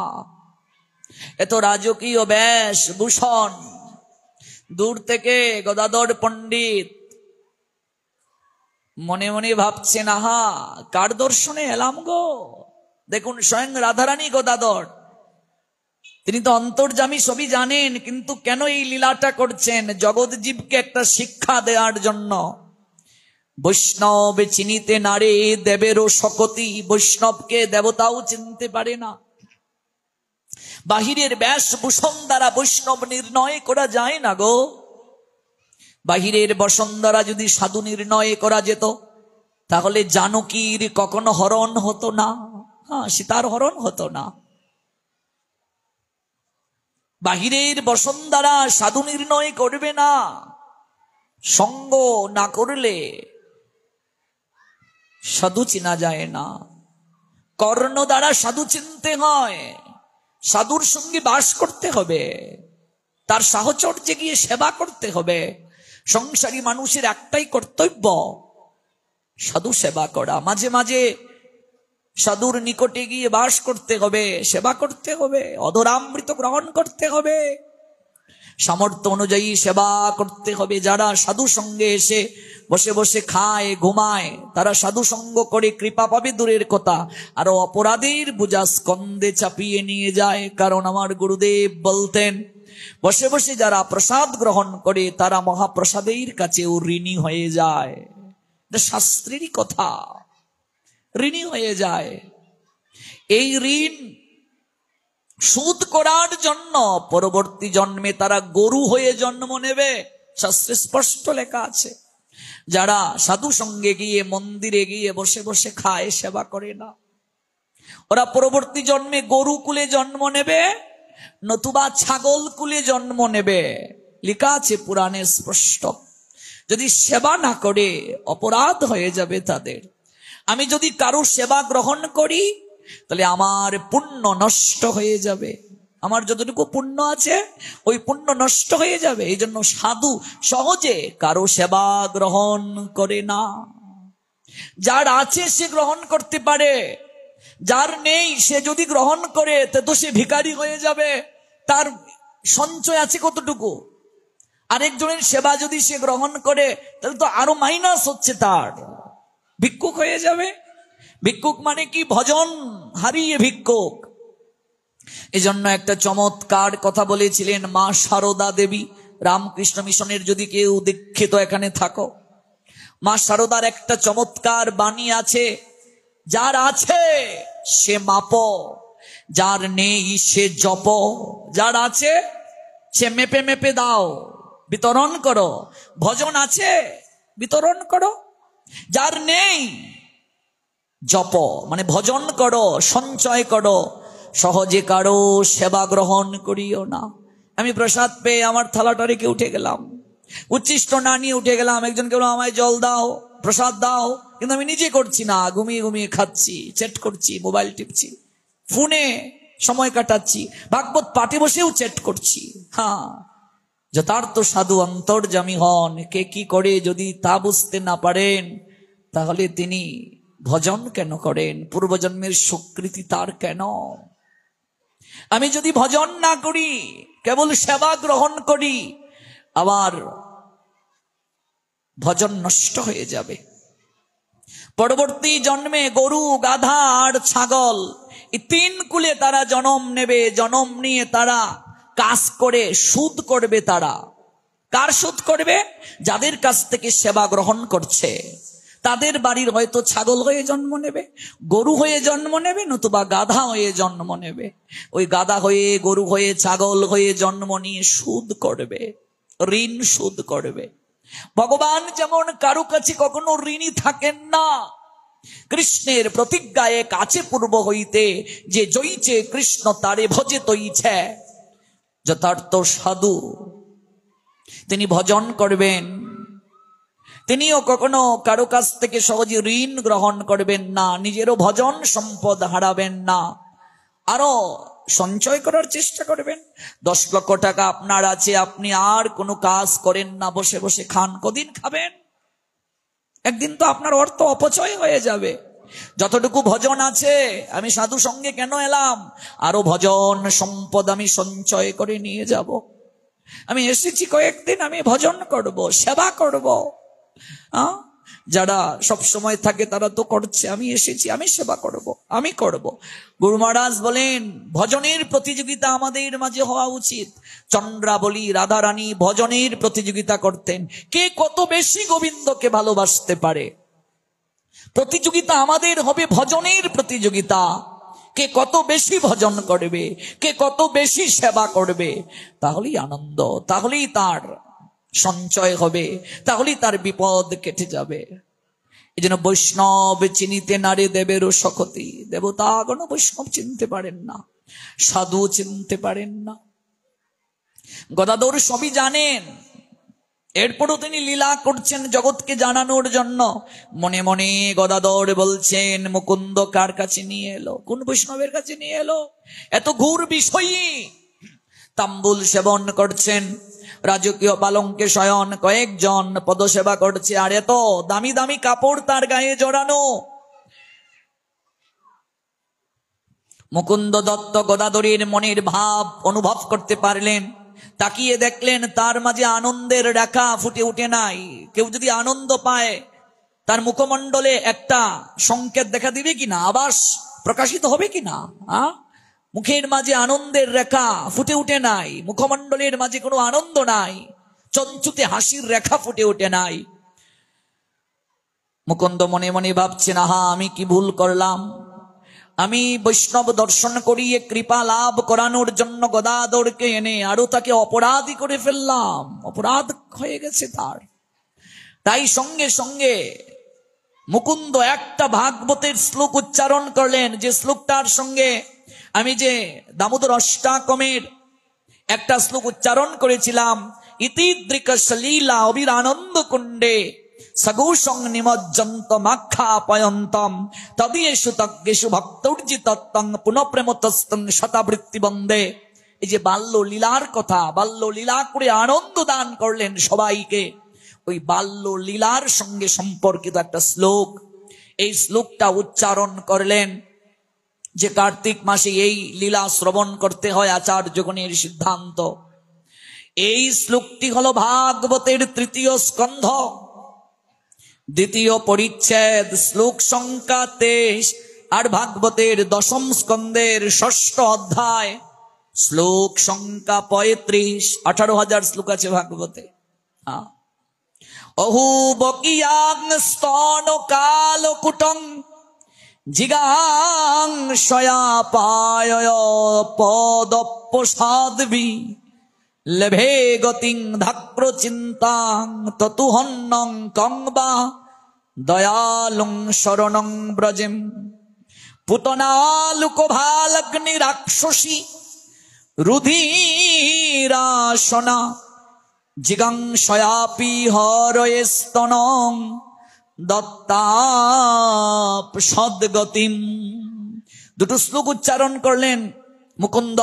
এত রাজকীয় বেশ ভূষণ। দূর থেকে গদাধর পণ্ডিত মনে মনে ভাবছেন, আহা, কার দর্শনে এলাম গো। দেখুন স্বয়ং রাধারানী গদাধর, তিনি তো অন্তর্যামী, সবই জানেন, কিন্তু কেন এই লীলাটা করছেন? জগৎ জীবকে একটা শিক্ষা দেওয়ার জন্য। বৈষ্ণব চিনিতে নারে দেবেরও শকতি, বৈষ্ণবকে দেবতাও চিনতে পারে না। বাহিরের বেশভূষণ দ্বারা বৈষ্ণব নির্ণয় করা যায় না গো। বাহিরের বসন দ্বারা যদি সাধু নির্ণয় করা যেত, তাহলে জানকীর কখনো হরণ হতো না, সীতার হরণ হতো না। বাহিরের বসন দ্বারা সাধু নির্ণয় করবে না, সঙ্গ না করলে সাধু চিনা যায় না। কর্ণ দ্বারা সাধু চিনতে হয়, সাধুর সঙ্গে বাস করতে হবে, তার সাহচর্যে গিয়ে সেবা করতে হবে। সংসারী মানুষের একটাই কর্তব্য, সাধু সেবা করা। মাঝে মাঝে সাধুর নিকটে গিয়ে বাস করতে হবে, সেবা করতে হবে, অধরামৃত গ্রহণ করতে হবে, সামর্থ্য অনুযায়ী সেবা করতে হবে। যারা সাধু সঙ্গে এসে বসে বসে খায় ঘুমায়, তারা সাধু সঙ্গ করে কৃপা পাবে দূরের কথা, আরো অপরাধীর বোঝা স্কন্ধে চাপিয়ে নিয়ে যায়। কারণ আমার গুরুদেব বলতেন, বসে বসে যারা প্রসাদ গ্রহণ করে তারা মহাপ্রসাদের কাছেও ঋণী হয়ে যায়। এটা শাস্ত্রেরই কথা, ঋণী হয়ে যায়। এই ঋণ শোধ করার জন্য পরবর্তী জন্মে তারা গরু হয়ে জন্ম নেবে, শাস্ত্রে স্পষ্ট লেখা আছে। যারা সাধু সঙ্গে গিয়ে মন্দিরে গিয়ে বসে বসে খায়, সেবা করে না, ওরা পরবর্তী জন্মে গরু কুলে জন্ম নেবে, নতুবা ছাগল কুলে জন্ম নেবে, লেখা আছে পুরাণে স্পষ্ট। যদি সেবা না করে অপরাধ হয়ে যাবে তাদের। আমি যদি কারো সেবা গ্রহণ করি, তাহলে আমার পুণ্য নষ্ট হয়ে যাবে, আমার যতটুকু পুণ্য আছে ওই পুণ্য নষ্ট হয়ে যাবে। এই জন্য সাধু সহজে কারো সেবা গ্রহণ করে না। যার আছে সে গ্রহণ করতে পারে, যার নেই সে যদি গ্রহণ করে তো সে ভিখারি হয়ে যাবে। তার সঞ্চয় আছে কতটুকু, আরেকজনের সেবা যদি সে গ্রহণ করে তাহলে তো আরো মাইনাস হচ্ছে, তার ভিক্ষুক হয়ে যাবে। ভিক্ষুক মানে কি? ভজন হারিয়ে ভিক্ষুক। এজন্য একটা চমৎকার কথা বলেছিলেন মা শারদা দেবী, রামকৃষ্ণ মিশনের যদি কেউ দীক্ষিত এখানে থাকো, মা শারদার একটা চমৎকার বাণী আছে, যার আছে সে মাপ, যার নেই সে জপ। যার আছে সে মেপে মেপে দাও, বিতরণ করো। ভজন আছে, বিতরণ করো। যার নেই জপ, মানে ভজন করো, সঞ্চয় করো। সহজে কারো সেবা গ্রহণ করিও না। আমি প্রসাদ পেয়ে আমার থালাটা রেখে উঠে গেলাম, উচ্ছিষ্ট না নিয়ে উঠে গেলাম। একজনকে বললাম আমায় জল দাও, প্রসাদ দাও, কিন্তু আমি নিজে করছি না, ঘুমিয়ে ঘুমিয়ে খাচ্ছি, চ্যাট করছি, মোবাইল টিপছি, ফোনে সময় কাটাচ্ছি, ভাগবত পাঠে বসেও চ্যাট করছি। যথার্থ সাধু অন্তর্যামী হন, কে কি করে যদি তা বুঝতে না পারেন, তাহলে তিনি ভজন কেন করেন? পূর্বজন্মের স্বীকৃতি তার কেন? আমি যদি ভজন না করি, কেবল সেবা গ্রহণ করি, আবার ভজন নষ্ট হয়ে যাবে। পরবর্তী জন্মে গরু, গাধা আর ছাগল, এই তিন কুলে তারা জন্ম নেবে। জন্ম নিয়ে তারা কাজ করে সুদ করবে। তারা কার সুদ করবে? যাদের কাছ থেকে সেবা গ্রহণ করছে তাদের বাড়ির হয়তো ছাগল হয়ে জন্ম নেবে, গরু হয়ে জন্ম নেবে, নতুবা গাধা হয়ে জন্ম নেবে। ওই গাধা হয়ে, গরু হয়ে, ছাগল হয়ে জন্ম নিয়ে সুদ করবে, ঋণ সুদ করবে। ভগবান যেমন কারো কাছে কখনো ঋণী থাকেন না। কৃষ্ণের প্রতিজ্ঞায় কাছে পূর্ব হইতে যে জয়িছে কৃষ্ণ তারে ভজে তৈছে। যথার্থ সাধু তিনি ভজন করবেন, তিনিও কখনো কারো কাছ থেকে সহজে ঋণ গ্রহণ করবেন না, নিজেরও ভজন সম্পদ হারাবেন না, আরো সঞ্চয় করার চেষ্টা করবেন। 10 লক্ষ টাকা আপনার আছে, আপনি আর কোনো কাজ করেন না, বসে বসে খান, কদিন খাবেন? একদিন তো আপনার অর্থ অপচয় হয়ে যাবে। যতটুকু ভজন আছে, আমি সাধু সঙ্গে কেন এলাম? আরো ভজন সম্পদ আমি সঞ্চয় করে নিয়ে যাব। আমি এসেছি কয়েকদিন, আমি ভজন করব, সেবা করব। যারা সব সময় থাকে তারা তো করছে, আমি এসেছি, আমি সেবা করব, আমি করব। গুরু মহারাজ বলেন ভজনের প্রতিযোগিতা আমাদের মাঝে হওয়া উচিত। চন্দ্রাবলী রাধারানী ভজনের প্রতিযোগিতা করতেন, কে কত বেশি গোবিন্দকে ভালোবাসতে পারে। প্রতিযোগিতা আমাদের হবে ভজনের প্রতিযোগিতা, কে কত বেশি ভজন করবে, কে কত বেশি সেবা করবে। তাহলেই আনন্দ, তাহলেই তার সঞ্চয় হবে, তাহলেই তার বিপদ কেটে যাবে। এই জন্য বৈষ্ণব চিনিতে নারে দেবেরও শকতি। দেবতাগণ বৈষ্ণব চিনতে পারেন না, সাধু চিনতে পারেন না। গদাধর সবই জানেন, এরপরও তিনি লীলা করছেন জগৎকে জানানোর জন্য। মনে মনে গদাধর বলছেন মুকুন্দ কার কাছে নিয়ে এলো, কোন বৈষ্ণবের কাছে নিয়ে এলো? এত ঘোর বিষয়ী। তাম্বুল সেবন করছেন, রাজকীয় পালঙ্কে শয়ন, কয়েকজন পদসেবা করছে, আর এত দামি দামি কাপড় তার গায়ে জড়ানো। মুকুন্দ দত্ত গদাধরের মনের ভাব অনুভব করতে পারলেন। তাকিয়ে দেখলেন তার মাঝে আনন্দের রেখা ফুটে উঠে নাই। কেউ যদি আনন্দ পায় তার মুখমণ্ডলে একটা সংকেত দেখা দিবে কিনা, আভাস প্রকাশিত হবে কিনা? মুখের মাঝে আনন্দের রেখা ফুটে উঠে নাই, মুখমণ্ডলের মাঝে কোনো আনন্দ নাই, চঞ্চুতে হাসির রেখা ফুটে উঠে নাই। মুকুন্দ মনে মনে ভাবছেন, আহা আমি কি ভুল করলাম, আমি বৈষ্ণব দর্শন করিয়ে কৃপা লাভ করানোর জন্য গদাধরকে এনে আরো তাকে অপরাধী করে ফেললাম, অপরাধ হয়ে গেছে তার। তাই সঙ্গে সঙ্গে মুকুন্দ একটা ভাগবতের শ্লোক উচ্চারণ করলেন, যে শ্লোকটার সঙ্গে আমি যে দামোদর অষ্টাকমের একটা শ্লোক উচ্চারণ করেছিলাম, ইতিদৃক সলীলা অবিরানন্দ কুণ্ডে সগৌষং নিমজ্জন্ত মাক্ষাপয়ন্তম তদিয়েষু তজ্ঞেষু ভক্তর্জিতত্তং পুনঃপ্রেমতস্তং শতাবৃত্তি বন্দে। এই যে বাল্য লীলার কথা, বাল্য লীলা করে আনন্দ দান করলেন সবাইকে, ওই বাল্য লীলার সঙ্গে সম্পর্কিত একটা শ্লোক। এই শ্লোকটা উচ্চারণ করলেন। যে কার্তিক মাসে এই লীলা শ্রবণ করতে হয় আচার্যগণের সিদ্ধান্ত। এই শ্লোকটি হলো ভাগবতের ৩য় স্কন্ধ, ২য় পরিচ্ছেদ, শ্লোক সংখ্যা ২৩, আর ভাগবতের ১০ম স্কন্ধের ৬ষ্ঠ অধ্যায়, শ্লোক সংখ্যা ৩৫। ১৮,০০০ শ্লোক আছে ভাগবতে। অহু বকিয়াং স্তন কালকুটং জিগাং শয়াপায় পদপ্রসাদ্ভি লেভে গতিং ধাক্র চিন্তাং ততুহন্নং কংবা দয়ালুং শরণং ব্রজেম পুতনালুক ভালগ্নি রাক্ষসী রুধিরাসনা জিগাং শয়াপি হরয়ে স্তনং দত্তাপ সদ্গতিম। দুটো শ্লোক উচ্চারণ করলেন মুকুন্দ।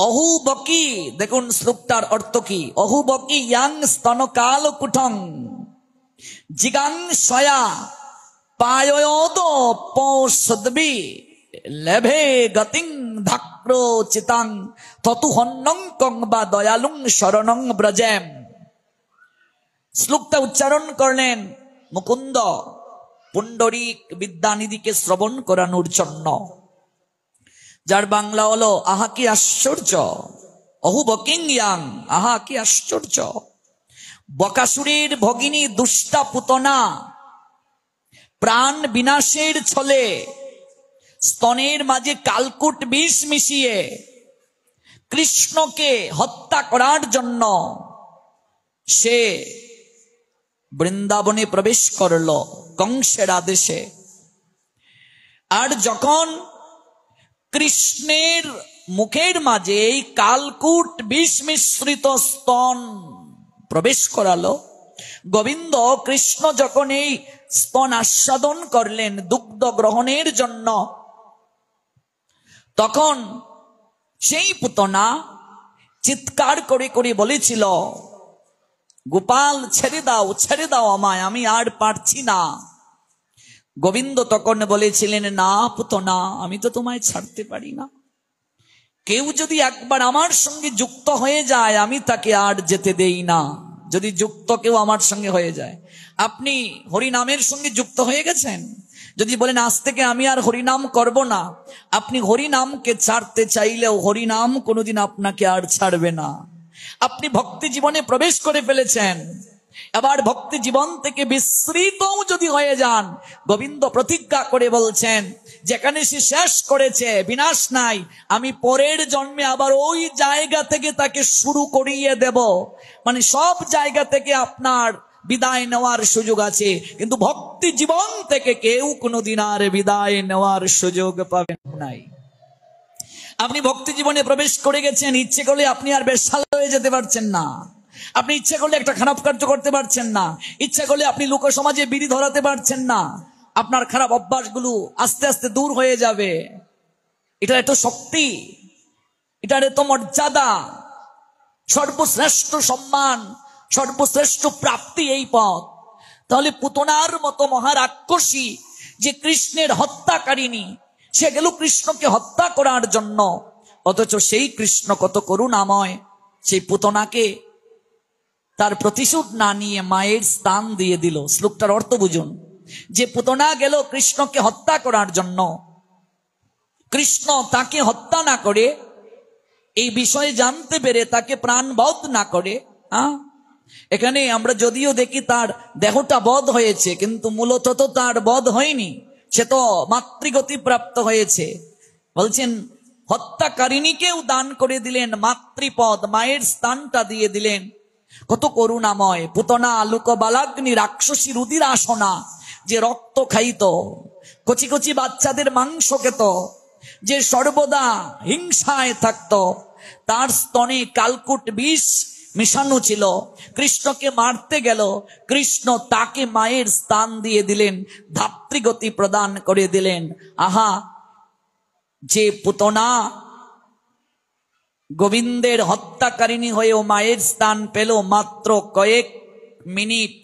অহু বকি, দেখুন শ্লোকটার অর্থ কি। অহু বকি ইয়াং স্তন কাল কুঠং জিগাং সয়া পায়দ পৌষদ্বি লেভে গতিং ধাক্র চিতাং ততুহন্নং কংবা দয়ালুং শরণং ব্রজেম। শ্লোকটা উচ্চারণ করলেন মুকুন্দ পুণ্ডরীক বিদ্যানিধিকে শ্রবণ করানোর জন্য, যার বাংলা হলো আহা কি আশ্চর্য। অহু বকিং ইয়াং, আহা কি আশ্চর্য। বকাসুরের ভগিনী দুষ্টা পুতনা প্রাণ বিনাশের ছলে স্তনের মাঝে কালকুট বিষ মিশিয়ে কৃষ্ণকে হত্যা করার জন্য সে বৃন্দাবনে প্রবেশ করল কংসের আদেশে। আর যখন কৃষ্ণের মুখের মাঝে এই কালকুট বিষ মিশ্রিত স্তন প্রবেশ করালো, গোবিন্দ কৃষ্ণ যখন এই স্তন আস্বাদন করলেন দুগ্ধ গ্রহণের জন্য, তখন সেই পুতনা চিৎকার করে করে বলেছিল, গোপাল ছেড়ে দাও, ছেড়ে দাও আমায়, আমি আর পারছি না। গোবিন্দ তখন বলেছিলেন, না পুতনা, আমি তো তোমায় ছাড়তে পারি না। কেউ যদি একবার আমার সঙ্গে যুক্ত হয়ে যায় আমি তাকে আর যেতে দেই না। যদি যুক্ত কেউ আমার সঙ্গে হয়ে যায়, আপনি হরিনামের সঙ্গে যুক্ত হয়ে গেছেন? যদি বলেন আজ থেকে আমি আর হরিনাম করব না, আপনি হরিনামকে ছাড়তে চাইলেও হরিনাম কোনোদিন আপনাকে আর ছাড়বে না। আপনি ভক্তি জীবনে প্রবেশ করে ফেলেছেন, এবার ভক্তি জীবন থেকে বিস্মৃতও যদি হয়ে যান, গোবিন্দ প্রতিজ্ঞা করে বলছেন যেখানে সে শেষ করেছে বিনাশ নাই, আমি পরের জন্মে আবার ওই জায়গা থেকে তাকে শুরু করিয়ে দেব। মানে সব জায়গা থেকে আপনার বিদায় নেওয়ার সুযোগ আছে, কিন্তু ভক্তি জীবন থেকে কেউ কোনোদিন আর বিদায় নেওয়ার সুযোগ পাবেন নাই। আপনি ভক্তি জীবনে প্রবেশ করে গেছেন, ইচ্ছে করলে আপনি আর বেশ্যাল হয়ে যেতে পারছেন না, আপনি ইচ্ছে করলে একটা খারাপ কার্য করতে পারছেন না, ইচ্ছে করলে আপনি লোক সমাজে বিড়ি ধরাতে পারছেন না। আপনার খারাপ অভ্যাসগুলো আস্তে আস্তে দূর হয়ে যাবে। এটার এত শক্তি, এটার এত মর্যাদা, সর্বশ্রেষ্ঠ সম্মান, সর্বশ্রেষ্ঠ প্রাপ্তি এই পথ। তাহলে পুতনার মতো মহারাক্ষসী যে কৃষ্ণের হত্যাকারিণী, সে গেল কৃষ্ণকে হত্যা করার জন্য, অথচ সেই কৃষ্ণ কত করুণাময়, সেই পুতনাকে তার প্রতিশোধ না নিয়ে মায়ের স্থান দিয়ে দিল। শ্লোকটার অর্থ বুঝুন, যে পুতনা গেল কৃষ্ণকে হত্যা করার জন্য, কৃষ্ণ তাকে হত্যা না করে, এই বিষয়ে জানতে পেরে তাকে প্রাণবধ না করে, এখানে আমরা যদিও দেখি তার দেহটা বধ হয়েছে, কিন্তু মূলত তো তার বধ হয়নি, সে তো মাতৃগতি প্রাপ্ত হয়েছে। বলছেন হত্যাকারিণীকেও দান করে দিলেন মাতৃপদ, মায়ের স্থানটা দিয়ে দিলেন। কত করুণাময়। পুতনা লোকবালাগ্নি রাক্ষসী রুদির আসনা, যে রক্ত খাইত, কচি কচি বাচ্চাদের মাংস খেত, যে সর্বদা হিংসায় থাকত, তার স্তনে কালকুট বিষ মিশানো ছিল। কৃষ্ণকে মারতে গেল, কৃষ্ণ তাকে মায়ের স্থান দিয়ে দিলেন, ধাত্রীগতি প্রদান করে দিলেন। আহা, যে পুতনা গোবিন্দের হত্যাকারিণী হয়েও মায়ের স্থান পেল মাত্র কয়েক মিনিট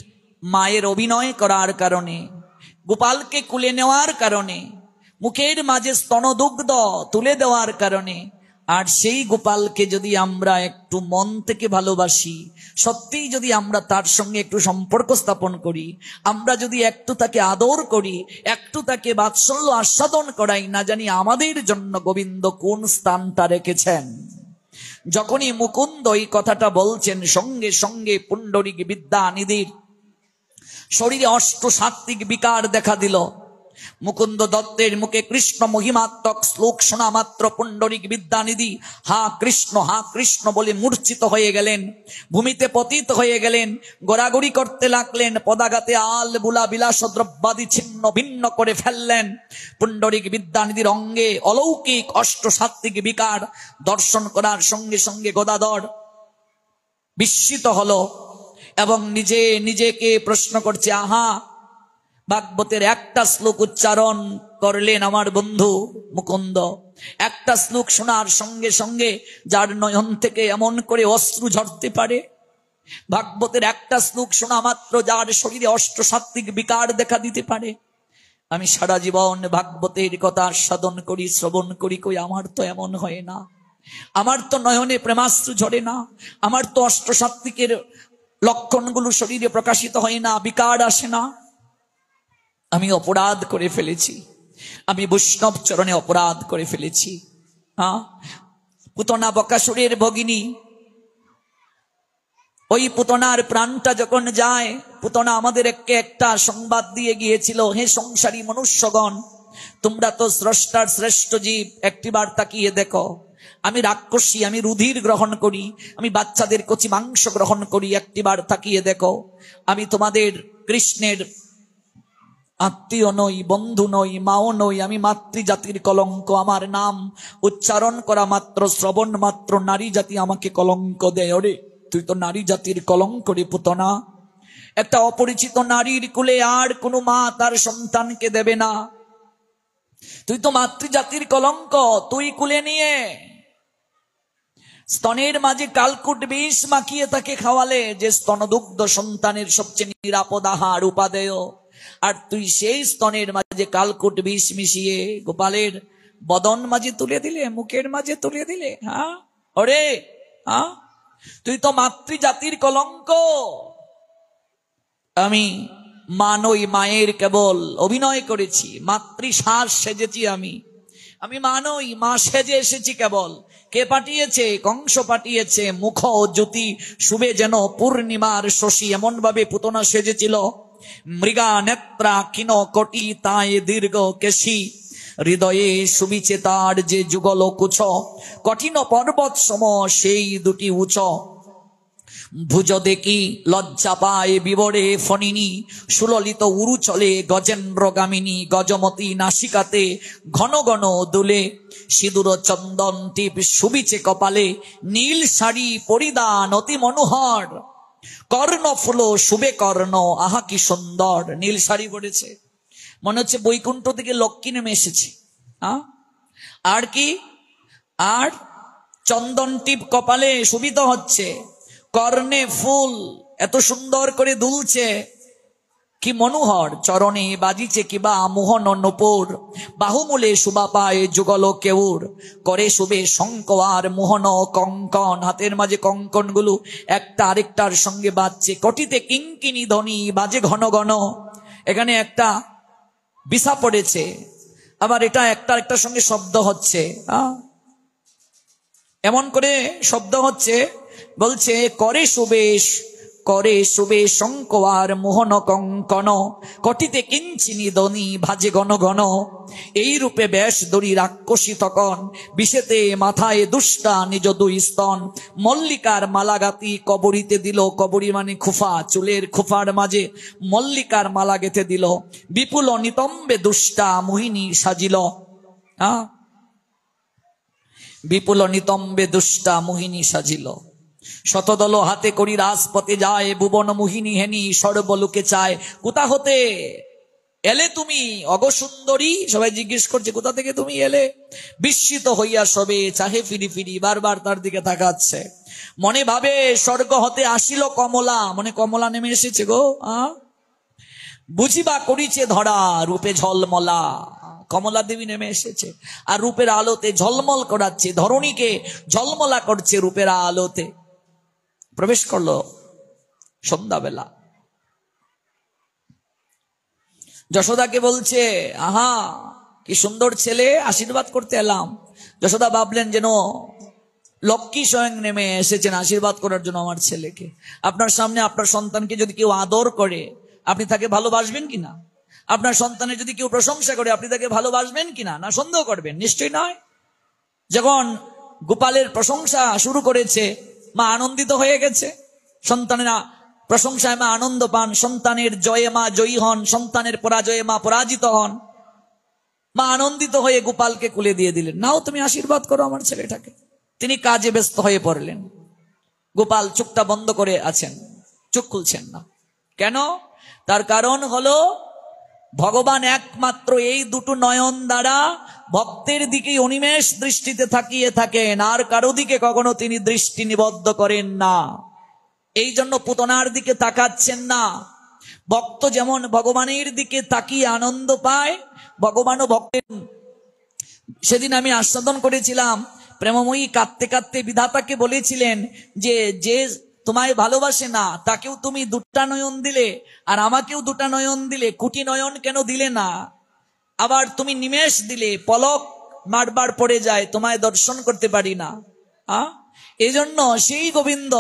মায়ের অভিনয় করার কারণে, গোপালকে কুলে নেওয়ার কারণে, মুখের মাঝে স্তনদুগ্ধ তুলে দেওয়ার কারণে। আর সেই গোপালকে যদি আমরা একটু মন থেকে ভালোবাসি, সত্যিই যদি আমরা তার সঙ্গে একটু সম্পর্ক স্থাপন করি, আমরা যদি একটু তাকে আদর করি, একটু তাকে বাৎসল্য আস্বাদন করাই, না জানি আমাদের জন্য গোবিন্দ কোন স্থানটা রেখেছেন। যখনই মুকুন্দ এই কথাটা বলছেন, সঙ্গে সঙ্গে পুণ্ডরিক বিদ্যানিধির শরীরে অষ্টসাত্ত্বিক বিকার দেখা দিল। মুকুন্দ দত্তের মুখে কৃষ্ণ মহিমাত্মক শ্লোক শোনা মাত্র পুণ্ডরিক বিদ্যানিধি হা কৃষ্ণ বলে মূর্ছিত হয়ে গেলেন, ভূমিতে পতিত হয়ে গেলেন, গড়াগড়ি করতে লাগলেন, পদাঘাতে আল বুলা বিলাস দ্রব্যাদি ছিন্ন ভিন্ন করে ফেললেন। পুণ্ডরিক বিদ্যানিধির অঙ্গে অলৌকিক অষ্টসাত্ত্বিক বিকার দর্শন করার সঙ্গে সঙ্গে গদাধর বিস্মিত হলো এবং নিজেকে প্রশ্ন করছে, আহা, ভাগবতের একটা শ্লোক উচ্চারণ করলেন আমার বন্ধু মুকুন্দ, একটা শ্লোক শোনার সঙ্গে সঙ্গে যার নয়ন থেকে এমন করে অশ্রু ঝরতে পারে, ভাগবতের একটা শ্লোক শোনা মাত্র যার শরীরে অষ্টসাত্ত্বিক বিকার দেখা দিতে পারে। আমি সারা জীবন ভাগবতের কথা আস্বাদন করি, শ্রবণ করি, কই আমার তো এমন হয় না, আমার তো নয়নে প্রেমাশ্রু ঝরে না, আমার তো অষ্টসাত্ত্বিকের লক্ষণগুলো শরীরে প্রকাশিত হয় না, বিকার আসে না। আমি অপরাধ করে ফেলেছি, আমি বৈষ্ণব চরণে অপরাধ করে ফেলেছি। পুতনা বকাসুরের ভগিনী, ওই পুতনার প্রাণটা যখন যায়, পুতনা আমাদের একটা সংবাদ দিয়ে গিয়েছিল, হে সংসারী মনুষ্যগণ, তোমরা তো স্রষ্টার শ্রেষ্ঠ জীব, একটিবার তাকিয়ে দেখো, আমি রাক্ষসী, আমি রুধির গ্রহণ করি, আমি বাচ্চাদের কচি মাংস গ্রহণ করি, একটিবার তাকিয়ে দেখো, আমি তোমাদের কৃষ্ণের আত্মীয় নই, বন্ধু নই, মাও নই, আমি মাতৃজাতির কলঙ্ক। আমার নাম উচ্চারণ করা মাত্র, শ্রবণ মাত্র নারী জাতি আমাকে কলঙ্ক দেয়। ওরে, তুই তো নারী জাতির কলঙ্ক রে পুতনা। একটা অপরিচিত নারীর কুলে আর কোনো মা তার সন্তানকে দেবে না, তুই তো মাতৃজাতির কলঙ্ক। তুই কুলে নিয়ে স্তনের মাঝে কালকুট বিষ মাখিয়ে তাকে খাওয়ালে, যে স্তনদুগ্ধ সন্তানের সবচেয়ে নিরাপদ আহার উপাদেয়, আর তুই সেই স্তনের মাঝে কালকুট বিষ মিশিয়ে গোপালের বদন মাঝে তুলে দিলে, মুখের মাঝে তুলে দিলে। ওরে, তুই তো মাতৃজাতির কলঙ্ক। আমি মা নই, মায়ের কেবল অভিনয় করেছি, মাতৃশ্বাস সেজেছি আমি মা নই, মা সেজে এসেছি কেবল। কে পাঠিয়েছে? কংস পাঠিয়েছে। মুখ জ্যোতি শুভে যেন পূর্ণিমার শশী, এমন ভাবে পুতনা সেজেছিল। মৃগা নেত্রা ক্ষীণ কোটি তায়ে দীর্ঘ কেশী, হৃদয়ে শুবিছে তার যে যুগল কুছ, কঠিন পর্বত সম সেই দুটি উচ। ভুজ দেখি লজ্জা পায় বিবরে ফণিনী, সুললিত উরু চলে গজেন্দ্রগামিনী। গজমতি নাসিকাতে ঘন ঘন দুলে, সিঁদুর চন্দন টিপ শুবিছে কপালে। নীল শাড়ি পরিধান অতি মনোহর, কর্ণ ফুল শুভে কর্ণ, আহা কি সুন্দর। নীল শাড়ি পরেছে, মনে হচ্ছে বৈকুণ্ঠ থেকে লক্ষ্মী নেমে এসেছে। আর কি? আর চন্দন টিপ কপালে শোভিত হচ্ছে, কর্ণে ফুল এত সুন্দর করে দুলছে, কি মনোহর। চরণে বাজিছে কিবা মোহন নূপুর, বাহুমূলে শুভা পায় যুগল কেউর। করে শুভে শঙ্খ আর মোহন কঙ্কন, হাতের মাঝে কঙ্কন গুলো একটা আরেকটার সঙ্গে বাজছে। কটিতে কিঙ্কিনি ধ্বনি বাজে ঘন ঘন। এখানে একটা বিছা পড়েছে, আবার এটা একটা আরেকটার সঙ্গে শব্দ হচ্ছে, এমন করে শব্দ হচ্ছে। বলছে করে শুভে শঙ্খ আর মোহন কঙ্কন, কটিতে কিঞ্চিনি ধ্বনি ভাজে ঘন ঘন। এই রূপে বেশ দড়ি রাক্ষসী তখন, বিষেতে মাথায় দুষ্টা নিজ দুই স্তন। মল্লিকার মালা গাতি কবরীতে দিল, কবরী মানে খুফা, চুলের খুফার মাঝে মল্লিকার মালা গেঁথে দিল। বিপুল নিতম্বে দুষ্টা মোহিনী সাজিল, বিপুল নিতম্বে দুষ্টা মোহিনী সাজিল। শতদল হাতে করি রাজপথে যায়, ভুবন মোহিনী হেনি সর্বলোকে চায়। কোথা হতে এলে তুমি অগসুন্দরী? সবাই জিজ্ঞেস করছে কোথা থেকে তুমি এলে। বিস্মিত হইয়া সবে চাহে ফিরি ফিরি, বারবার তার দিকে তাকাচ্ছে। মনে ভাবে স্বর্গ হতে আসিল কমলা, মনে কমলা নেমে এসেছে গো। বুঝিবা করিছে ধরা রূপে ঝলমলা, কমলা দেবী নেমে এসেছে আর রূপের আলোতে ঝলমল করাচ্ছে, ধরণীকে ঝলমলা করছে রূপের আলোতে। প্রবেশ করলো সন্ধ্যাবেলা। যশোদাকে বলছে, আহা কি সুন্দর ছেলে, আশীর্বাদ করতে এলাম। যশোদা ভাবলেন যেন লক্ষ্মী স্বয়ং নেমে এসেছেন আশীর্বাদ করার জন্য আমার ছেলেকে। আপনার সামনে আপনার সন্তানকে যদি কেউ আদর করে, আপনি তাকে ভালোবাসবেন কিনা? আপনার সন্তানের যদি কেউ প্রশংসা করে, আপনি তাকে ভালোবাসবেন কিনা? না সন্দেহ করবেন? নিশ্চয়ই নয়। যখন গোপালের প্রশংসা শুরু করেছে, মা আনন্দিত হয়ে গেছে। সন্তানেরা প্রশংসায় মা আনন্দ পান, সন্তানের জয়ে মা জয়ী হন, সন্তানের পরাজয়ে মা পরাজিত হন। মা আনন্দিত হয়ে গোপালকে কুলে দিয়ে দিলেন, নাও তুমি আশীর্বাদ করো আমার ছেলেটাকে। তিনি কাজে ব্যস্ত হয়ে পড়লেন। গোপাল চোখটা বন্ধ করে আছেন, চোখ খুলছেন না। কেন? তার কারণ হলো ভগবান একমাত্র এই দুটো নয়ন দ্বারা ভক্তের দিকে অনিমেষ দৃষ্টিতে তাকিয়ে থাকেন, আর কারো দিকে কখনো তিনি দৃষ্টি নিবদ্ধ করেন না। এই জন্য পুতনার দিকে তাকাচ্ছেন না। ভক্ত যেমন ভগবানের দিকে তাকিয়ে আনন্দ পায়, ভগবানও ভক্তের। সেদিন আমি আস্বাদন করেছিলাম, প্রেমময়ী কাঁদতে কাঁদতে বিধাতাকে বলেছিলেন যে যে তোমায় ভালোবাসে না তাকেও তুমি দুটা নয়ন দিলে, আর আমাকেও দুটা নয়ন দিলে, কোটি নয়ন কেন দিলে না? আবার তুমি নিমেষ দিলে, পলক মারবার পড়ে যায়, তোমায় দর্শন করতে পারি না। এই জন্য সেই গোবিন্দ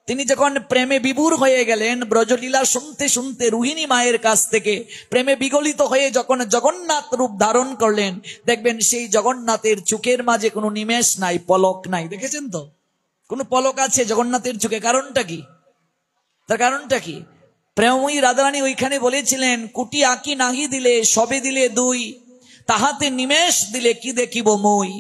তিনি যখন প্রেমে বিভোর হয়ে গেলেন, ব্রজলীলা শুনতে শুনতে রোহিণী মায়ের কাছ থেকে প্রেমে বিগলিত হয়ে যখন জগন্নাথ রূপ ধারণ করলেন, দেখবেন সেই জগন্নাথের চোখের মাঝে কোনো নিমেষ নাই, পলক নাই। দেখেছেন তো? কোনো পলক আছে জগন্নাথের চোখে? কারণটা কি? তার কারণটা কি? প্রেমময়ী রাধারানী ওইখানে বলেছিলেন, কুটি আঁকি নাহি দিলে সবে দিলে দুই, তাহাতে নিমেষ দিলে কি দেখিব মই।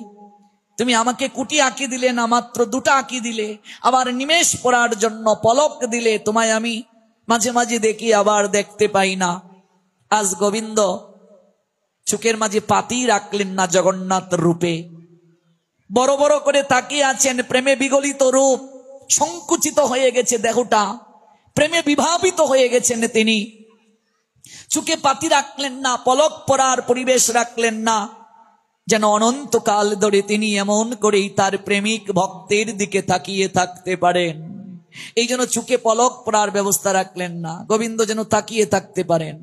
তুমি আমাকে কুটি আঁকি দিলে না, মাত্র দুটা আঁকি দিলে, আবার নিমেষ পড়ার জন্য পলক দিলে, তোমায় আমি মাঝে মাঝে দেখি আবার দেখতে পাই না। আজ গোবিন্দ চোখের মাঝে পাতি রাখলেন না জগন্নাথ রূপে, বড় বড় করে তাকিয়ে আছেন। প্রেমে বিগলিত রূপ, সংকুচিত হয়ে গেছে দেহটা, প্রেমে বিভাবিত হয়ে গেছেন তিনি। চোখে পাতি রাখলেন না, পলক পরার পরিবেশ রাখলেন না, যেন অনন্তকাল ধরে তিনি এমন করেই তার প্রেমিক ভক্তের দিকে তাকিয়ে থাকতে পারেন। এই জন্য চুকে পলক পড়ার ব্যবস্থা রাখলেন না, গোবিন্দ যেন তাকিয়ে থাকতে পারেন।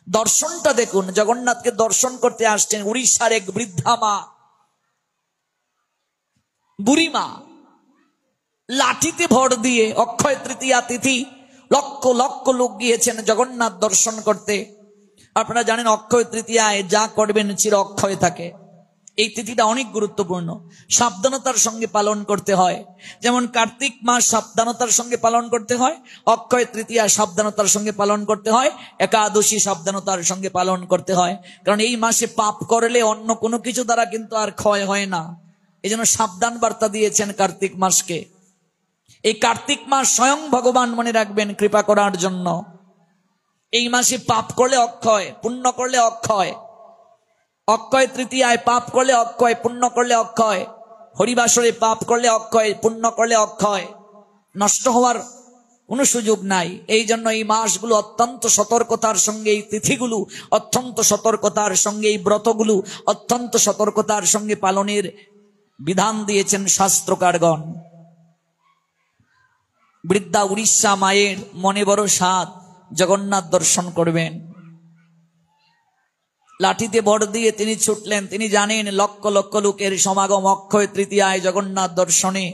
দর্শনটা দেখুন, জগন্নাথকে দর্শন করতে আসছেন উড়িষ্যার এক বৃদ্ধা মা, বুড়ি মা, লাঠিতে ভর দিয়ে। অক্ষয় তৃতীয়া তিথি, লক্ষ লক্ষ লোক গিয়েছেন জগন্নাথ দর্শন করতে। আপনারা জানেন অক্ষয় তৃতীয়ায় যা করবেন চির অক্ষয় থাকে। এই তিথিটা অনেক গুরুত্বপূর্ণ, সাবধানতার সঙ্গে পালন করতে হয়। যেমন কার্তিক মাস সাবধানতার সঙ্গে পালন করতে হয়, অক্ষয় তৃতীয়া সাবধানতার সঙ্গে পালন করতে হয়, একাদশী সাবধানতার সঙ্গে পালন করতে হয়। কারণ এই মাসে পাপ করলে অন্য কোনো কিছু দ্বারা কিন্তু আর ক্ষয় হয় না। এই জন্য সাবধান বার্তা দিয়েছেন কার্তিক মাসকে। এই কার্তিক মাস স্বয়ং ভগবান মনে রাখবেন কৃপা করার জন্য। এই মাসে পাপ করলে অক্ষয়, পুণ্য করলে অক্ষয়। অক্ষয় তৃতীয়ায় পাপ করলে অক্ষয়, পুণ্য করলে অক্ষয়। হরিবাসরে পাপ করলে অক্ষয়, পুণ্য করলে অক্ষয়, নষ্ট হওয়ার কোনো সুযোগ নাই। এই জন্য এই মাসগুলো অত্যন্ত সতর্কতার সঙ্গে, এই তিথিগুলো অত্যন্ত সতর্কতার সঙ্গে, এই ব্রতগুলো অত্যন্ত সতর্কতার সঙ্গে পালনের বিধান দিয়েছেন শাস্ত্রকারগণ। বৃদ্ধা উড়িষ্যা মায়ের মনে বড় সাধ, জগন্নাথ দর্শন করবেন। লাঠিতে ভর দিয়ে তিনি ছুটলেন। তিনি জানেন লক্ষ লক্ষ লোকের সমাগম অক্ষয় তৃতীয়ায় জগন্নাথ দর্শনে।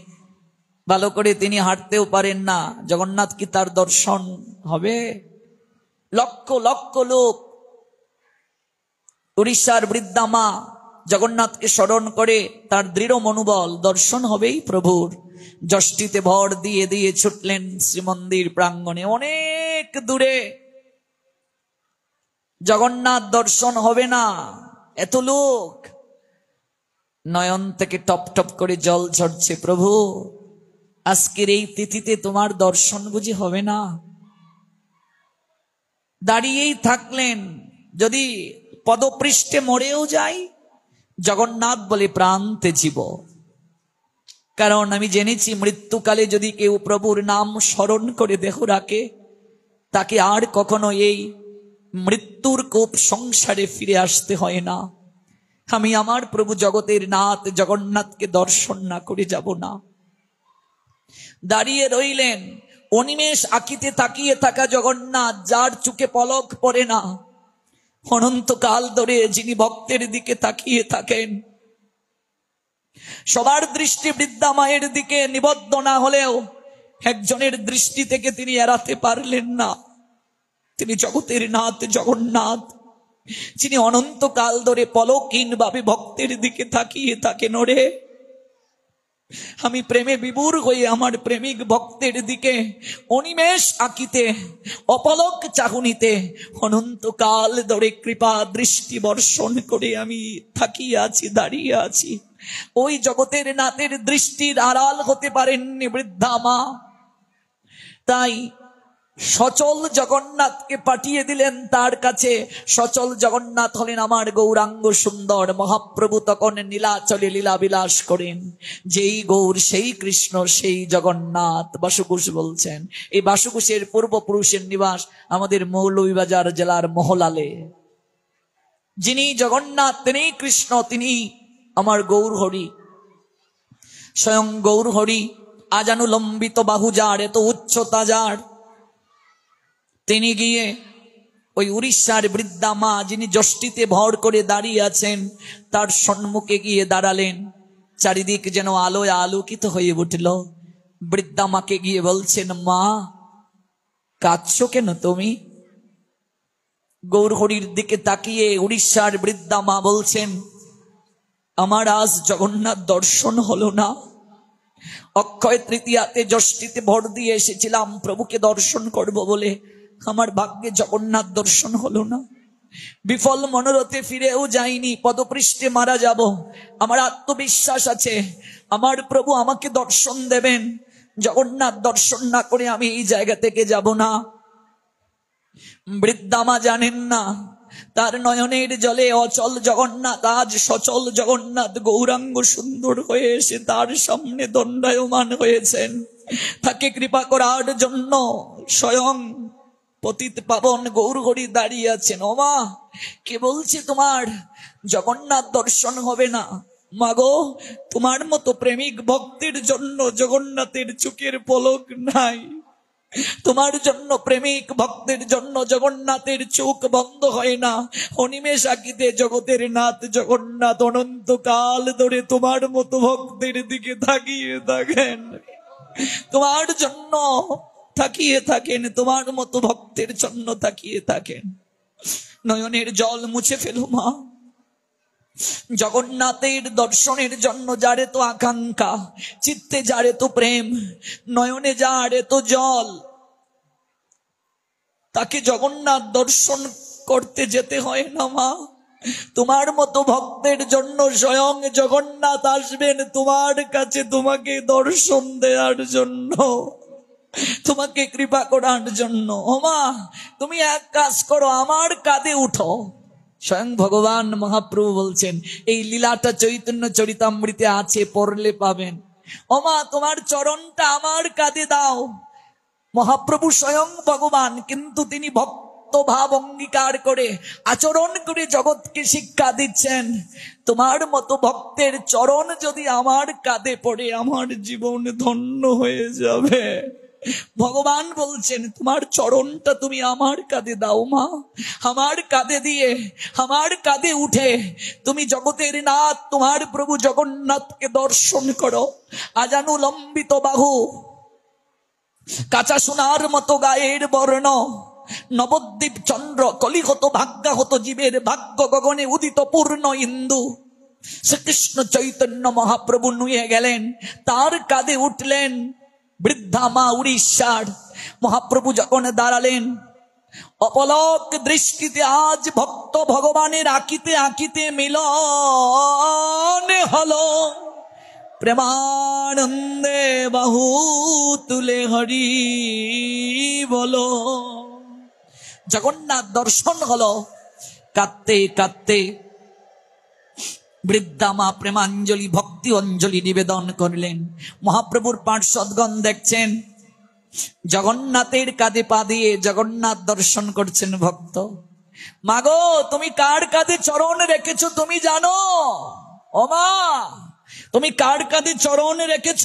ভালো করে তিনি হাঁটতেও পারেন না, জগন্নাথ কি তার দর্শন হবে? লক্ষ লক্ষ লোক। উড়িষ্যার বৃদ্ধা মা জগন্নাথকে স্মরণ করে তার দৃঢ় মনোবল দর্শন হবেই প্রভুর। যষ্টিতে ভর দিয়ে দিয়ে ছুটলেন শ্রীমন্দির প্রাঙ্গণে। অনেক দূরে, জগন্নাথ দর্শন হবে না, এত লোক। নয়ন থেকে টপ টপ করে জল ঝরছে, প্রভু আজকের এই তিথিতে তোমার দর্শন বুঝি হবে না? দাঁড়িয়েই থাকলেন। যদি পদপৃষ্ঠে মরেও যাই, জগন্নাথ বলে প্রাণ তেজিব। কারণ আমি জেনেছি মৃত্যুকালে যদি কেউ প্রভুর নাম স্মরণ করে দেহ রাখে, তাকে আর কখনো এই মৃত্যুর কোপ সংসারে ফিরে আসতে হয় না। আমি আমার প্রভু জগতের নাথ জগন্নাথকে দর্শন না করে যাব না। দাঁড়িয়ে রইলেন। অনিমেষ আঁকিতে তাকিয়ে থাকা জগন্নাথ, যার চোখে পলক পড়ে না, অনন্তকাল ধরে যিনি ভক্তের দিকে তাকিয়ে থাকেন। সবার দৃষ্টি বৃদ্ধা মায়ের দিকে নিবদ্ধ না হলেও একজনের দৃষ্টি থেকে তিনি এড়াতে পারলেন না। তিনি জগতের নাথ জগন্নাথ, যিনি অনন্তকাল ধরে পলকহীন ভাবে ভক্তের দিকে তাকিয়ে থাকেন। ওরে, আমি প্রেমে বিভোর হয়ে আমার প্রেমিক ভক্তের দিকে অনিমেষ আঁকিতে, অপলক চাহনিতে অনন্তকাল ধরে কৃপা দৃষ্টি বর্ষণ করে আমি থাকিয়ে আছি, দাঁড়িয়ে আছি। ওই জগতের নাথের দৃষ্টির আড়াল হতে পারেননি বৃদ্ধা মা। তাই সচল জগন্নাথকে পাঠিয়ে দিলেন তার কাছে। সচল জগন্নাথ হলেন আমার গৌরাঙ্গ সুন্দর মহাপ্রভু। তখন নীলাচলে লীলা বিলাস করেন। যেই গৌর সেই কৃষ্ণ সেই জগন্নাথ। বাসুকুশ বলছেন, এই বাসুকুশের পূর্বপুরুষের নিবাস আমাদের মৌলভীবাজার জেলার মহলালে। যিনি জগন্নাথ তিনি কৃষ্ণ, তিনি আমার গৌর হরি। স্বয়ং গৌর হরি আজানুলম্বিত বাহু যার, এত উচ্চতা যার, তিনি গিয়ে ওই উড়িষ্যার বৃদ্ধা মা যিনি যষ্টিতে ভর করে দাঁড়িয়ে আছেন, তার সম্মুখে গিয়ে দাঁড়ালেন। চারিদিক যেন আলোয় আলোকিত হয়ে উঠল। বৃদ্ধা মাকে গিয়ে বলছেন, মা কাঁদছো কেন তুমি? গৌর হরির দিকে তাকিয়ে উড়িষ্যার বৃদ্ধা মা বলছেন, আমার আজ জগন্নাথ দর্শন হলো না। অক্ষয় তৃতীয়াতে যষ্টিতে ভর দিয়ে এসেছিলাম প্রভুকে দর্শন করব বলে, আমার ভাগ্যে জগন্নাথ দর্শন হলো না। বিফল মনোরথে ফিরেও যাইনি, পদপৃষ্ঠে মারা যাব। আমার আত্মবিশ্বাস আছে আমার প্রভু আমাকে দর্শন দেবেন। জগন্নাথ দর্শন না করে আমি এই জায়গা থেকে যাব না। বৃদ্ধা মা জানেন না তার নয়নের জলে অচল জগন্নাথ আজ সচল জগন্নাথ গৌরাঙ্গ সুন্দর হয়ে এসে তার সামনে দণ্ডায়মান হয়েছেন। তাকে কৃপা করার জন্য স্বয়ং পতিত পাবন গৌর হরি দাঁড়িয়ে আছেন। ও মা, কে বলছে তোমার জগন্নাথ দর্শন হবে না? মাগো, তোমার মতো প্রেমিক ভক্তের জন্য জগন্নাথের চোখের পলক নাই। তোমার জন্য প্রেমিক ভক্তের জন্য জগন্নাথের চোখ বন্ধ হয় না। অনিমেষ আকিতে জগতের নাথ জগন্নাথ অনন্তকাল ধরে তোমার মতো ভক্তের দিকে তাকিয়ে থাকেন, তোমার জন্য তাকিয়ে থাকেন, তোমার মতো ভক্তের জন্য তাকিয়ে থাকেন। নয়নের জল মুছে ফেলো মা। জগন্নাথের দর্শনের জন্য যারে তো আকাঙ্ক্ষা, চিত্তে যারে তো প্রেম, নয়নে যারে তো জল, তাকে জগন্নাথ দর্শন করতে যেতে হয় না মা। তোমার মতো ভক্তের জন্য স্বয়ং জগন্নাথ আসবেন তোমার কাছে, তোমাকে দর্শন দেওয়ার জন্য, তোমাকে কৃপা করার জন্য। ও মা, তুমি এক কাজ করো, আমার কাঁধে উঠো। স্বয়ং ভগবান মহাপ্রভু বলছেন, এই লীলাটা চৈতন্য চরিতামৃতে আছে, পড়লে পাবেন। ও মা, তোমার চরণটা আমার কাঁধে দাও। মহাপ্রভু স্বয়ং ভগবান, কিন্তু তিনি ভক্ত ভাব অঙ্গীকার করে আচরণ করে জগৎকে শিক্ষা দিচ্ছেন। তোমার মতো ভক্তের চরণ যদি আমার কাঁধে পড়ে, আমার জীবন ধন্য হয়ে যাবে। ভগবান বলছেন, তোমার চরণটা তুমি আমার কাঁধে দাও মা। আমার কাঁধে দিয়ে, আমার কাঁধে উঠে তুমি জগতের নাথ তোমার প্রভু জগন্নাথকে দর্শন করো। আজানু লম্বিত বাহু, কাঁচা সোনার মতো গায়ের বর্ণ, নবদ্বীপ চন্দ্র কলিহত ভাগ্যাহত জীবের ভাগ্য গগনে উদিত পূর্ণ ইন্দু। শ্রীকৃষ্ণ চৈতন্য মহাপ্রভু নুয়ে গেলেন, তার কাঁধে উঠলেন বৃদ্ধা মা উড়িষ্যার। মহাপ্রভু যখন দাঁড়ালেন, অপলক দৃষ্টিতে আজ ভক্ত ভগবানের আঁকিতে আঁকিতে মিলন হলো। প্রেমানন্দে বাহু তুলে হরি বলো। জগন্নাথ দর্শন হলো। কাঁদতে কাঁদতে বৃদ্ধা মা প্রেমাঞ্জলি ভক্তি অঞ্জলি নিবেদন করলেন। মহাপ্রভুর পার্ষদগণ দেখছেন, জগন্নাথের কাঁধে পা দিয়ে জগন্নাথ দর্শন করছেন ভক্ত। মাগো, তুমি কার কাঁধে চরণ রেখেছো তুমি জানো? ও মা, তুমি কার কাঁধে চরণ রেখেছ?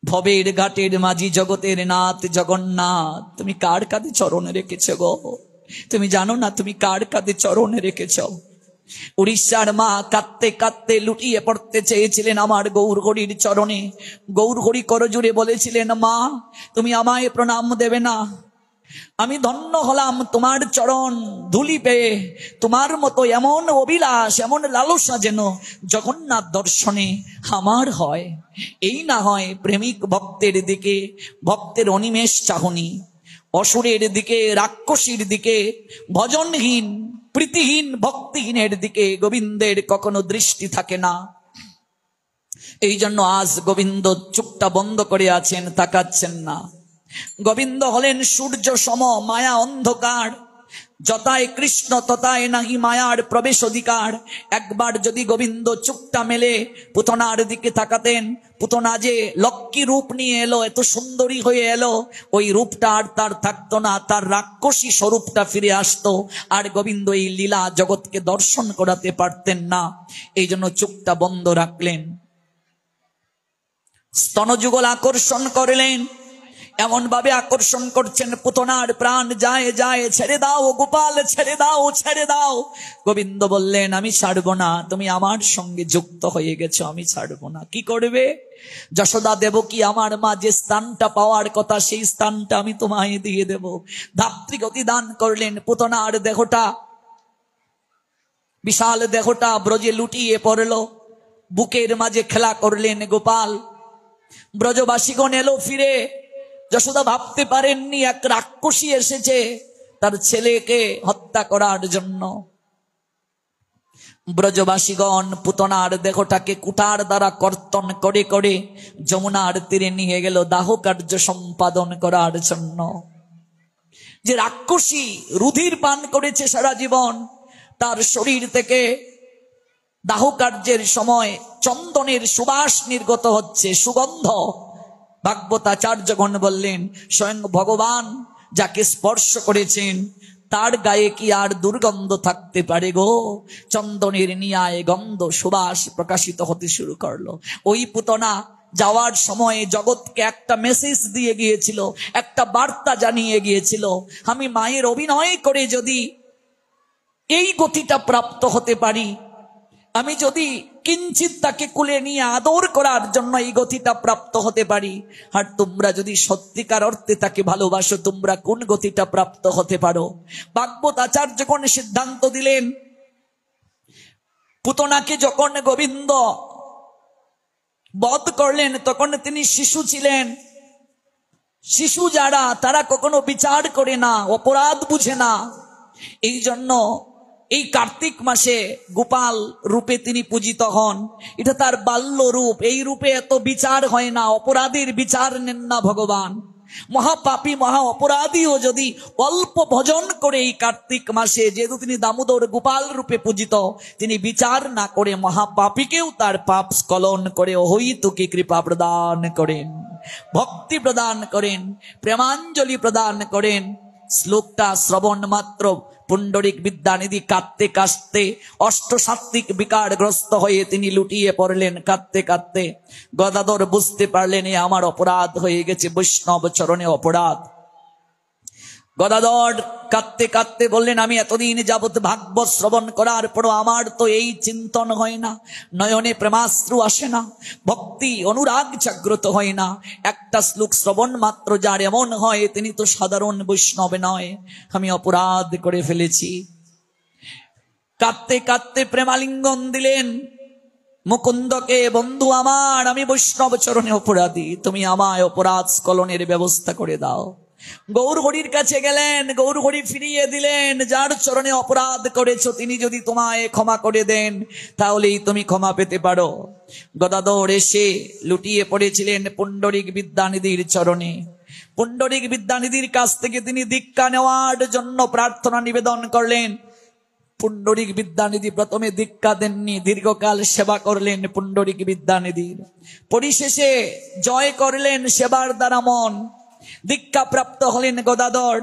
ভবের ঘাটের মাঝি জগতের নাথ জগন্নাথ, তুমি কার কাঁধে চরণ রেখেছ গো? তুমি জানো না তুমি কার কাঁধে চরণ রেখেছ? উড়িষ্যার মা কাঁদতে কাঁদতে লুটিয়ে পড়তে চেয়েছিলেন আমার গৌরহরির চরণে। গৌরহরি করজুড়ে বলেছিলেন, মা তুমি আমায় প্রণাম দেবে না? আমি ধন্য হলাম তোমার চরণ ধুলি পেয়ে। তোমার মতো এমন অভিলাষ, এমন লালসা যেন জগন্নাথ দর্শনে আমার হয়। এই না হয় প্রেমিক ভক্তের দিকে ভক্তের অনিমেষ চাহনি, অসুরের দিকে রাক্ষসীর দিকে, ভজনহীন প্রীতিহীন ভক্তিহীনের দিকে গোবিন্দের কখনো দৃষ্টি থাকে না। এই জন্য আজ গোবিন্দ চোখটা বন্ধ করে আছেন, তাকাচ্ছেন না। গোবিন্দ হলেন সূর্য সম, মায়া অন্ধকার। যতায় কৃষ্ণ ততায় নাহি মায়ার প্রবেশ অধিকার। একবার যদি গোবিন্দ চোখটা মেলে পুতনার দিকে তাকাতেন, পুতনা যে লক্ষ্মী রূপ নিয়ে এলো, এত সুন্দরী হয়ে এলো, ওই রূপটা আর তার থাকতো না, তার রাক্ষসী স্বরূপটা ফিরে আসতো। আর গোবিন্দ এই লীলা জগৎকে দর্শন করাতে পারতেন না, এই জন্য চোখটা বন্ধ রাখলেন। স্তনযুগল আকর্ষণ করলেন, এমন ভাবে আকর্ষণ করছেন পুতনার প্রাণ যায় যায়। ছেড়ে দাও গোপাল, ছেড়ে দাও, ছেড়ে দাও। গোবিন্দ বললেন, আমি ছাড়বো না, তুমি আমার সঙ্গে যুক্ত হয়ে গেছো, আমি ছাড়বো না। কি করবে? যশোদা দেবকী আমার মা যে স্থানটা পাওয়ার কথা, সেই স্থানটা আমি তোমায় দিয়ে দেব। ধাত্রীগতি দান করলেন। পুতনার দেহটা, বিশাল দেহটা ব্রজে লুটিয়ে পড়লো। বুকের মাঝে খেলা করলেন গোপাল। ব্রজবাসীগণ এলো ফিরে। যশোদা ভাবতে পারেননি এক রাক্ষসী এসেছে তার ছেলেকে হত্যা করার জন্য। ব্রজবাসীগণ পুতনার দেহটাকে কুঠার দ্বারা কর্তন করে করে যমুনার তীরে নিয়ে গেল দাহ কার্য সম্পাদন করার জন্য। যে রাক্ষসী রুধির পান করেছে সারা জীবন, তার শরীর থেকে দাহ কার্যের সময় চন্দনের সুবাস নির্গত হচ্ছে, সুগন্ধ। ভাগবতাচার্যগণ বললেন, স্বয়ং ভগবান যাকে স্পর্শ করেছেন তার গায়ে কি আর দুর্গন্ধ থাকতে পারে গো? চন্দনের নিয়ায় গন্ধ সুবাস প্রকাশিত হতে শুরু করলো। ওই পুতনা যাওয়ার সময়ে জগৎকে একটা মেসেজ দিয়ে গিয়েছিল, একটা বার্তা জানিয়ে গিয়েছিল, আমি মায়ের অভিনয় করে যদি এই গতিটা প্রাপ্ত হতে পারি, আমি যদি কিঞ্চিত তাকে কুলে নিয়ে আদর করার জন্য এই গতিটা প্রাপ্ত হতে পারি, আর তোমরা যদি সত্যিকার অর্থে তাকে ভালোবাসো, তোমরা কোন গতিটা প্রাপ্ত হতে পারো? ভাগবত আচার্য যখন সিদ্ধান্ত দিলেন, পুতনাকে যখন গোবিন্দ বধ করলেন তখন তিনি শিশু ছিলেন। শিশু যারা, তারা কখনো বিচার করে না, অপরাধ বুঝে না। এই জন্য এই কার্তিক মাসে গোপাল রূপে তিনি পূজিত হন। এটা তার বাল্য রূপ। এই রূপে এত বিচার হয় না, অপরাধীর বিচার নেন না ভগবান। মহাপাপী মহা অপরাধীও যদি অল্প ভজন করে এই কার্তিক মাসে, যেহেতু তিনি দামোদর গোপাল রূপে পূজিত, তিনি বিচার না করে মহাপাপীকেও তার পাপ স্খলন করে অহৈতুকী কৃপা প্রদান করেন, ভক্তি প্রদান করেন, প্রেমাঞ্জলি প্রদান করেন। শ্লোকটা শ্রবণ মাত্র পুণ্ডরিক বিদ্যানিধি কাঁদতে কাঁদতে অষ্টসাত্ত্বিক বিকারগ্রস্ত হয়ে তিনি লুটিয়ে পড়লেন কাঁদতে কাঁদতে। গদাধর বুঝতে পারলেন এ আমার অপরাধ হয়ে গেছে, বৈষ্ণব চরণে অপরাধ। গদাধর কাঁদতে কাঁদতে বললেন, আমি এতদিন যাবৎ ভাগবত শ্রবণ করার পরও আমার তো এই চিন্তন হয় না, নয়নে প্রেমাশ্রু আসে না, ভক্তি অনুরাগ জাগ্রত হয় না। একটা শ্লোক শ্রবণ মাত্র যার এমন হয়, তিনি তো সাধারণ বৈষ্ণব নয়। আমি অপরাধ করে ফেলেছি। কাঁদতে কাঁদতে প্রেমালিঙ্গন দিলেন মুকুন্দকে, বন্ধু আমার, আমি বৈষ্ণব চরণে অপরাধী, তুমি আমায় অপরাধ স্খলনের ব্যবস্থা করে দাও। গৌর হরির কাছে গেলেন, গৌর হরি ফিরিয়ে দিলেন, যার চরণে অপরাধ করেছো তিনি যদি তোমায় ক্ষমা করে দেন তাহলেই তুমি ক্ষমা পেতে পারো। গদাধর এসে লুটিয়ে পড়েছিলেন পুণ্ডরিক বিদ্যানিধির চরণে। পুণ্ডরিক বিদ্যানিধির কাছ থেকে তিনি দীক্ষা নেওয়ার জন্য প্রার্থনা নিবেদন করলেন। পুণ্ডরিক বিদ্যানিধি প্রথমে দীক্ষা দেননি, দীর্ঘকাল সেবা করলেন পুণ্ডরিক বিদ্যানিধির। পরিশেষে জয় করলেন সেবার দ্বারা মন। দীক্ষা প্রাপ্ত হলেন গদাধর।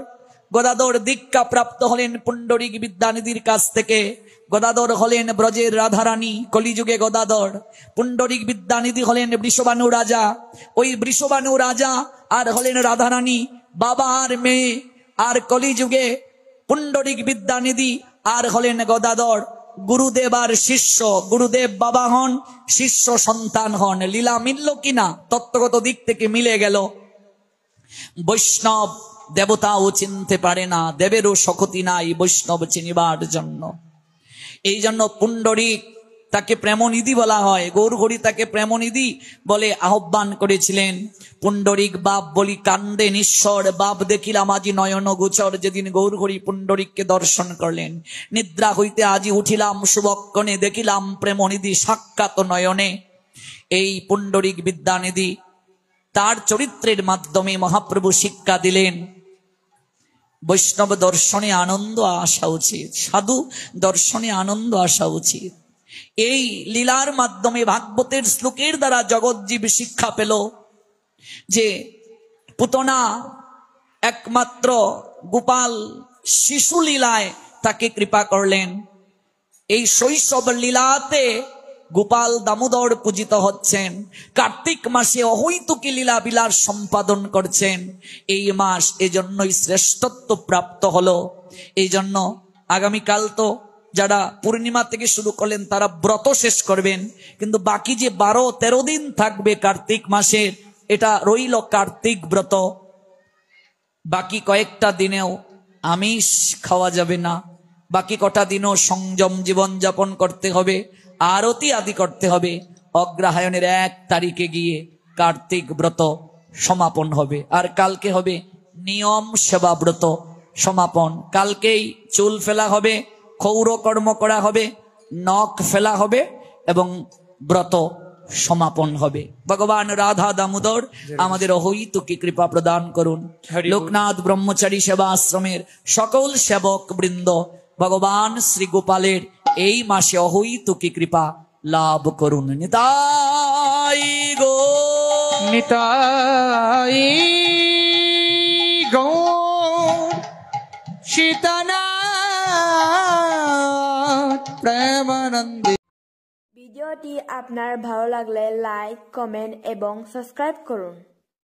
গদাধর দীক্ষা প্রাপ্ত হলেন পুণ্ডরিক বিদ্যানিধির কাছ থেকে। গদাধর হলেন ব্রজের রাধারানী, কলিযুগে গদাধর। পুণ্ডরিক বিদ্যানিধি হলেন বৃষভানু রাজা। ওই বৃষভানু রাজা আর হলেন রাধারানী, বাবা আর মেয়ে। আর কলিযুগে পুণ্ডরিক বিদ্যানিধি আর হলেন গদাধর। গুরুদেব আর শিষ্য, গুরুদেব বাবা হন, শিষ্য সন্তান হন। লীলা মিলল কিনা? তত্ত্বগত দিক থেকে মিলে গেল। বৈষ্ণব দেবতাও চিনতে পারে না, দেবেরও শক্তি নাই বৈষ্ণব চিনিবার জন্য। এই জন্য পুণ্ডরিক তাকে প্রেমনিধি বলা হয়। গৌরহরি তাকে প্রেমনিধি বলে আহ্বান করেছিলেন। পুণ্ডরিক বাপ বলি কান্দে নিঃস্বর, বাপ দেখিলাম আজি নয়ন গোচর। যেদিন গৌরহরি পুণ্ডরিককে দর্শন করলেন, নিদ্রা হইতে আজি উঠিলাম শুভক্ষণে, দেখিলাম প্রেমনিধি সাক্ষাৎ নয়নে। এই পুণ্ডরিক বিদ্যানিধি তার চরিত্রের মাধ্যমে মহাপ্রভু শিক্ষা দিলেন, বৈষ্ণব দর্শনে আনন্দ আসা উচিত, সাধু দর্শনে আনন্দ আসা উচিত। এই লীলার মাধ্যমে ভাগবতের শ্লোকের দ্বারা জগৎজীব শিক্ষা পেল যে পুতনা একমাত্র গোপাল শিশু লীলায় তাকে কৃপা করলেন। এই শৈশব লীলাতে গোপাল দামোদর পূজিত হচ্ছেন। কার্তিক মাসে অহৈতুকী লীলা বিলাস সম্পাদন করছেন। এই মাস এজন্যই শ্রেষ্ঠত্ব প্রাপ্ত হলো। এই জন্য আগামীকাল তো যারা পূর্ণিমা থেকে শুরু করলেন তারা ব্রত শেষ করবেন, কিন্তু বাকি যে 12-13 দিন থাকবে কার্তিক মাসের, এটা রইল কার্তিক ব্রত। বাকি কয়েকটা দিনেও আমিষ খাওয়া যাবে না, বাকি কটা দিনও সংযম জীবন যাপন করতে হবে, আরতি আদি করতে হবে। অগ্রহায়ণের 1 তারিখে গিয়ে কার্তিক ব্রত সমাপন হবে। আর কালকে হবে নিয়ম সেবা ব্রত সমাপন। কালকেই চুল ফেলা হবে, ক্ষৌর কর্ম করা হবে, নখ ফেলা হবে এবং ব্রত সমাপন হবে। ভগবান রাধা দামোদর আমাদের অহৈতুকী কৃপা প্রদান করুন। লোকনাথ ব্রহ্মচারী সেবা আশ্রমের সকল সেবক বৃন্দ ভগবান শ্রী গোপালের এই মাসে অহৈতুকী কৃপা লাভ করুন। নিতাই গো, নিতাই গো, সীতানা প্রেমানন্দে। ভিডিওটি আপনার ভালো লাগলে লাইক, কমেন্ট এবং সাবস্ক্রাইব করুন।